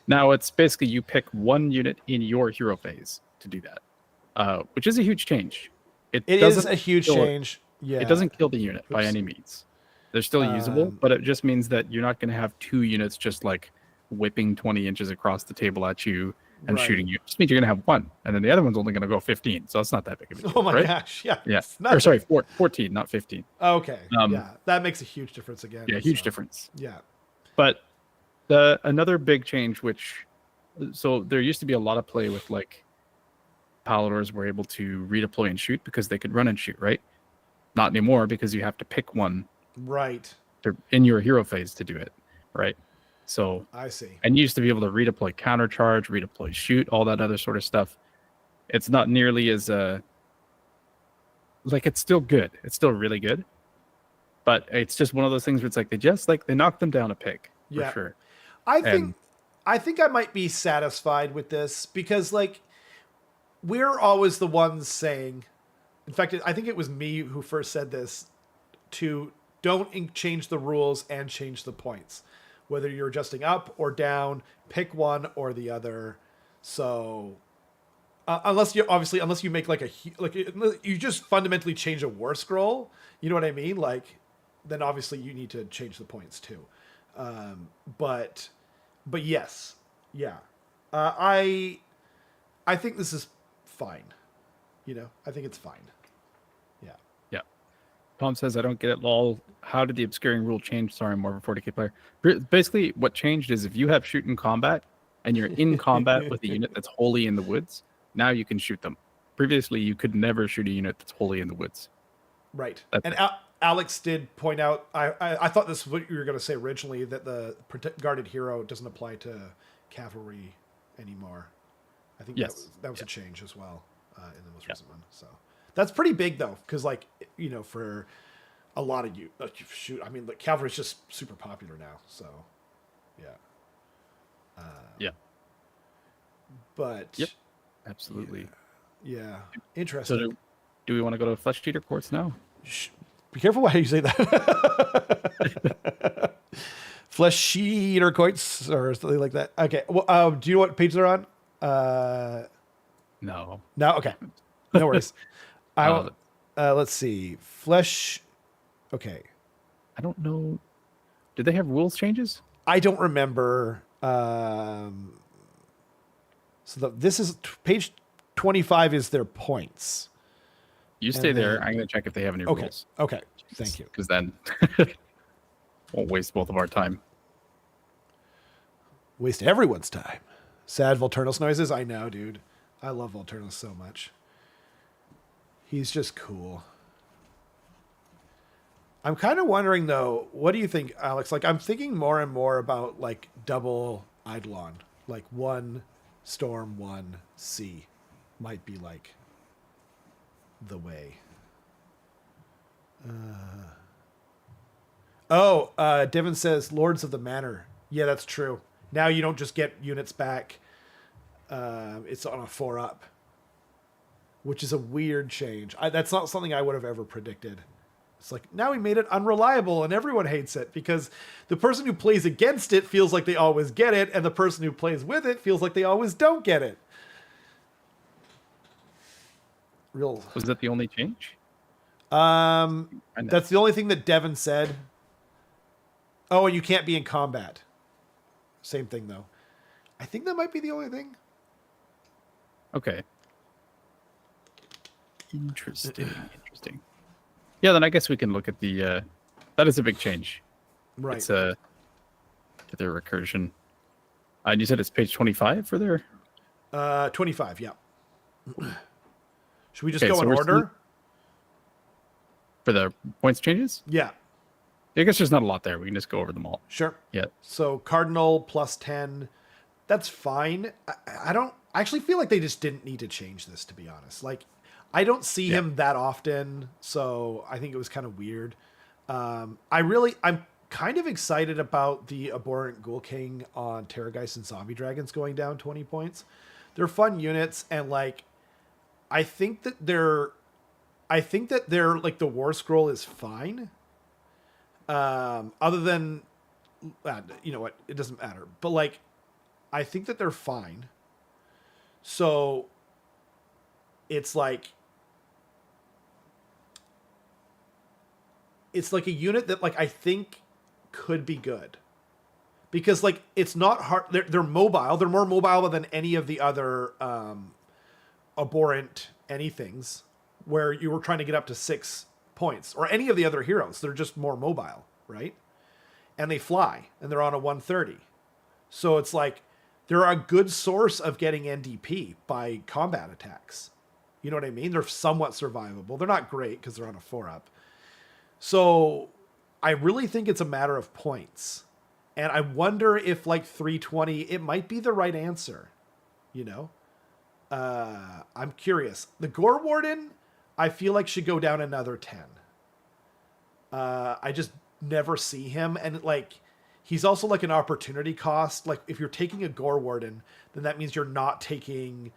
Now it's basically you pick one unit in your hero phase to do that, which is a huge change. It is a huge change. Yeah. It doesn't kill the unit by any means. They're still usable, but it just means that you're not going to have two units just like whipping 20 inches across the table at you and shooting you. It just means you're going to have one, and then the other one's only going to go 15. So it's not that big of a deal. Oh my gosh. Yeah. Yeah. Or sorry, 14, not 15. Okay. Yeah. That makes a huge difference again. Yeah, huge difference. Yeah. But another big change, so there used to be a lot of play with like Paladors were able to redeploy and shoot because they could run and shoot, right? Not anymore because you have to pick one. Right. In your hero phase to do it, right? So I see. And you used to be able to redeploy countercharge, redeploy shoot, all that other sort of stuff. It's not nearly as like it's still good. It's still really good, But it's just one of those things where it's like they knocked them down a peg for sure. I think I might be satisfied with this because like we're always the ones saying, in fact, I think it was me who first said this, to don't change the rules and change the points. Whether you're adjusting up or down, pick one or the other. So unless you make like you just fundamentally change a war scroll, you know what I mean? Like, then obviously you need to change the points too. But yes, yeah. I think this is fine. You know, I think it's fine. Yeah. Yeah. Tom says, I don't get it, lol. How did the obscuring rule change? Sorry, I'm more of a 40k player. Basically, what changed is if you have shoot in combat and you're in combat with a unit that's wholly in the woods, now you can shoot them. Previously, you could never shoot a unit that's wholly in the woods. Right. And Alex did point out, I thought this is what you were going to say originally, that the guarded hero doesn't apply to cavalry anymore. I think that was a change as well in the most recent one. So that's pretty big though, because like, you know, for a lot of you shoot, I mean, like cavalry's just super popular now. So yeah. But absolutely. Yeah. Interesting. So do we want to go to Flesh Eater Courts now? Be careful how you say that. Flesh Eater Courts or something like that. Okay. Well, do you know what page they're on? No. Okay. No worries. Let's see. Flesh. Okay. I don't know. Did they have rules changes? I don't remember. This is page 25 is their points. You stay there. I'm going to check if they have any rules. Okay. Thank you. Because then won't waste both of our time. Waste everyone's time. Sad Volturnus noises. I know, dude. I love Volturnus so much. He's just cool. I'm kind of wondering though, what do you think, Alex? Like, I'm thinking more and more about like double Eidolon, like 1 storm, 1 sea might be like the way. Devin says Lords of the Manor. Yeah, that's true. Now you don't just get units back. It's on a 4-up, which is a weird change. That's not something I would have ever predicted. It's like, now we made it unreliable and everyone hates it because the person who plays against it feels like they always get it, and the person who plays with it feels like they always don't get it. Was that the only change? That's the only thing that Devin said. Oh, and you can't be in combat. Same thing though. I think that might be the only thing. Okay. Interesting. Yeah, then I guess we can look at the that is a big change. Right. It's to their recursion. And you said it's page 25 for their 25, yeah. Should we just go in order? For the points changes? Yeah. I guess there's not a lot there. We can just go over them all. Sure. Yeah. So Cardinal plus 10. That's fine. I actually feel like they just didn't need to change this, to be honest. Like, I don't see him that often, so I think it was kind of weird. I'm kind of excited about the Abhorrent Ghoul King on Terrorgeist and Zombie Dragons going down 20 points. They're fun units, and like, I think that they're like the War Scroll is fine. Other than, you know what, it doesn't matter. But like, I think that they're fine. So it's like a unit that like I think could be good, because like it's not hard. They're mobile. They're more mobile than any of the other abhorrent anythings where you were trying to get up to 6 points, or any of the other heroes. They're just more mobile, right? And they fly, and they're on a 130. So it's like they're a good source of getting NDP by combat attacks. You know what I mean? They're somewhat survivable. They're not great because they're on a 4-up. So I really think it's a matter of points. And I wonder if like 320, it might be the right answer. You know? I'm curious. The Gore Warden, I feel like should go down another 10. I just never see him, and like he's also like an opportunity cost. Like if you're taking a Gore Warden, then that means you're not taking,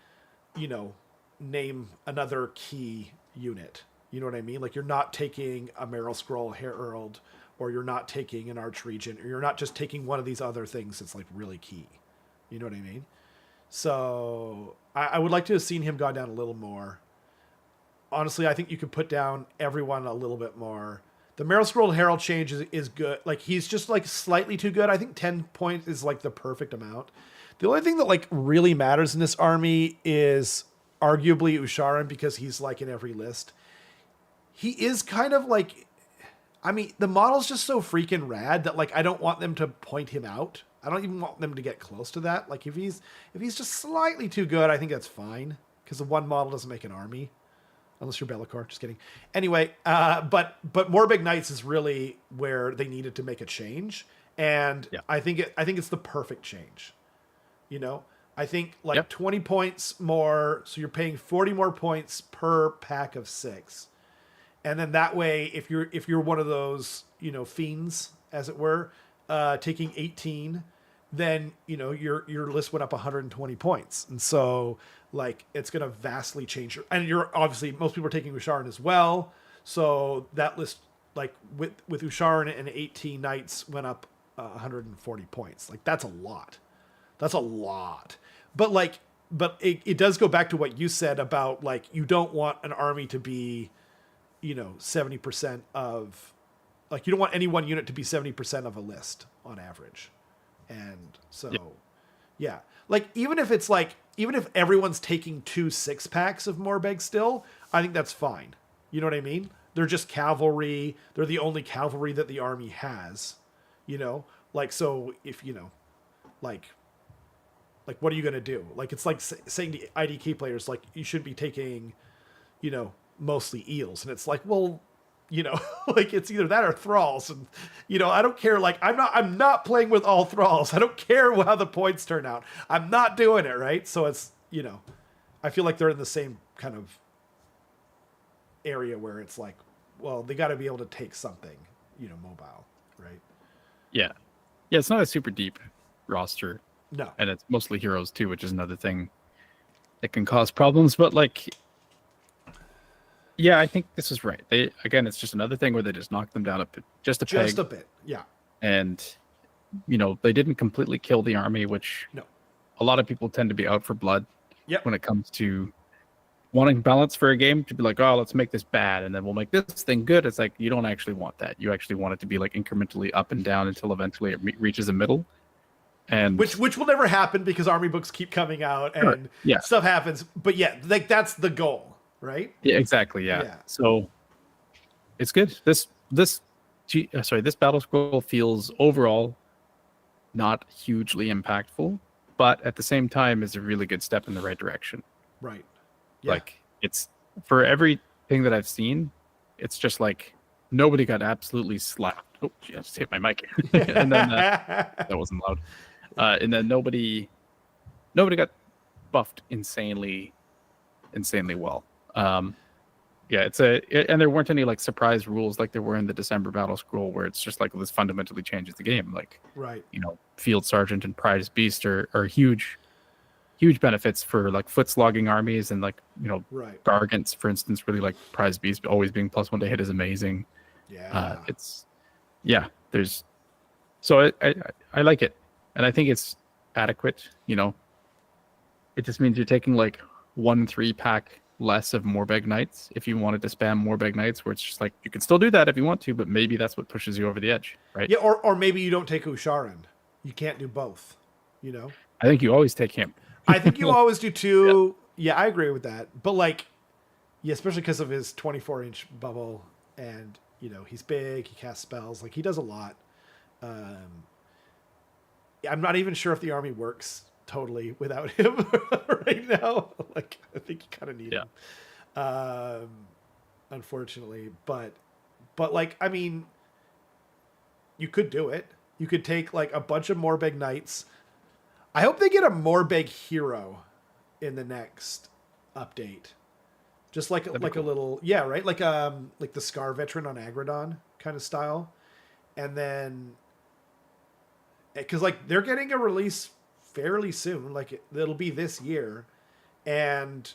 name another key unit. You know what I mean? Like you're not taking a Battlescroll Herald, or you're not taking an Archregent, or you're not just taking one of these other things that's like really key. You know what I mean? So I would like to have seen him gone down a little more. Honestly, I think you could put down everyone a little bit more. The Battlescroll Herald change is good. Like he's just like slightly too good. I think 10 points is like the perfect amount. The only thing that like really matters in this army is arguably Usharan, because he's like in every list. He is kind of like, I mean, the model's just so freaking rad that like I don't want them to point him out. I don't even want them to get close to that. Like if he's just slightly too good, I think that's fine, because the one model doesn't make an army, unless you're Bellicor. Just kidding. Anyway, but Morbeg Knights is really where they needed to make a change, and yeah. I think it's the perfect change. I think like 20 points more, so you're paying 40 more points per pack of 6. And then that way, if you're one of those, fiends, as it were, taking 18, then your list went up 120 points, and so like it's gonna vastly change and you're obviously most people are taking Usharan as well, so that list like with Usharan and 18 knights went up 140 points. Like that's a lot, but it does go back to what you said about like you don't want an army to be 70% of, like you don't want any one unit to be 70% of a list on average. And so, yeah. Like even if everyone's taking 2 6-packs of Morbeg still, I think that's fine. You know what I mean? They're just cavalry. They're the only cavalry that the army has, like, so if, like what are you going to do? Like, it's like saying to IDK players, like you should be taking, mostly eels. And it's like, well, like it's either that or thralls, and I don't care. Like I'm not playing with all thralls. I don't care how the points turn out. I'm not doing it, right? So it's I feel like they're in the same kind of area where it's like, well, they got to be able to take something, mobile, right? Yeah, it's not a super deep roster. No, and it's mostly heroes too, which is another thing that can cause problems. But like, yeah, I think this is right. It's just another thing where they just knocked them down just a bit, yeah. And they didn't completely kill the army, which a lot of people tend to be out for blood. Yep. When it comes to wanting balance for a game, to be like, oh, let's make this bad and then we'll make this thing good. It's like you don't actually want that. You actually want it to be like incrementally up and down until eventually it reaches a middle. And which will never happen because army books keep coming out and stuff happens. But yeah, like that's the goal. Right? Yeah, exactly. Yeah. So it's good. This Battlescroll feels overall not hugely impactful, but at the same time is a really good step in the right direction. Right. Yeah. Like it's for everything that I've seen, it's just like nobody got absolutely slapped. Oh, I just hit my mic. And then that wasn't loud. And then nobody got buffed insanely well. And there weren't any like surprise rules like there were in the December Battlescroll where it's just like this fundamentally changes the game. Like, right, Field Sergeant and Prize Beast are huge benefits for like foot slogging armies, and like right. Gargants, for instance, really like Prize Beast always being +1 to hit is amazing. There's so I like it, and I think it's adequate. It just means you're taking like 1 3-pack less of Morbeg Knights if you wanted to spam Morbeg Knights, where it's just like you can still do that if you want to, but maybe that's what pushes you over the edge, right? Yeah, or maybe you don't take Usharan. You can't do both, I think you always take him. I think you always do too. Yeah, I agree with that. But like, yeah, especially because of his 24-inch bubble, and he's big, he casts spells, like he does a lot. I'm not even sure if the army works totally without him right now. Like I think you kind of need him, unfortunately. But like, I mean, you could do it. You could take like a bunch of Morbeg Knights. I hope they get a Morbeg hero in the next update. Just like a little, right? Like the Scar Veteran on Agradon kind of style. And then, because like they're getting a release fairly soon, like it'll be this year. And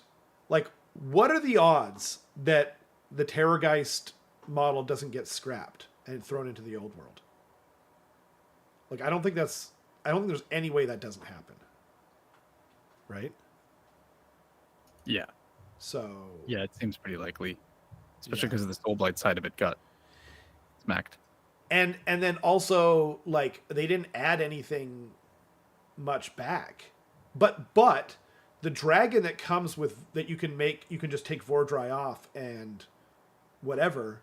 like, what are the odds that the Terrorgeist model doesn't get scrapped and thrown into the old world? Like, I don't think there's any way that doesn't happen. Right? Yeah. So. Yeah, it seems pretty likely. Especially because of the Soulblight side of it got smacked. And then also, like, they didn't add anything much back. But the dragon that comes with, that you can just take Vordry off and whatever,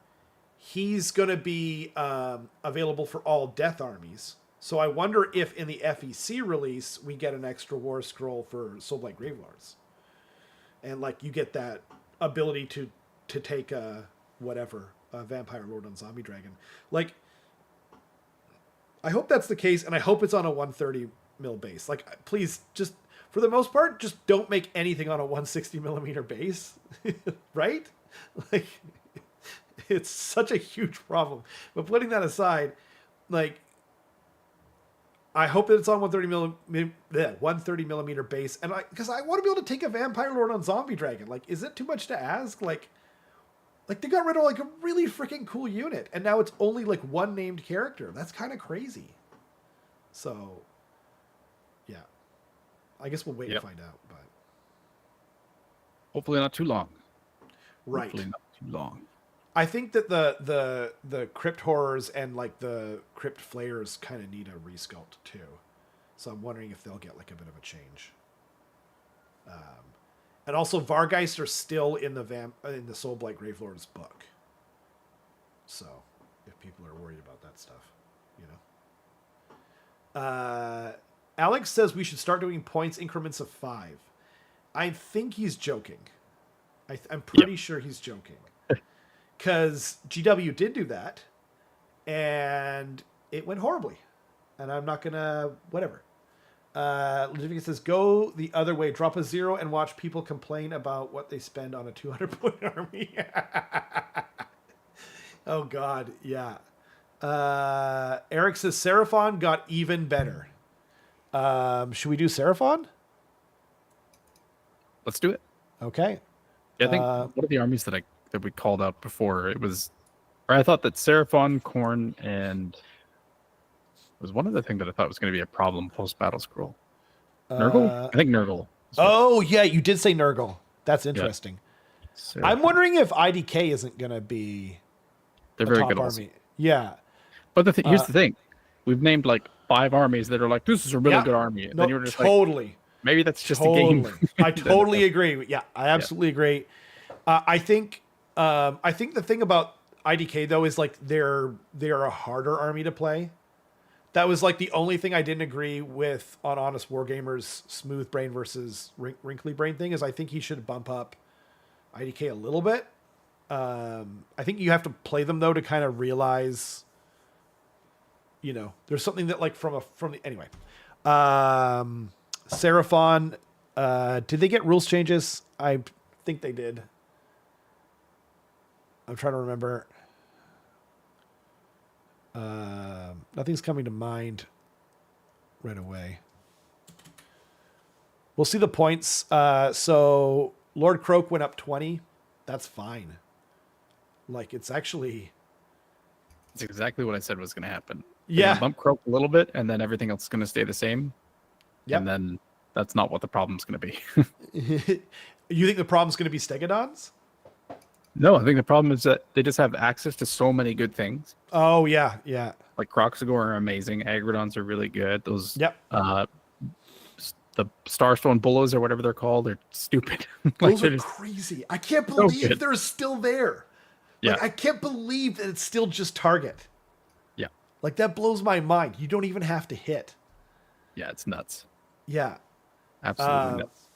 he's going to be available for all death armies. So I wonder if in the FEC release, we get an extra war scroll for Soulblight Gravelords. And, like, you get that ability to take a Vampire Lord on Zombie Dragon. Like, I hope that's the case, and I hope it's on a 130 mil base. Like, please, just, for the most part, just don't make anything on a 160 millimeter base. Right? Like, it's such a huge problem. But putting that aside, like, I hope that it's on 130 millimeter base, and because I want to be able to take a Vampire Lord on Zombie Dragon. Like, is it too much to ask? Like they got rid of like a really freaking cool unit, and now it's only like one named character. That's kind of crazy. So, yeah, I guess we'll wait and find out. But hopefully not too long. Right. Hopefully not too long. I think that the crypt horrors and like the crypt flayers kind of need a resculpt too, so I'm wondering if they'll get like a bit of a change. And also Vargeist are still in the Soulblight Gravelords book, so if people are worried about that stuff, you know. Alex says we should start doing points increments of 5. I think he's joking. I'm pretty sure he's joking. Because GW did do that, and it went horribly. And I'm not going to... Whatever. Ludwig says, go the other way. Drop a 0 and watch people complain about what they spend on a 200-point army. Oh, God. Yeah. Eric says, Seraphon got even better. Should we do Seraphon? Let's do it. Okay. Yeah, I think one of the armies that we called out before, I thought that Seraphon, Khorne, and was one other thing that I thought was going to be a problem post Battlescroll. Nurgle? I think Nurgle. Oh, yeah, you did say Nurgle. That's interesting. Yeah. I'm wondering if IDK isn't going to be They're very good army. Yeah. But here's the thing. We've named like 5 armies that are like, this is a really good army. And then you're just totally. Like, maybe that's just a game. I totally agree. Yeah, I absolutely agree. I think the thing about IDK though is like they're a harder army to play. That was like the only thing I didn't agree with on Honest Wargamer's smooth brain versus wrinkly brain thing is I think he should bump up IDK a little bit. I think you have to play them though to kind of realize, you know, there's something that like anyway. Seraphon, did they get rules changes? I think they did. I'm trying to remember. Nothing's coming to mind right away. We'll see the points. So Lord Croak went up 20. That's fine. Like it's exactly what I said was going to happen. Yeah. Bump Croak a little bit, and then everything else is going to stay the same. Yep. And then that's not what the problem's going to be. You think the problem's going to be Stegodons? No, I think the problem is that they just have access to so many good things. Oh, yeah, yeah. Like Kroxigor are amazing. Agrodons are really good. Those, yep. The Starstone Bullows or whatever they're called, they're stupid. Those are crazy. I can't believe they're still there. Like, I can't believe that it's still just target. Yeah. Like, that blows my mind. You don't even have to hit. Yeah, it's nuts. Yeah. Absolutely nuts.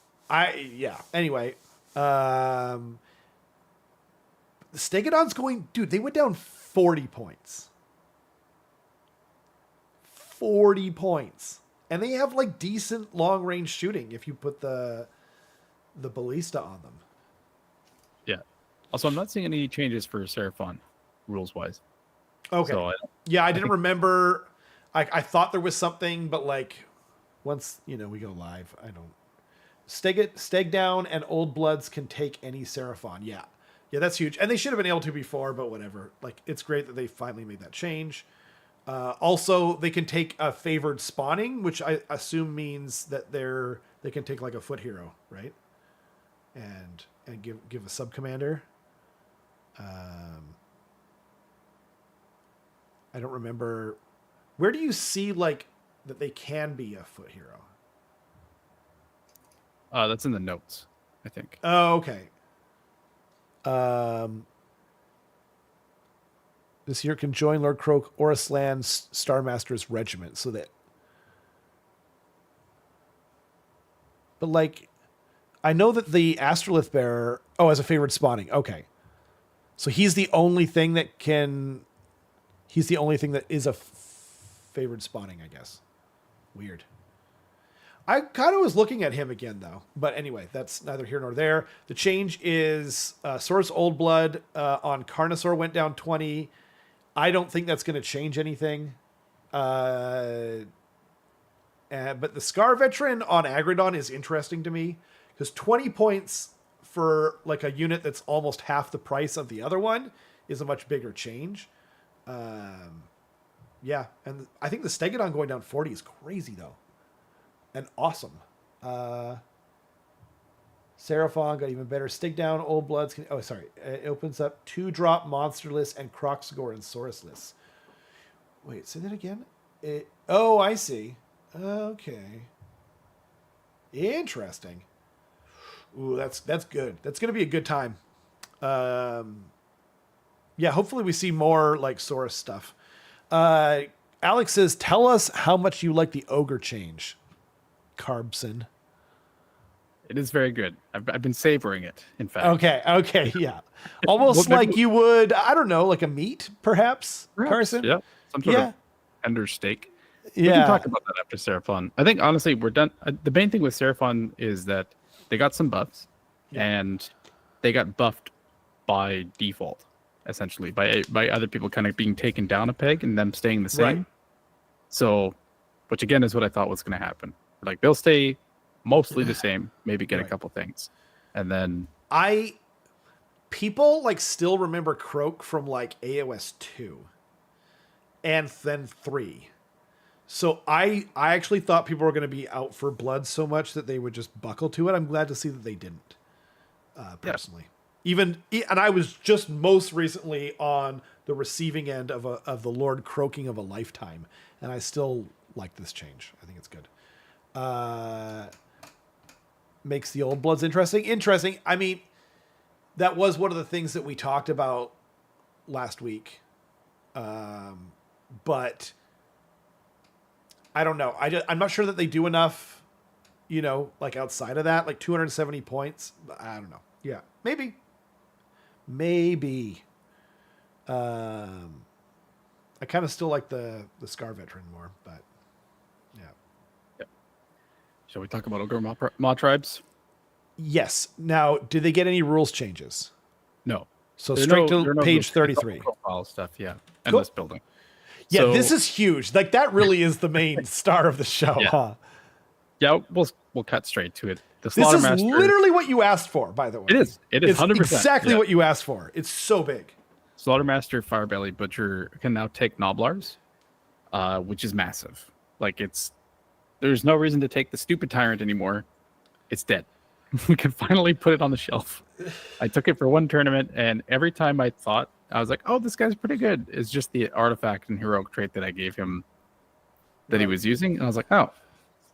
Anyway, the Stegodon's going, dude, they went down 40 points. 40 points. And they have like decent long range shooting if you put the ballista on them. Yeah. Also, I'm not seeing any changes for Seraphon rules wise. Okay. So I didn't remember. I thought there was something, but like once we go live, I don't. Steg down and Old Bloods can take any Seraphon. Yeah, that's huge, and they should have been able to before, but whatever. Like it's great that they finally made that change. Also, they can take a favored spawning, which I assume means that they can take like a foot hero, right? And give a sub commander. I don't remember. Where do you see like that they can be a foot hero? That's in the notes, I think. Oh, okay. This year can join Lord Croak or Aslan's Star Master's regiment, so that. But like, I know that the Astrolith Bearer. Oh, as a favored spawning. Okay, so he's the only thing that can. He's the only thing that is a favored spawning, I guess. Weird. I kind of was looking at him again, though. But anyway, that's neither here nor there. The change is Source Old Blood on Carnosaur went down 20. I don't think that's going to change anything. But the Scar Veteran on Agridon is interesting to me. Because 20 points for like a unit that's almost half the price of the other one is a much bigger change. Yeah, and I think the Stegodon going down 40 is crazy, though. And awesome. Seraphon got even better. Stick down, Old Bloods. It opens up 2-drop Monsterless and Croxgore and Saurusless. Wait, say that again? I see. Okay. Interesting. Ooh, that's good. That's going to be a good time. Yeah, hopefully we see more like Saurus stuff. Alex says, tell us how much you like the Ogre change. Carbson. It is very good. I've been savoring it, in fact. Okay, yeah. Almost like you would, I don't know, like a meat, perhaps. Carson? Yeah, some sort of tender steak. Yeah. We can talk about that after Seraphon. I think, honestly, we're done. The main thing with Seraphon is that they got some buffs, and they got buffed by default, essentially, by other people kind of being taken down a peg and them staying the same. Right. So, which again is what I thought was going to happen. Like, they'll stay mostly the same, maybe get a couple things. And then people like still remember Croak from like AOS 2 and then 3. So I actually thought people were going to be out for blood so much that they would just buckle to it. I'm glad to see that they didn't, personally. And I was just most recently on the receiving end of the Lord Croaking of a lifetime, and I still like this change. I think it's good. Makes the Old Bloods interesting. I mean, that was one of the things that we talked about last week. But I don't know. I'm not sure that they do enough, like outside of that, like 270 points. I don't know. Yeah, maybe. I kind of still like the Scar Veteran more, but yeah. Shall we talk about Ogre Mawtribes? Yes. Now, did they get any rules changes? No. So straight to page 33. Profile stuff, yeah. And list building. Yeah, this is huge. Like, that really is the main star of the show, huh? Yeah, we'll cut straight to it. This is literally what you asked for, by the way. It is. It's 100%. Exactly what you asked for. It's so big. Slaughtermaster Firebelly Butcher can now take Noblars, which is massive. Like, there's no reason to take the stupid Tyrant anymore. It's dead. We can finally put it on the shelf. I took it for one tournament, and every time I thought, I was like, oh, this guy's pretty good. It's just the artifact and heroic trait that I gave him that he was using. And I was like, oh,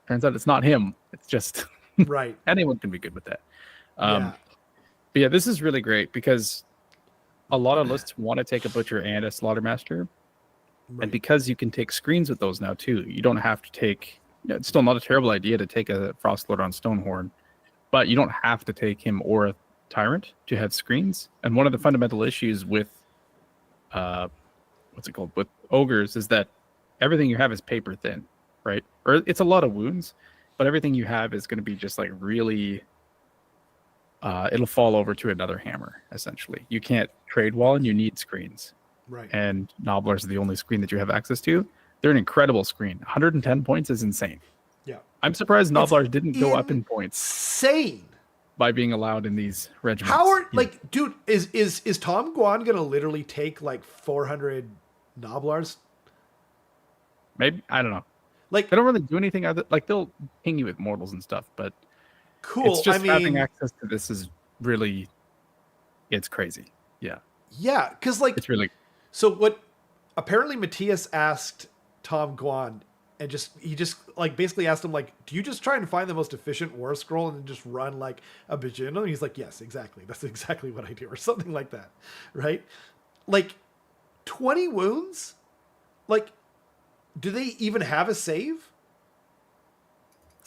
turns out it's not him. It's just right. Anyone can be good with that. But yeah, this is really great because a lot of lists want to take a Butcher and a Slaughtermaster. Right. And because you can take screens with those now too, you don't have to take... it's still not a terrible idea to take a Frostlord on Stonehorn, but you don't have to take him or a Tyrant to have screens. And one of the fundamental issues with with ogres is that everything you have is paper thin, right? Or it's a lot of wounds, but everything you have is going to be just like really it'll fall over to another hammer, essentially. You can't trade wall and you need screens. Right. and Nobblers are the only screen that you have access to, they're an incredible screen. 110 points is insane. Yeah. I'm surprised Nobblers didn't go up in points. Insane. By being allowed in these regiments. How are like, dude? Is Tom Guan gonna literally take like 400 Nobblers? Maybe, I don't know. Like, they don't really do anything other. Like, they'll ping you with mortals and stuff, but cool. It's just having access to this is really, it's crazy. Yeah. Yeah, because like it's really. So what? Apparently, Matthias asked Tom Guan, and he just like basically asked him like, "Do you just try and find the most efficient war scroll and then just run like a bajillion?" And he's like, "Yes, exactly. That's exactly what I do," or something like that, right? Like 20 wounds, like. Do they even have a save?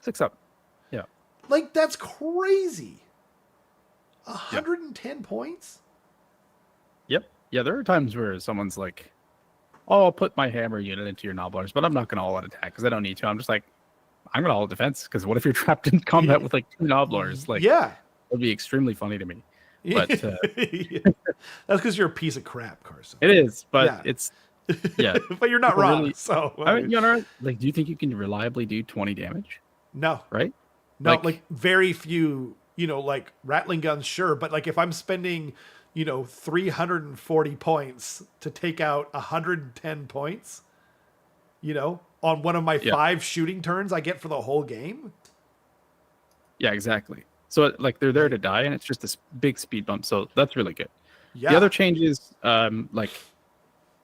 6 up. Yeah. Like, that's crazy. 110 points? Yep. Yeah, there are times where someone's like, "Oh, I'll put my hammer unit into your Nobblers, but I'm not going to all-out attack because I don't need to." I'm just like, I'm going to all-out defense because what if you're trapped in combat with like 2 Nobblers? Like, yeah. It would be extremely funny to me. But that's because you're a piece of crap, Carson. It is, but it's... Yeah, but you're not wrong. Really, so I mean, you know, like, do you think you can reliably do 20 damage? No, right? No, like very few. You know, like rattling guns, sure, but like if I'm spending, 340 points to take out 110 points, on one of my 5 shooting turns I get for the whole game. Yeah, exactly. So like they're there to die, and it's just this big speed bump. So that's really good. Yeah. The other changes,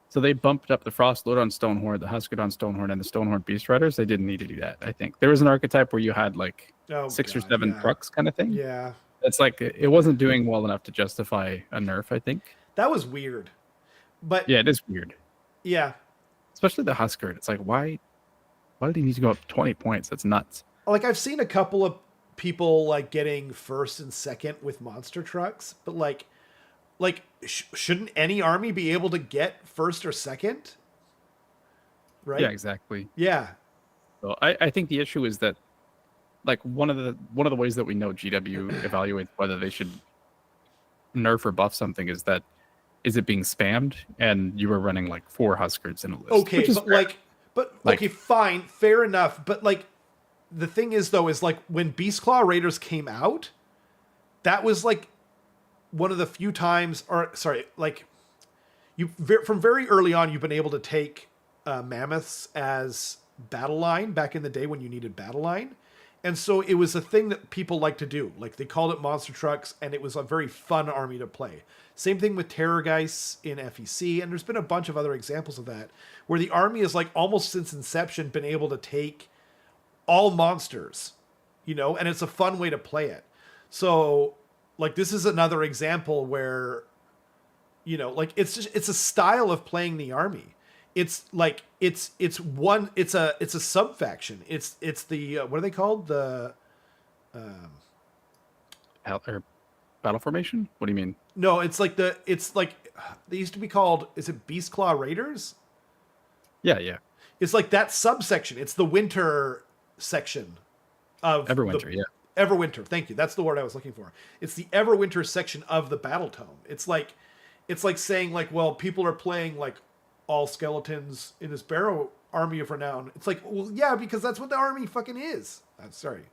So they bumped up the Frostlord on Stonehorn, the Huskard on Stonehorn, and the Stonehorn Beast Riders. They didn't need to do that, I think. There was an archetype where you had like 6 or 7 trucks kind of thing. Yeah. It's like it wasn't doing well enough to justify a nerf, I think. That was weird. But yeah, it is weird. Yeah. Especially the Huskard. It's like, why did he need to go up 20 points? That's nuts. Like I've seen a couple of people like getting first and second with monster trucks, but like shouldn't any army be able to get first or second? Right? Yeah, exactly. Yeah. So I think the issue is that like one of the ways that we know GW evaluates whether they should nerf or buff something is it being spammed, and you were running like 4 Huskards in a list. Okay, but okay, fine, fair enough. But like the thing is though, is like when Beastclaw Raiders came out, that was like one of the few times, from very early on, you've been able to take mammoths as battle line back in the day when you needed battle line. And so it was a thing that people like to do. Like they called it monster trucks, and it was a very fun army to play. Same thing with Terrorgeists in FEC, and there's been a bunch of other examples of that, where the army is like almost since inception been able to take all monsters, and it's a fun way to play it. So like this is another example where, like it's a style of playing the army. It's like it's a sub faction. It's the what are they called? The battle formation? What do you mean? No, it's like they used to be called, is it Beastclaw Raiders? Yeah. It's like that subsection. It's the winter section of Everwinter, yeah. Everwinter, thank you. That's the word I was looking for. It's the Everwinter section of the Battle Tome. It's like saying like, well, people are playing like all skeletons in this Barrow Army of Renown. It's like, well, yeah, because that's what the army fucking is. I'm sorry.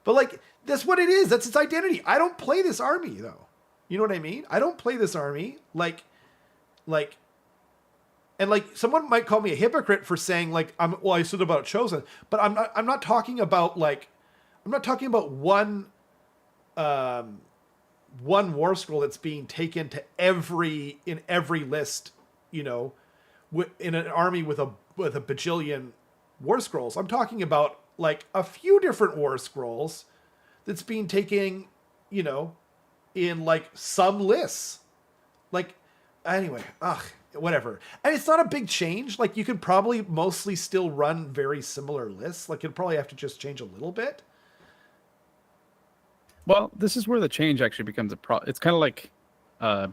But like, that's what it is. That's its identity. I don't play this army though. You know what I mean? I don't play this army and like someone might call me a hypocrite for saying like I said about Chosen, but I'm not talking about one war scroll that's being taken to every list, in an army with a bajillion war scrolls. I'm talking about like a few different war scrolls that's being taken, in like some lists. Like anyway, whatever. And it's not a big change. Like you could probably mostly still run very similar lists. Like you'd probably have to just change a little bit. Well, this is where the change actually becomes a problem. It's kind of like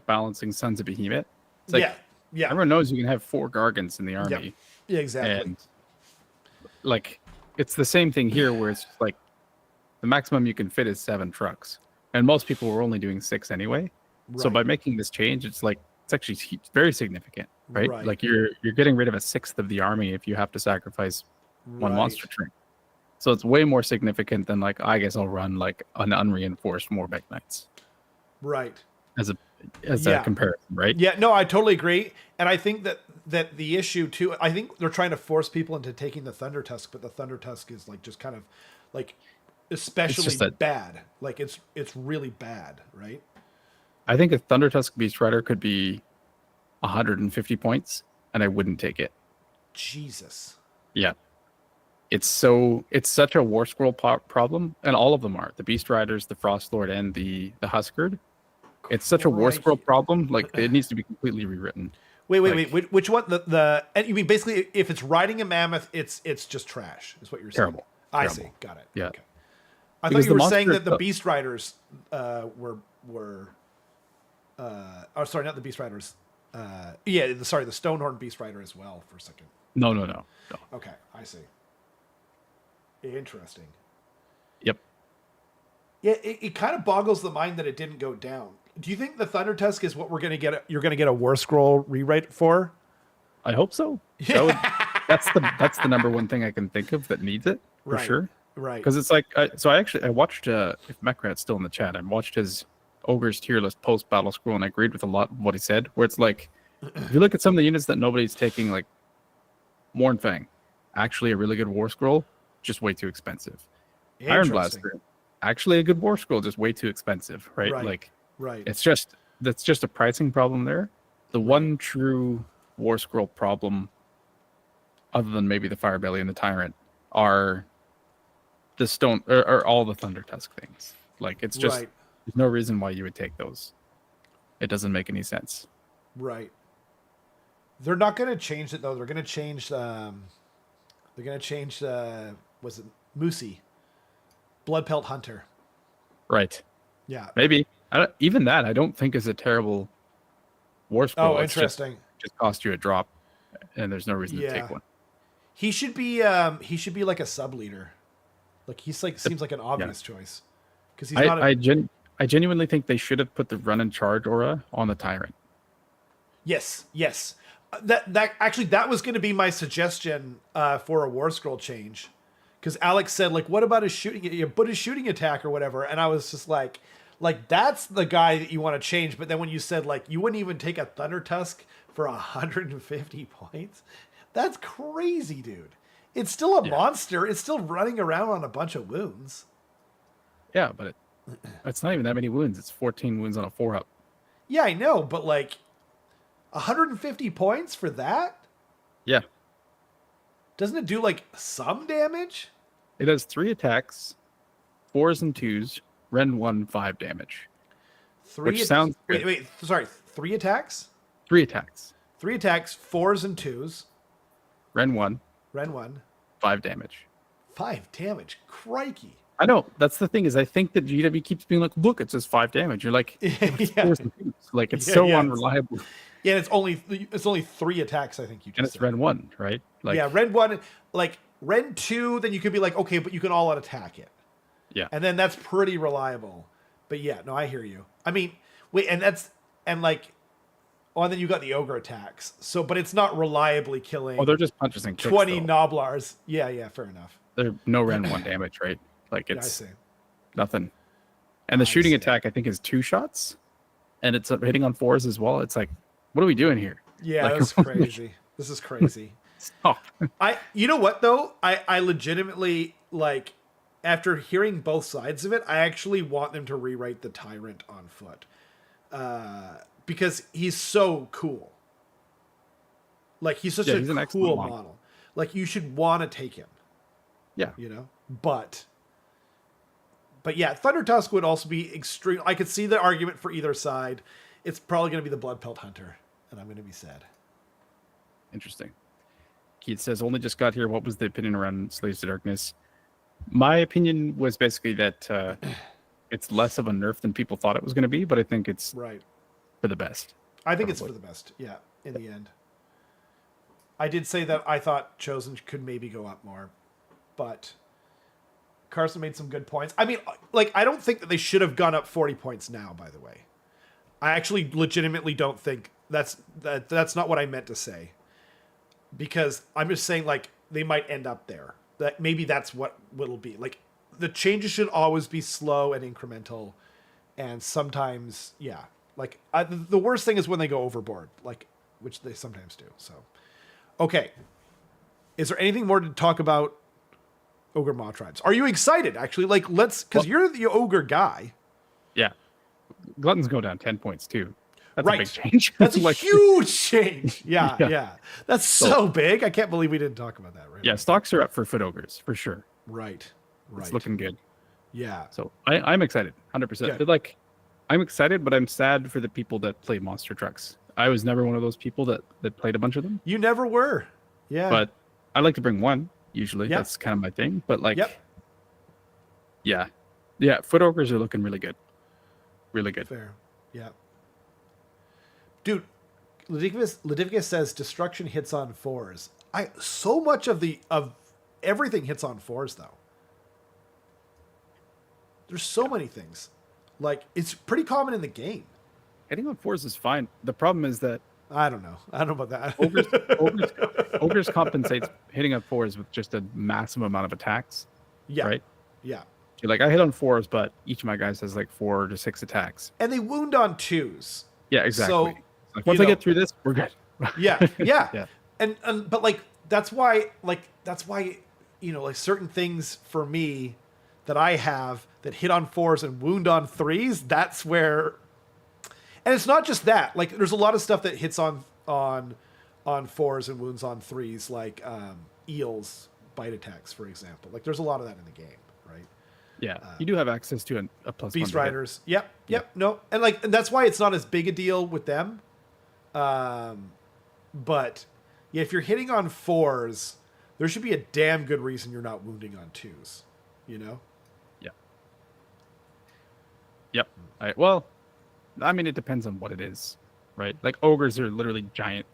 balancing Sons of Behemoth. It's like, yeah. Everyone knows you can have 4 Gargants in the army. Yep. Yeah, exactly. And like, it's the same thing here where it's just like the maximum you can fit is 7 trucks. And most people were only doing 6 anyway. Right. So by making this change, it's like, it's actually very significant. right? Right. Like you're getting rid of a sixth of the army if you have to sacrifice one monster train. So it's way more significant than like, I guess I'll run like an unreinforced Morbeg Knights. Right. As a comparison, right? Yeah, no, I totally agree. And I think that the issue too, I think they're trying to force people into taking the Thunder Tusk, but the Thunder Tusk is like just kind of like especially bad. Like it's really bad, right? I think a Thunder Tusk Beast Rider could be 150 points, and I wouldn't take it. Jesus. Yeah. It's such a War Scroll problem, and all of them are. The Beast Riders, the Frost Lord, and the Huskard. It's such a War Scroll problem, like it needs to be completely rewritten. Wait. Which one? And you mean basically if it's riding a mammoth, it's just trash, is what you're saying. Terrible. I see. Got it. Yeah. Okay. I thought you were saying that the Beast Riders were sorry, not the Beast Riders. The Stonehorn Beast Rider as well for a second. No. Okay, I see. Interesting. Yep. Yeah, it kind of boggles the mind that it didn't go down. Do you think the Thunder Tusk is what we're going to get? You're going to get a War Scroll rewrite for? I hope so. That's the number one thing I can think of that needs it for sure. Right. Because it's like, I watched, if Mekrat's still in the chat, I watched his Ogre's tier list post Battlescroll, and I agreed with a lot of what he said, where it's like, if you look at some of the units that nobody's taking, like Mournfang, actually a really good War Scroll, just way too expensive. Iron Blaster, actually a good War Scroll, just way too expensive, right? That's just a pricing problem there. The one true War Scroll problem, other than maybe the Firebelly and the Tyrant, are the stone or all the Thunder Tusk things. Like it's just there's no reason why you would take those. It doesn't make any sense. Right. They're not going to change it though. They're going to change. Was it Moosey? Bloodpelt Hunter. Right. Yeah. Maybe. Even that I don't think is a terrible War Scroll. Oh, interesting. Just cost you a drop, and there's no reason to take one. He should be like a sub leader. Like seems like an obvious choice because he's not. I genuinely think they should have put the run and charge aura on the Tyrant. Yes. That was going to be my suggestion for a War Scroll change, because Alex said like, what about his shooting attack or whatever, and I was just like that's the guy that you want to change. But then when you said like you wouldn't even take a Thunder Tusk for 150 points, that's crazy, dude. It's still a monster. It's still running around on a bunch of wounds. Yeah, but it's not even that many wounds. It's 14 wounds on a 4-up. Yeah, I know, but like 150 points for that? Yeah. Doesn't it do like some damage? It has 3 attacks, 4s and 2s, Ren 1, 5 damage. Sounds good. Wait, sorry, 3 attacks? 3 attacks. 3 attacks, 4s and 2s. Ren 1. 5 damage. 5 damage. Crikey. I know. That's the thing, is I think that GW keeps being like, look, it says 5 damage. You're like, like it's so unreliable. Yeah, it's only 3 attacks, I think you just And it's said. Ren 1, right? Like, yeah, Ren 1, like Ren 2, then you could be like, okay, but you can all out attack it. Yeah. And then that's pretty reliable. But yeah, no, I hear you. I mean, wait, and then you got the Ogre attacks. So, but it's not reliably killing. Oh, they're just punches and kicks. 20 Noblars. Yeah, fair enough. They're no Ren 1 damage, right? Like it's I see. Nothing. And the shooting attack, I think, is 2 shots, and it's hitting on 4s as well. It's like, what are we doing here? Yeah, like, that's crazy. This is crazy. Stop. You know what though? I legitimately, like, after hearing both sides of it, I actually want them to rewrite the Tyrant on foot, because he's so cool. Like he's such a cool model. Like you should want to take him. Yeah, you know, but yeah, Thunder Tusk would also be extreme. I could see the argument for either side. It's probably going to be the Bloodpelt Hunter, and I'm going to be sad. Interesting. Keith says, only just got here. What was the opinion around Slaves to Darkness? My opinion was basically that it's less of a nerf than people thought it was going to be, but I think it's for the best. I think it's for the best, yeah, in the end. I did say that I thought Chosen could maybe go up more, but Carson made some good points. I mean, like, I don't think that they should have gone up 40 points now, by the way. I actually legitimately don't think that's not what I meant to say. Because I'm just saying, like, they might end up there. That maybe that's what it'll be. Like, the changes should always be slow and incremental, and sometimes, yeah. Like, the worst thing is when they go overboard, like, which they sometimes do. So, okay. Is there anything more to talk about Ogre Mawtribes? Are you excited, actually? Like, because you're the ogre guy. Yeah. Gluttons go down 10 points, too. That's a big change. That's a huge change. Yeah. That's so big. I can't believe we didn't talk about that. Right? Yeah, stocks are up for foot ogres, for sure. Right. It's looking good. Yeah. So I'm excited, 100%. Yeah. Like, I'm excited, but I'm sad for the people that play monster trucks. I was never one of those people that played a bunch of them. You never were. Yeah. But I like to bring one, usually. Yep. That's kind of my thing. But, like, yeah, foot ogres are looking really good. Really good. Fair. Yeah. Dude, Ledificus says destruction hits on 4s. So much of everything hits on 4s though. There's so many things. Like, it's pretty common in the game. Hitting on 4s is fine. The problem is that I don't know about that. Ogres compensates hitting on 4s with just a massive amount of attacks. Yeah. Right? Yeah. You're like, I hit on 4s, but each of my guys has like 4 to 6 attacks. And they wound on 2s. Yeah, exactly. So, like, once I get through this, we're good. Yeah. And but like that's why like certain things for me that I have that hit on 4s and wound on 3s, that's where. And it's not just that. Like, there's a lot of stuff that hits on 4s and wounds on 3s, like eels bite attacks, for example. Like, there's a lot of that in the game, right? Yeah, you do have access to a plus Beast Riders. Yep. No, and that's why it's not as big a deal with them. But yeah, if you're hitting on 4s, there should be a damn good reason you're not wounding on 2s. You know? Yeah. Yep. Well, I mean, it depends on what it is, right? Like, ogres are literally giant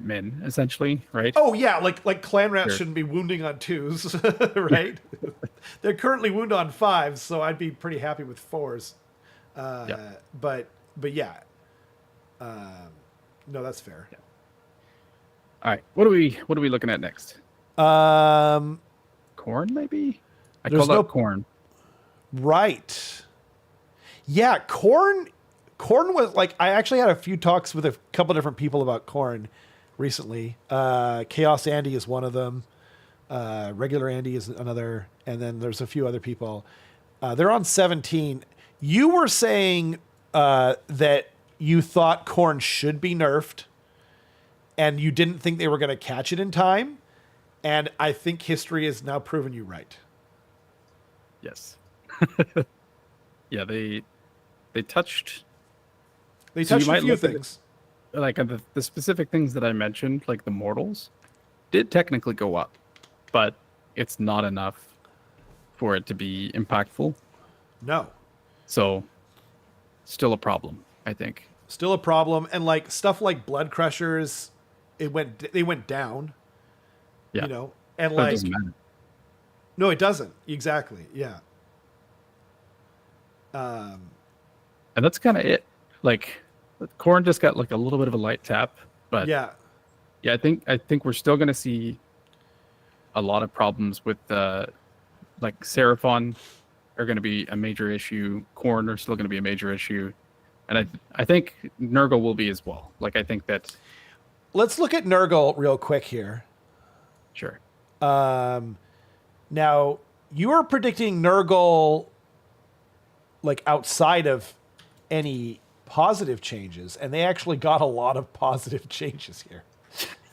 men, essentially, right? Oh yeah, like clan rats shouldn't be wounding on 2s, right? They're currently wound on 5s, so I'd be pretty happy with 4s. But yeah. No, that's fair. Yeah. All right, what are we looking at next? Corn, maybe. I call that corn. Right. Yeah, corn was like, I actually had a few talks with a couple different people about corn recently. Chaos Andy is one of them. Regular Andy is another, and then there's a few other people. They're on 17. You were saying that you thought corn should be nerfed, and you didn't think they were going to catch it in time, and I think history has now proven you right. Yes. Yeah, they touched a few things. Like the specific things that I mentioned, like the mortals, did technically go up, but it's not enough for it to be impactful. No. So, still a problem, I think. Still a problem, and like stuff like blood crushers, they went down. Yeah. You know, and but like it doesn't matter. No, it doesn't. Exactly. Yeah. And that's kind of it. Like, corn just got like a little bit of a light tap, but yeah, I think we're still gonna see a lot of problems with like Seraphon are going to be a major issue. Corn are still going to be a major issue, and I think Nurgle will be as well. Like, I think that. Let's look at Nurgle real quick here. Sure. Now you are predicting Nurgle like outside of any positive changes, and they actually got a lot of positive changes here.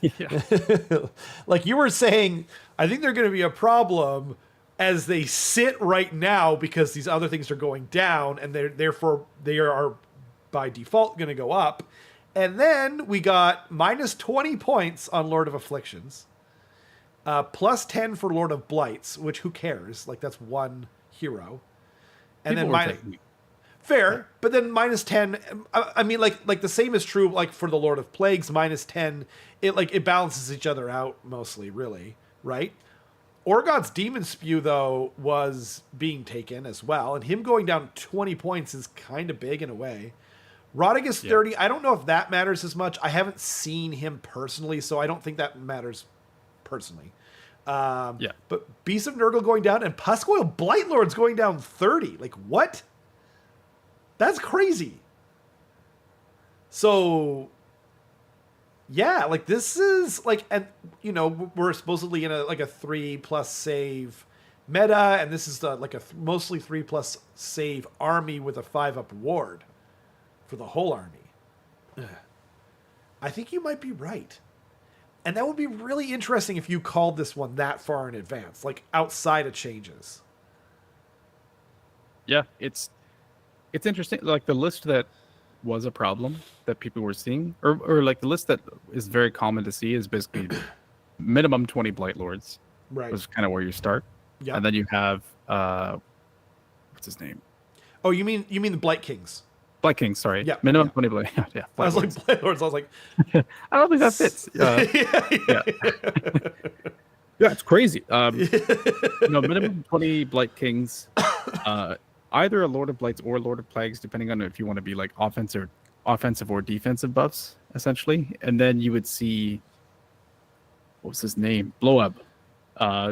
Yeah. Like you were saying, I think they're going to be a problem as they sit right now because these other things are going down, and they are by default going to go up. And then we got minus 20 points on Lord of Afflictions, plus 10 for Lord of Blights, which who cares? Like, that's one hero. And People then fair, but then minus 10. I mean, like the same is true like for the Lord of Plagues, minus 10. It balances each other out mostly, really, right? Orgod's Demon Spew, though, was being taken as well, and him going down 20 points is kind of big in a way. Roddick is 30. I don't know if that matters as much. I haven't seen him personally, so I don't think that matters personally. But Beast of Nurgle going down and Puscoil Blightlord's going down 30. Like, what? That's crazy. So, yeah, like this is like, and you know, we're supposedly in a 3+ save meta, and this is mostly 3+ save army with a 5+ ward for the whole army. Ugh. I think you might be right. And that would be really interesting if you called this one that far in advance, like outside of changes. Yeah, it's interesting. Like the list that was a problem that people were seeing, or like the list that is very common to see is basically minimum 20 Blightlords. Right. Was kind of where you start. Yeah. And then you have what's his name? Oh, you mean the Blight Kings? Blight Kings, sorry. Yeah. Minimum 20 Blight. Yeah. I was like Blightlords. I was like, I don't think that fits. Yeah, it's crazy. Minimum 20 Blight Kings. Either a Lord of Blights or Lord of Plagues, depending on if you want to be like offensive or defensive buffs, essentially. And then you would see, what was his name? Blowub.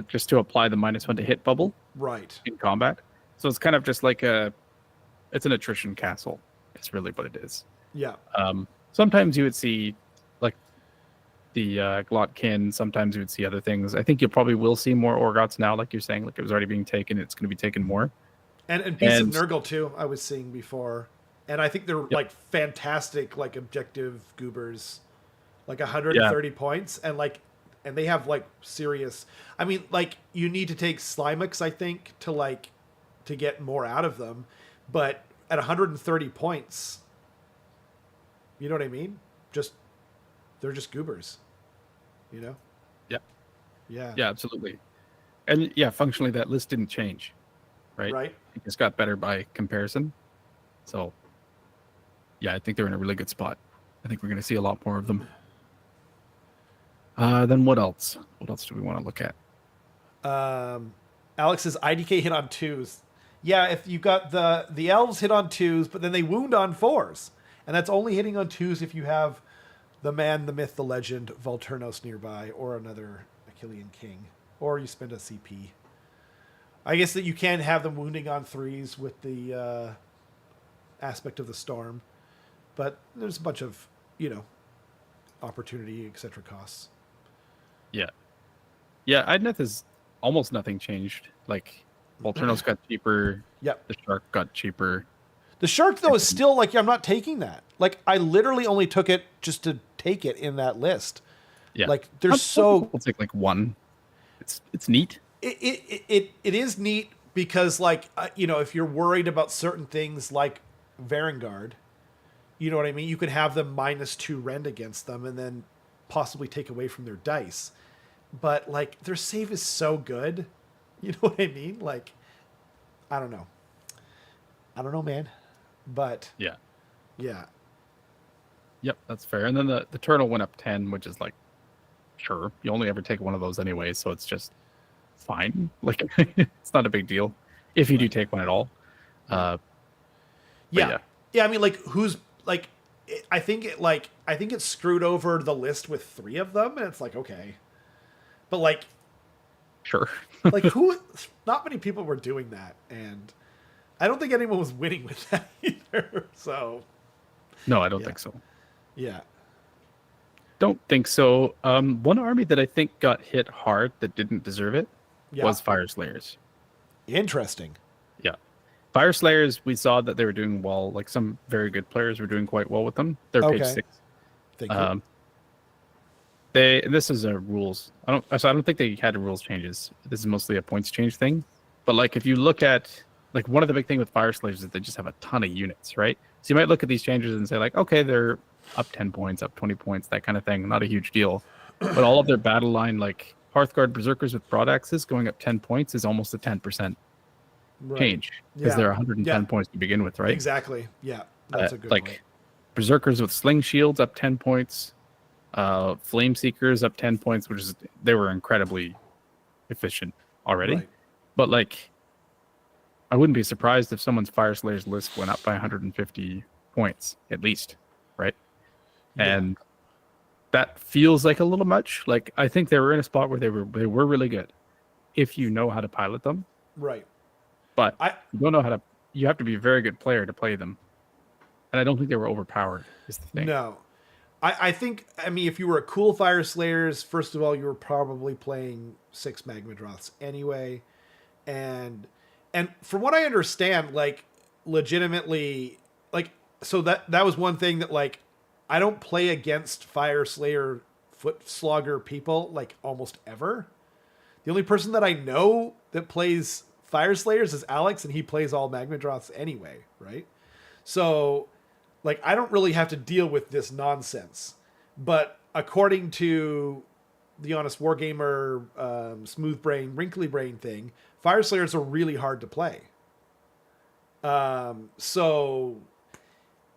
Just to apply the -1 to hit bubble. Right. In combat. So it's kind of just like it's an attrition castle. It's really what it is. Yeah. Sometimes you would see like the Glotkin. Sometimes you would see other things. I think you probably will see more Orgots now, like you're saying. Like it was already being taken. It's going to be taken more. And Beasts of Nurgle too, I was seeing before. And I think they're like fantastic, like objective goobers. Like 130 points. And they have like serious, I mean, like you need to take Slimex, I think, to get more out of them. But at 130 points, you know what I mean? They're just goobers, you know? Yeah. Yeah. Yeah, absolutely. And yeah, functionally that list didn't change, right? Right. It just got better by comparison. So yeah, I think they're in a really good spot. I think we're going to see a lot more of them. Then what else? What else do we want to look at? Alex says IDK hit on 2s. Yeah, if you got the elves hit on 2s, but then they wound on 4s. And that's only hitting on 2s if you have the man, the myth, the legend, Volturnos nearby, or another Achillean king. Or you spend a CP. I guess that you can have them wounding on 3s with the aspect of the storm. But there's a bunch of, opportunity, etc. costs. Yeah. Yeah, Idneth is almost nothing changed. Like, Volturnos got cheaper. Yep. The Shark got cheaper. The Shark, though, is still, I'm not taking that. Like, I literally only took it just to take it in that list. Yeah. Like, there's so... We'll take, one. It's neat. It is neat because, if you're worried about certain things like Varangard, you know what I mean? You could have them -2 rend against them and then possibly take away from their dice. But, their save is so good. You know what I mean? I don't know. I don't know, man. But... Yeah. Yeah. Yep, that's fair. And then the turtle went up 10, which is sure. You only ever take one of those anyway, so it's just fine. It's not a big deal. If you do take one at all. Yeah. Yeah, I mean, who's... I think it screwed over the list with 3 of them, and it's okay. But sure. who? Not many people were doing that, and I don't think anyone was winning with that either. So. No, I don't think so. Yeah. Don't think so. One army that I think got hit hard that didn't deserve it was Fire Slayers. Interesting. Yeah. Fire Slayers, we saw that they were doing well. Some very good players were doing quite well with them. They're page 6. Thank you. This is a rules. I don't think they had rules changes. This is mostly a points change thing. But if you look at one of the big thing with Fire Slayers is they just have a ton of units, right? So you might look at these changes and say okay, they're up 10 points, up 20 points, that kind of thing. Not a huge deal. But all of their battle line, Hearthguard Berserkers with Broadaxes going up 10 points is almost a 10% change because they're 110 points to begin with, right? Exactly. Yeah, that's a good point. Berserkers with Sling Shields up 10 points, Flame Seekers up 10 points, which is they were incredibly efficient already. Right. But I wouldn't be surprised if someone's Fire Slayers list went up by 150 points at least, right? Yeah. And that feels like a little much. Like, I think they were in a spot where they were really good if you know how to pilot them. Right. But you don't know how to. You have to be a very good player to play them. And I don't think they were overpowered, is the thing. No. I think, I mean, if you were a cool Fire Slayers, first of all, you were probably playing 6 Magmadroths anyway. And from what I understand, like, legitimately, like, so that was one thing that, like, I don't play against Fire Slayer foot slogger people, like, almost ever. The only person that I know that plays Fire Slayers is Alex, and he plays all Magmadroths anyway, right? So, like, I don't really have to deal with this nonsense. But according to the Honest Wargamer, Smooth Brain, Wrinkly Brain thing, Fire Slayers are really hard to play. So,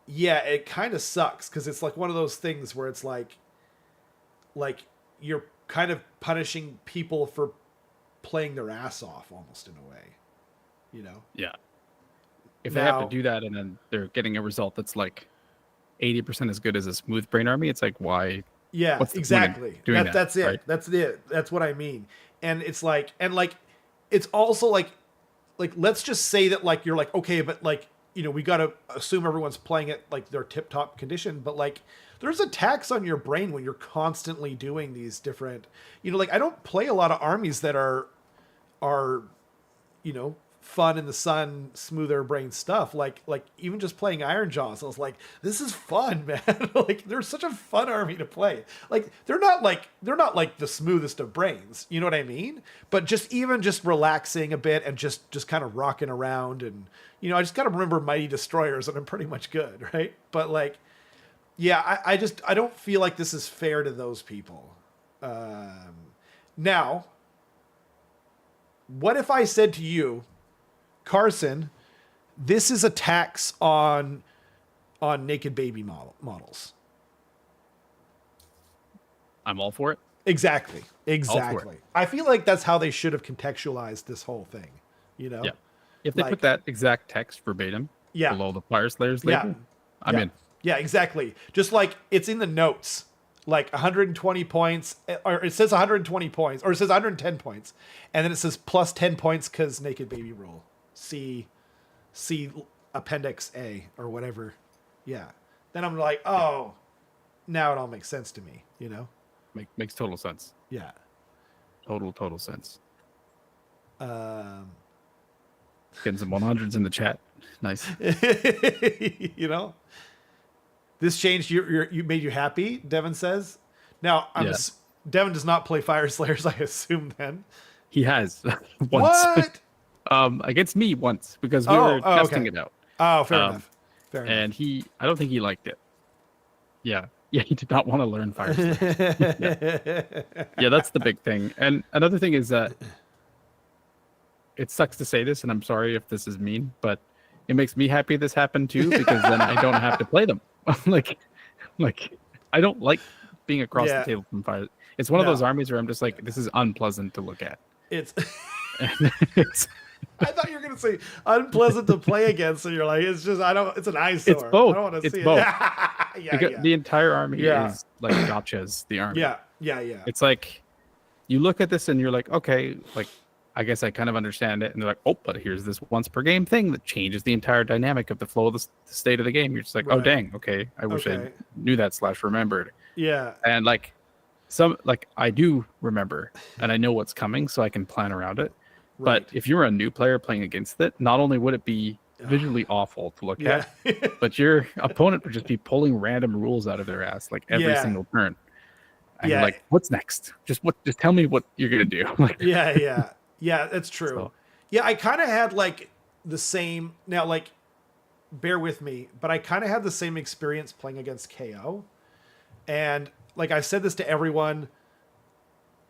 yeah, it kind of sucks, because it's like one of those things where it's like you're kind of punishing people for playing their ass off, almost, in a way, you know? Yeah. If they have to do that and then they're getting a result that's like 80% as good as a Smooth Brain army, it's like, why? Yeah, what's the exactly. Point of doing That's it. Right? That's it. That's what I mean. And it's like, it's also like, let's just say that, like, you're like, okay, but, like, you know, we got to assume everyone's playing it like their tip top condition, but, like, there's a tax on your brain when you're constantly doing these different, you know, like, I don't play a lot of armies that are, you know, fun in the sun, smoother brain stuff. Like even just playing Iron Jaws, I was like, this is fun, man. Like, they're such a fun army to play. Like, they're not like the smoothest of brains, you know what I mean? But just relaxing a bit and just kind of rocking around, and, you know, I just got to remember Mighty Destroyers and I'm pretty much good, right? But, like, yeah, I don't feel like this is fair to those people. Now, what if I said to you, Carson, this is a tax on naked baby models? I'm all for it. Exactly. I feel like that's how they should have contextualized this whole thing, you know? Yeah. If they put that exact text verbatim below the Fire Slayers label, I'm in. Yeah, exactly. Just like it's in the notes, like 120 points, or it says 120 points, or it says 110 points, and then it says plus 10 points because naked baby rule. See Appendix A or whatever. Yeah. Then I'm like, oh, now it all makes sense to me, you know? Makes total sense. Yeah. Total sense. Getting some 100s in the chat. Nice. You know? This changed you made you happy, Devin says. Now, Devin does not play Fire Slayers, I assume, then. He has. Once. What? Against me once, because we were testing it out. Oh, fair enough. And I don't think he liked it. Yeah, he did not want to learn Fire Slayers. Yeah, that's the big thing. And another thing is that it sucks to say this, and I'm sorry if this is mean, but it makes me happy this happened too, because then I don't have to play them. like I don't like being across the table from Fire. It's one of those armies where I'm just like, this is unpleasant to look at. It's I thought you were gonna say unpleasant to play against, and you're like, it's just it's an eyesore. It's both. I don't want to see both. it. The entire army is like gotchas. The army. Yeah. It's like you look at this and you're like, okay, like I guess I kind of understand it, and they're like, oh, but here's this once per game thing that changes the entire dynamic of the flow of the state of the game. You're just like, oh dang, okay, I wish I knew that / remembered. Yeah. And like I do remember, and I know what's coming, so I can plan around it. Right. But if you're a new player playing against it, not only would it be visually awful to look at, but your opponent would just be pulling random rules out of their ass like every single turn. And you're like, what's next? Just tell me what you're gonna do. Like, yeah, that's true. So, yeah, I kind of had like the same. Now, like, bear with me, but I kind of had the same experience playing against KO. And like I said this to everyone,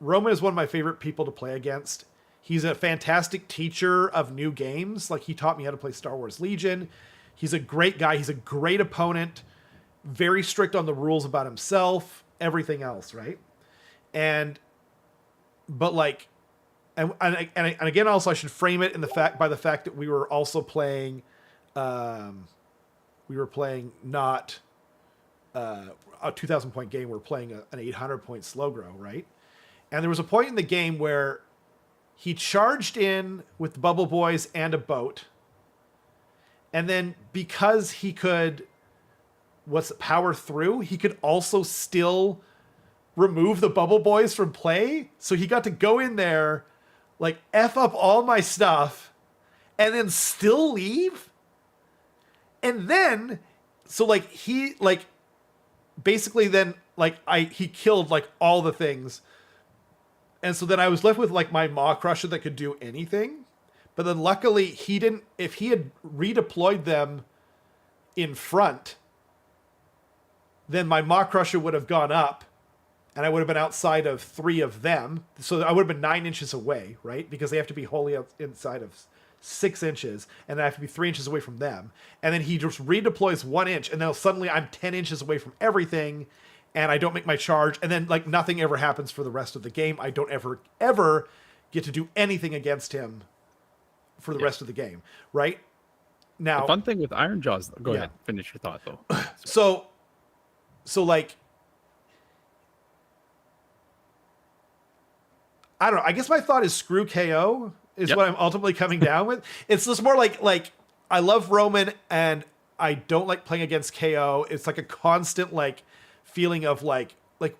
Roman is one of my favorite people to play against. He's a fantastic teacher of new games. Like, he taught me how to play Star Wars Legion. He's a great guy. He's a great opponent. Very strict on the rules about himself, everything else, right? But like, and again, also I should frame it in by the fact that we were also playing we were playing not a 2,000 point game. We were playing an 800 point slow grow, right? And there was a point in the game where he charged in with the Bubble Boys and a boat. And then because he could power through, he could also still remove the Bubble Boys from play. So he got to go in there, like F up all my stuff, and then still leave. And then, so like he like basically then like he killed like all the things. And so then I was left with like my Maw Crusher that could do anything. But then luckily he didn't, if he had redeployed them in front, then my Maw Crusher would have gone up and I would have been outside of 3 of them. So I would have been 9 inches away, right? Because they have to be wholly inside of 6 inches and I have to be 3 inches away from them. And then he just redeploys 1 inch and then suddenly I'm 10 inches away from everything and I don't make my charge. And then like nothing ever happens for the rest of the game. I don't ever get to do anything against him for the rest of the game, right? Now, the fun thing with Iron Jaws, go ahead, finish your thought though. So like, I don't know. I guess my thought is screw KO is what I'm ultimately coming down with. It's just more like I love Roman and I don't like playing against KO. It's like a constant like feeling of like, but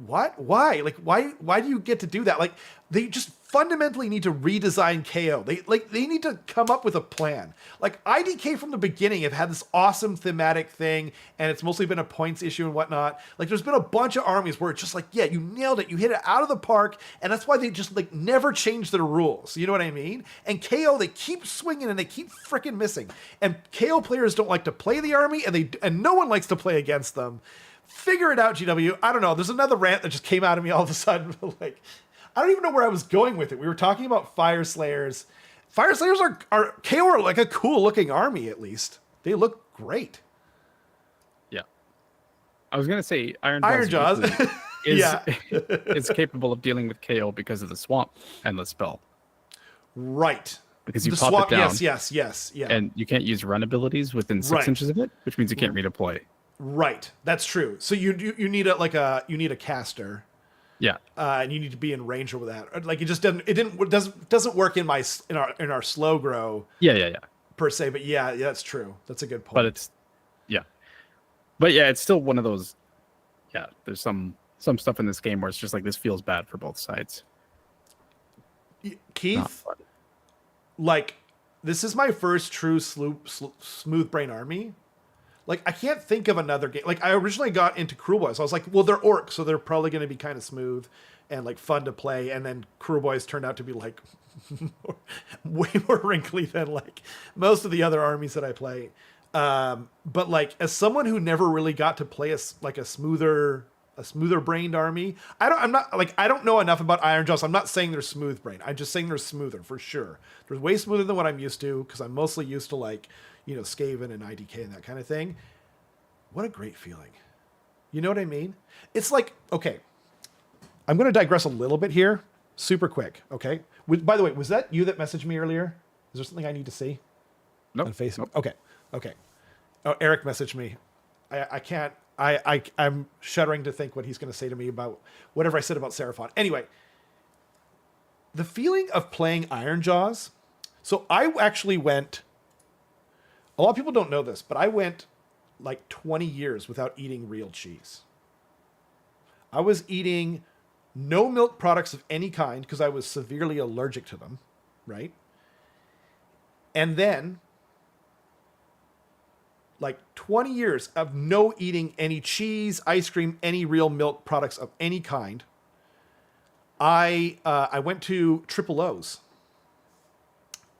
what? Why? Like, why do you get to do that? Like, they just fundamentally need to redesign KO. They need to come up with a plan. Like IDK from the beginning have had this awesome thematic thing, and it's mostly been a points issue and whatnot. Like there's been a bunch of armies where it's just like, yeah, you nailed it, you hit it out of the park, and that's why they just like never change their rules. You know what I mean? And KO, they keep swinging and they keep freaking missing. And KO players don't like to play the army, and no one likes to play against them. Figure it out, GW. I don't know. There's another rant that just came out of me all of a sudden. Like, I don't even know where I was going with it. We were talking about Fire Slayers. Fire Slayers are KO are like a cool looking army, at least. They look great. Yeah. I was going to say Iron Jaws is capable of dealing with KO because of the Swamp Endless spell. Right. Because you pop it down. Yes. Yeah. And you can't use run abilities within 6 inches of it, which means you can't redeploy. Right. That's true. So you need a caster. Yeah. And you need to be in range with that. Like it doesn't work in our slow grow. Yeah. Per se, but yeah, that's true. That's a good point. But it's still one of those. Yeah, there's some stuff in this game where it's just like this feels bad for both sides. Keith, like this is my first true smooth brain army. Like, I can't think of another game. Like, I originally got into Cruel Boys. I was like, well, they're orcs, so they're probably going to be kind of smooth and, like, fun to play. And then Cruel Boys turned out to be, like, way more wrinkly than, like, most of the other armies that I play. But, like, as someone who never really got to play a smoother-brained army, I don't know enough about Iron Jaws. I'm not saying they're smooth-brained. I'm just saying they're smoother, for sure. They're way smoother than what I'm used to, because I'm mostly used to, like, you know, Skaven and IDK and that kind of thing. What a great feeling. You know what I mean? It's like, okay, I'm going to digress a little bit here, super quick, okay? By the way, was that you that messaged me earlier? Is there something I need to see? Nope. On Facebook? Nope. Okay. Oh, Eric messaged me. I can't, I'm shuddering to think what he's going to say to me about whatever I said about Seraphon. Anyway, the feeling of playing Iron Jaws. So I actually went, a lot of people don't know this, but I went like 20 years without eating real cheese. I was eating no milk products of any kind because I was severely allergic to them, right? And then, like 20 years of no eating any cheese, ice cream, any real milk products of any kind. I went to Triple O's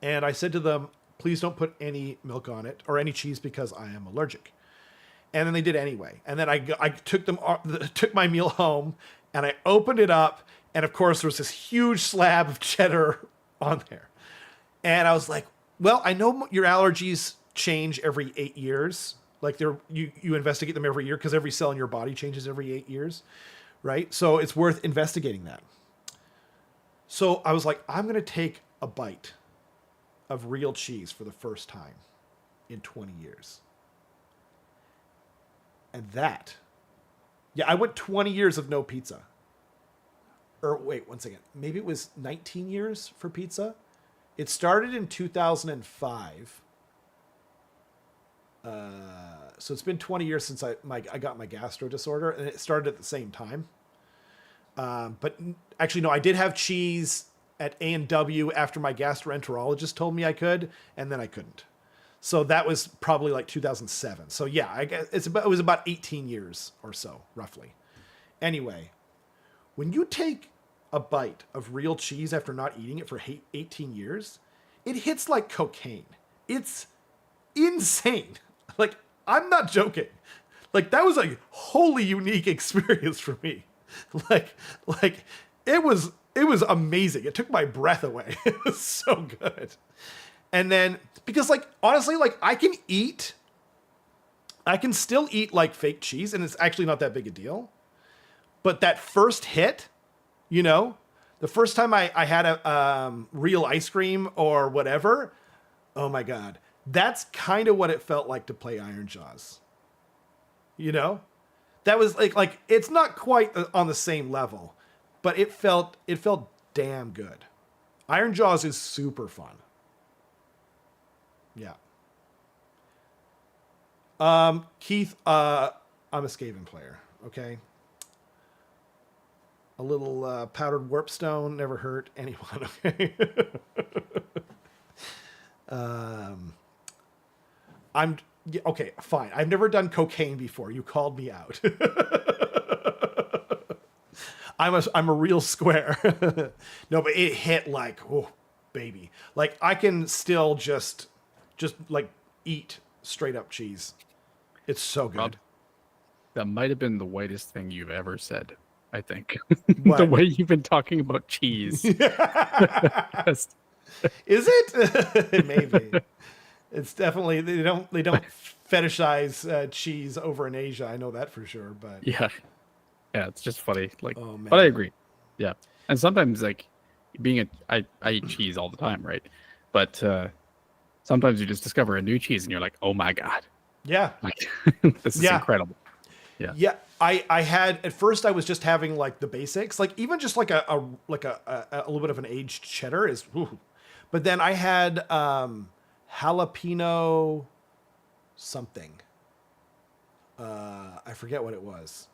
and I said to them, please don't put any milk on it or any cheese because I am allergic. And then they did anyway. And then I took my meal home and I opened it up. And of course, there was this huge slab of cheddar on there. And I was like, well, I know your allergies change every 8 years. Like you investigate them every year because every cell in your body changes every 8 years, right? So it's worth investigating that. So I was like, I'm going to take a bite of real cheese for the first time in 20 years. And that, yeah, I went 20 years of no pizza. Or wait, 1 second. Maybe it was 19 years for pizza. It started in 2005. So it's been 20 years since I got my gastro disorder, and it started at the same time. But actually, no, I did have cheese at A&W after my gastroenterologist told me I could, and then I couldn't. So that was probably like 2007. So yeah, I guess it was about 18 years or so, roughly. Anyway, when you take a bite of real cheese after not eating it for 18 years, it hits like cocaine. It's insane. Like, I'm not joking. Like, that was a wholly unique experience for me. Like it was amazing. It took my breath away. It was so good. And then, because like, honestly, like I can still eat like fake cheese, and it's actually not that big a deal. But that first hit, you know, the first time I had a real ice cream or whatever, oh my God, that's kind of what it felt like to play Iron Jaws. You know? That was like it's not quite on the same level, but it felt damn good. Iron Jaws is super fun. Yeah. Keith, I'm a Skaven player, okay? A little powdered warpstone never hurt anyone, okay? Okay, fine. I've never done cocaine before. You called me out. I'm a real square. No, but it hit like, oh, baby. Like I can still just like eat straight up cheese. It's so good. Rob, that might have been the whitest thing you've ever said, I think. The way you've been talking about cheese. Is it? Maybe. It's definitely they don't fetishize cheese over in Asia. I know that for sure. But yeah, it's just funny. Like, oh, man. But I agree. Yeah, and sometimes like I eat cheese all the time, right? But sometimes you just discover a new cheese and you're like, oh my God. Yeah. Like this is incredible. Yeah. Yeah. I had at first I was just having like the basics, like even just like a little bit of an aged cheddar is, whew. But then I had jalapeno something. I forget what it was.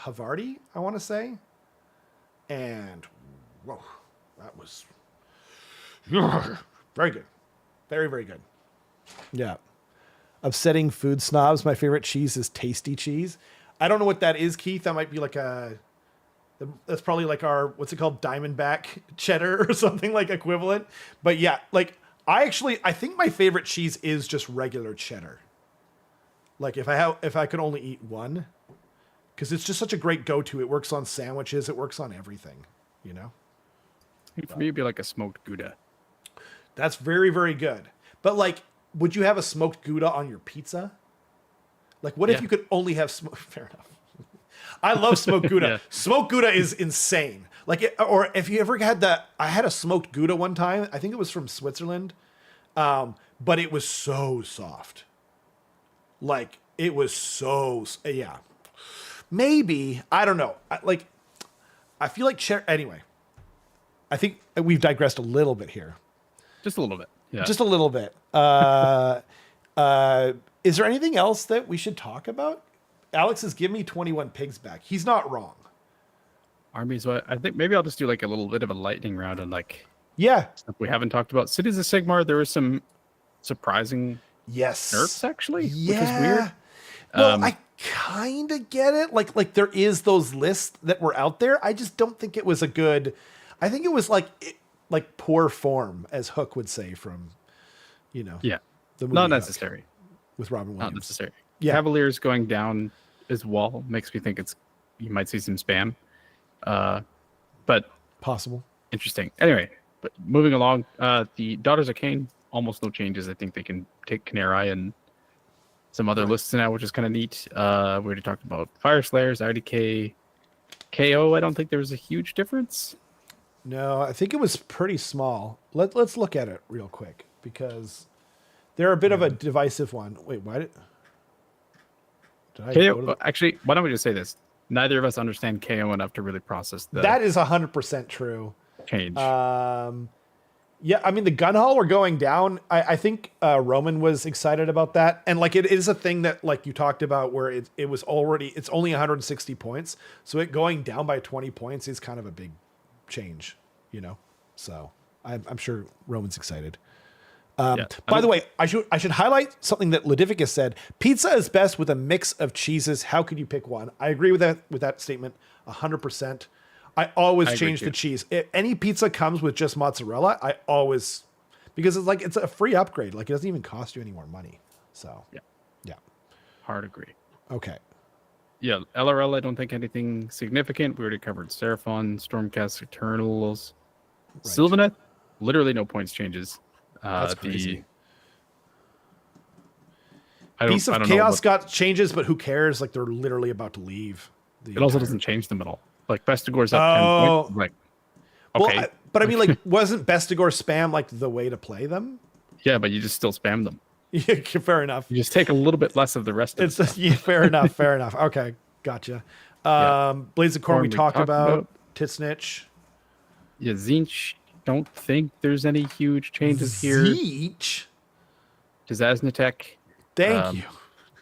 Havarti, I want to say. And whoa, that was very good. Very, very good. Yeah. Upsetting food snobs. My favorite cheese is tasty cheese. I don't know what that is, Keith. That might be like that's probably like our, what's it called? Diamondback cheddar or something like equivalent. But yeah, like I think my favorite cheese is just regular cheddar. Like if I could only eat one, because it's just such a great go-to. It works on sandwiches. It works on everything, you know? For me, it'd be like a smoked Gouda. That's very, very good. But like, would you have a smoked Gouda on your pizza? Like, what if you could only have fair enough. I love smoked Gouda. Yeah. Smoked Gouda is insane. Like, or if you ever had I had a smoked Gouda one time. I think it was from Switzerland. But it was so soft. Like, it was so, yeah. Maybe, I don't know. I feel like anyway. I think we've digressed a little bit here. Just a little bit. Yeah. Just a little bit. Is there anything else that we should talk about? Alex has given me 21 pigs back. He's not wrong. Armies, I think maybe I'll just do like a little bit of a lightning round on like stuff we haven't talked about. Cities of Sigmar, there was some surprising nerfs actually, which is weird. Well, I kind of get it. Like there is those lists that were out there. I just don't think it was a good. I think it was like poor form, as Hook would say from, the movie not necessary Hook with Robin Williams. Not necessary. Yeah. Cavaliers going down as well makes me think you might see some spam, but possible. Interesting. Anyway, but moving along, the Daughters of Cain, almost no changes. I think they can take Kenrick and some other lists now, which is kind of neat. We already talked about Fire Slayers, IDK, KO. I don't think there was a huge difference. No, I think it was pretty small. Let's look at it real quick because they're a bit of a divisive one. Wait, why did KO, actually, why don't we just say this? Neither of us understand KO enough to really process that is 100% true. Change. Yeah, I mean, the gun haul were going down. I think Roman was excited about that. And like, it is a thing that like you talked about where it's only 160 points. So it going down by 20 points is kind of a big change, you know? So I'm sure Roman's excited. By the way, I should highlight something that Ludivicus said. Pizza is best with a mix of cheeses. How could you pick one? I agree with that statement 100%. I always change the cheese. If any pizza comes with just mozzarella, because it's a free upgrade. Like it doesn't even cost you any more money. So yeah. Hard agree. Okay. Yeah, LRL, I don't think anything significant. We already covered Seraphon, Stormcast, Eternals, right. Sylvaneth, literally no points changes. That's crazy. Beasts of Chaos got changes, but who cares? Like they're literally about to leave. It also doesn't change them at all. Like Bestigor's up 10 points. Like, okay. Well, but I mean, like, wasn't Bestigor spam like the way to play them? Yeah, but you just still spam them. Yeah, fair enough. You just take a little bit less of the rest of it. Yeah, fair enough. Fair enough. Okay, gotcha. Blades of Corn we talked about. Titsnitch. Yeah, Zinch. Don't think there's any huge changes here. Zinch? Dizaznatek. Thank you.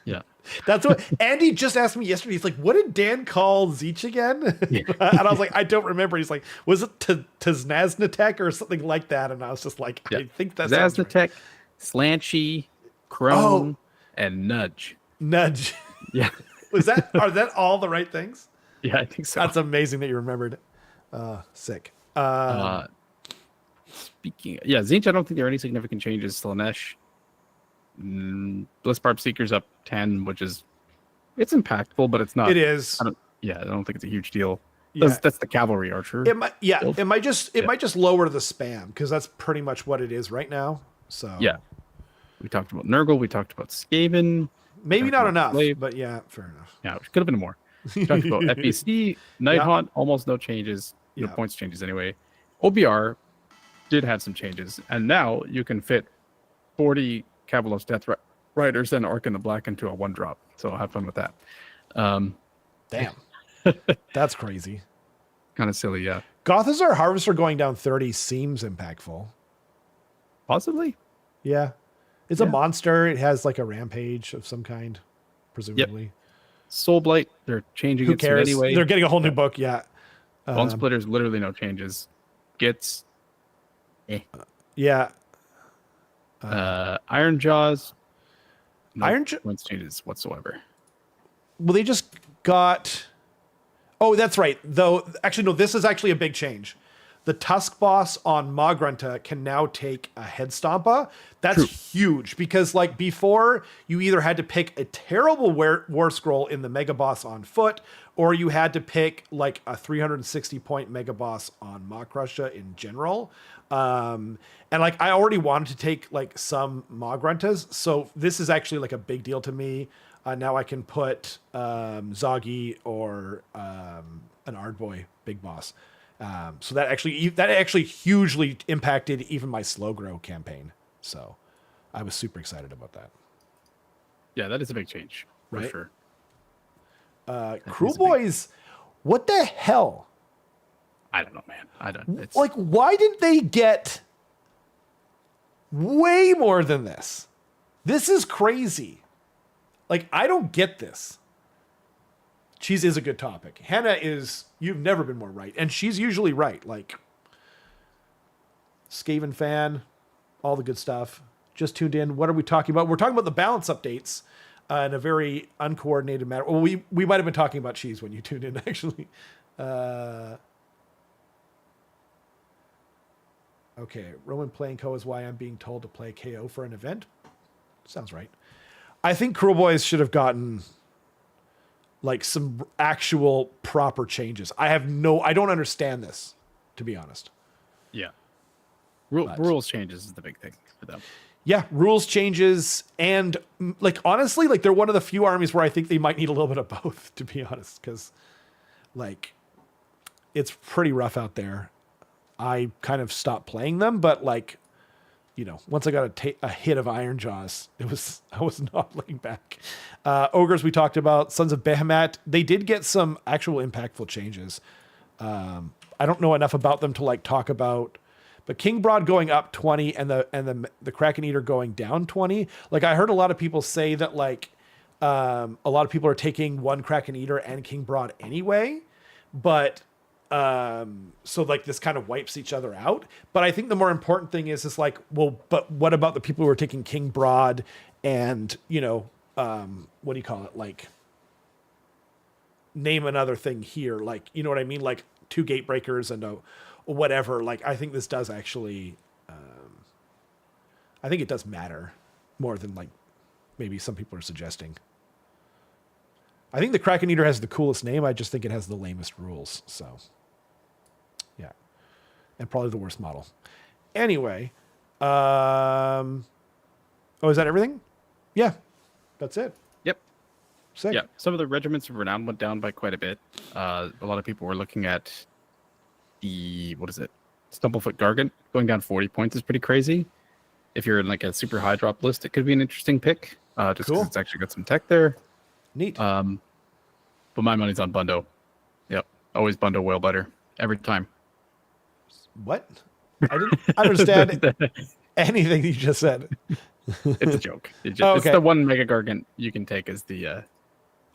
Yeah. That's what Andy just asked me yesterday. He's like, what did Dan call Zeech again? Yeah. And I was like, I don't remember. He's like, was it Tiznaznatek or something like that? And I was just like, I think that's Tiznaznatek, right. Slanchy, Crone, and Nudge. Nudge. Yeah. Are that all the right things? Yeah, I think so. That's amazing that you remembered. Sick. Speaking, Zinch, I don't think there are any significant changes. Slanesh. Blizzbarb Seeker's up 10, which is it's impactful, but it's not. It is. I don't think it's a huge deal. That's the cavalry archer. It might just lower the spam because that's pretty much what it is right now. So yeah, we talked about Nurgle, we talked about Skaven. Maybe not enough, but yeah, fair enough. Yeah, it could have been more. We talked about FBC, Nighthaunt, almost no changes, no points changes anyway. OBR did have some changes, and now you can fit 40 Cavalos Death Riders and Arc in the Black into a 1-drop. So I'll have fun with that. Damn. That's crazy. Kind of silly, yeah. Gothazar Harvester going down 30 seems impactful. Possibly. Yeah. It's a monster. It has like a rampage of some kind, presumably. Yep. Soulblight, they're changing it anyway. They're getting a whole new book, yeah. Bone Splitters, literally no changes. Gits. Yeah. Iron Jaws. No points changes whatsoever. Well, they just got. Oh, that's right. Though, actually, no. This is actually a big change. The Tusk boss on Magrunta can now take a head stompa. That's huge because, like before, you either had to pick a terrible war scroll in the mega boss on foot, or you had to pick like a 360 point mega boss on Makrusha in general. And like I already wanted to take like some Magruntas, so this is actually like a big deal to me. Now I can put Zoggy or an Ardboy big boss. So that actually hugely impacted even my slow grow campaign. So I was super excited about that. Yeah, that is a big change for sure. Cruel Boys, what the hell? I don't know, man. I don't. It's... Like, why didn't they get way more than this? This is crazy. Like, I don't get this. Cheese is a good topic. Hannah you've never been more right. And she's usually right. Like, Skaven fan, all the good stuff. Just tuned in. What are we talking about? We're talking about the balance updates in a very uncoordinated manner. Well, we might have been talking about cheese when you tuned in, actually. Okay, Roman playing KO is why I'm being told to play KO for an event. Sounds right. I think Cruel Boys should have gotten like some actual proper changes. I don't understand this, to be honest. Yeah. Rules changes is the big thing for them. Yeah, rules changes. And like, honestly, like they're one of the few armies where I think they might need a little bit of both, to be honest. Because like, it's pretty rough out there. I kind of stopped playing them, but like once I got a hit of Iron Jaws, I was not looking back. Ogres we talked about. Sons of Behemat, they did get some actual impactful changes. I don't know enough about them to like talk about, but King Broad going up 20 and the Kraken Eater going down 20. Like I heard a lot of people say that like a lot of people are taking one Kraken Eater and King Broad anyway, but so like this kind of wipes each other out. But I think the more important thing is like, well, but what about the people who are taking King Broad and what do you call it? Like name another thing here. Like, you know what I mean? Like 2 Gatebreakers and whatever. Like, I think this does actually, I think it does matter more than like maybe some people are suggesting. I think the Kraken Eater has the coolest name. I just think it has the lamest rules. So, yeah. And probably the worst model. Anyway. Oh, is that everything? Yeah. That's it. Yep. Sick. Yeah. Some of the regiments of renown went down by quite a bit. A lot of people were looking at the, Stumblefoot Gargant going down 40 points is pretty crazy. If you're in like a super high drop list, it could be an interesting pick. Just because it's actually got some tech there. Neat. But my money's on Bundo. Yep. Always Bundo Whalebiter. Every time. What? I didn't understand anything you just said. It's a joke. It's the one Mega Gargant you can take as the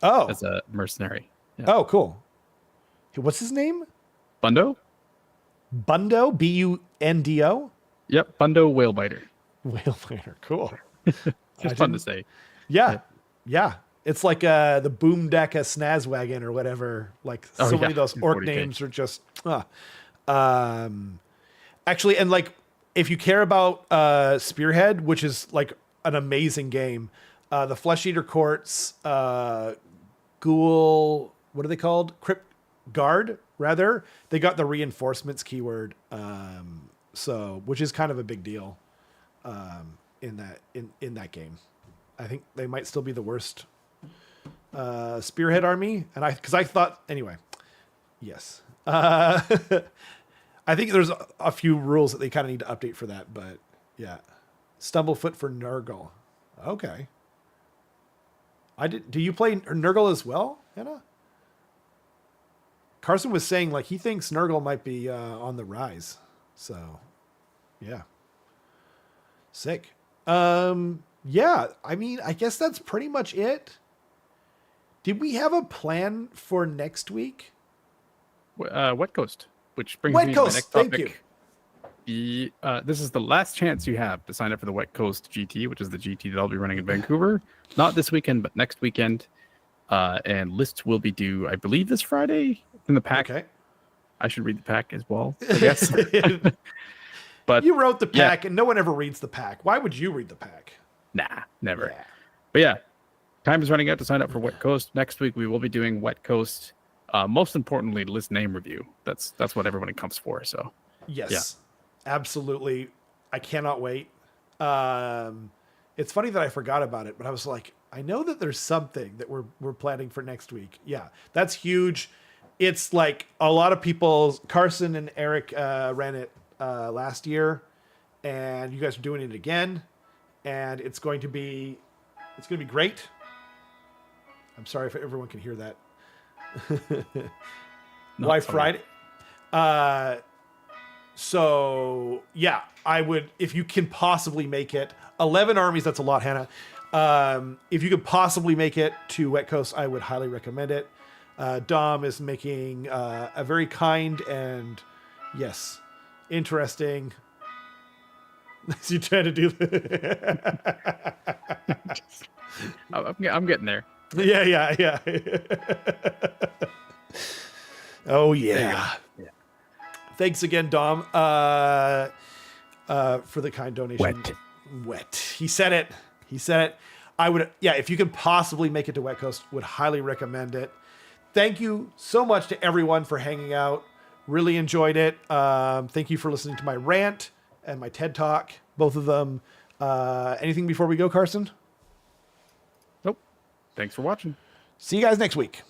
as a mercenary. Yeah. Oh, cool. What's his name? Bundo? Bundo? Bundo? Yep, Bundo Whalebiter. Whalebiter, cool. Just fun to say. Yeah. It's like the Boom Deck Snazwagon or whatever. Like many of those orc 40K. Names are just actually, and like if you care about Spearhead, which is like an amazing game, the Flesh Eater Courts, Ghoul, what are they called? Crypt Guard, rather. They got the reinforcements keyword, so which is kind of a big deal in that game. I think they might still be the worst Spearhead army, and I thought anyway. Yes, I think there's a few rules that they kind of need to update for that, but yeah, Stumblefoot for Nurgle. Okay, do you play Nurgle as well, Anna? Carson was saying like he thinks Nurgle might be on the rise, so yeah, sick. Yeah, I mean, I guess that's pretty much it. Did we have a plan for next week? Wet Coast, which brings me to my next topic. This is the last chance you have to sign up for the Wet Coast GT, which is the GT that I'll be running in Vancouver. Not this weekend, but next weekend. And lists will be due, I believe, this Friday in the pack. Okay. I should read the pack as well, I guess. But you wrote the pack, and no one ever reads the pack. Why would you read the pack? Nah, never. Yeah. But yeah, time is running out to sign up for Wet Coast. Next week we will be doing Wet Coast. Most importantly, list name review. That's what everybody comes for. So yes, absolutely. I cannot wait. It's funny that I forgot about it, but I was like, I know that there's something that we're planning for next week. Yeah, that's huge. It's like a lot of people. Carson and Eric ran it last year, and you guys are doing it again, and it's going to be great. I'm sorry if everyone can hear that. Why Friday? So yeah, I would, if you can possibly make it. 11 armies, that's a lot, Hannah. If you could possibly make it to Wet Coast, I would highly recommend it. Dom is making a very kind and yes, interesting. Is you trying to do? I'm getting there. Yeah. Oh yeah. Thanks again, Dom, for the kind donation. Wet. He said it. I would, if you could possibly make it to Wet Coast, would highly recommend it. Thank you so much to everyone for hanging out. Really enjoyed it. Thank you for listening to my rant and my TED Talk, both of them. Anything before we go, Carson? Nope. Thanks for watching. See you guys next week.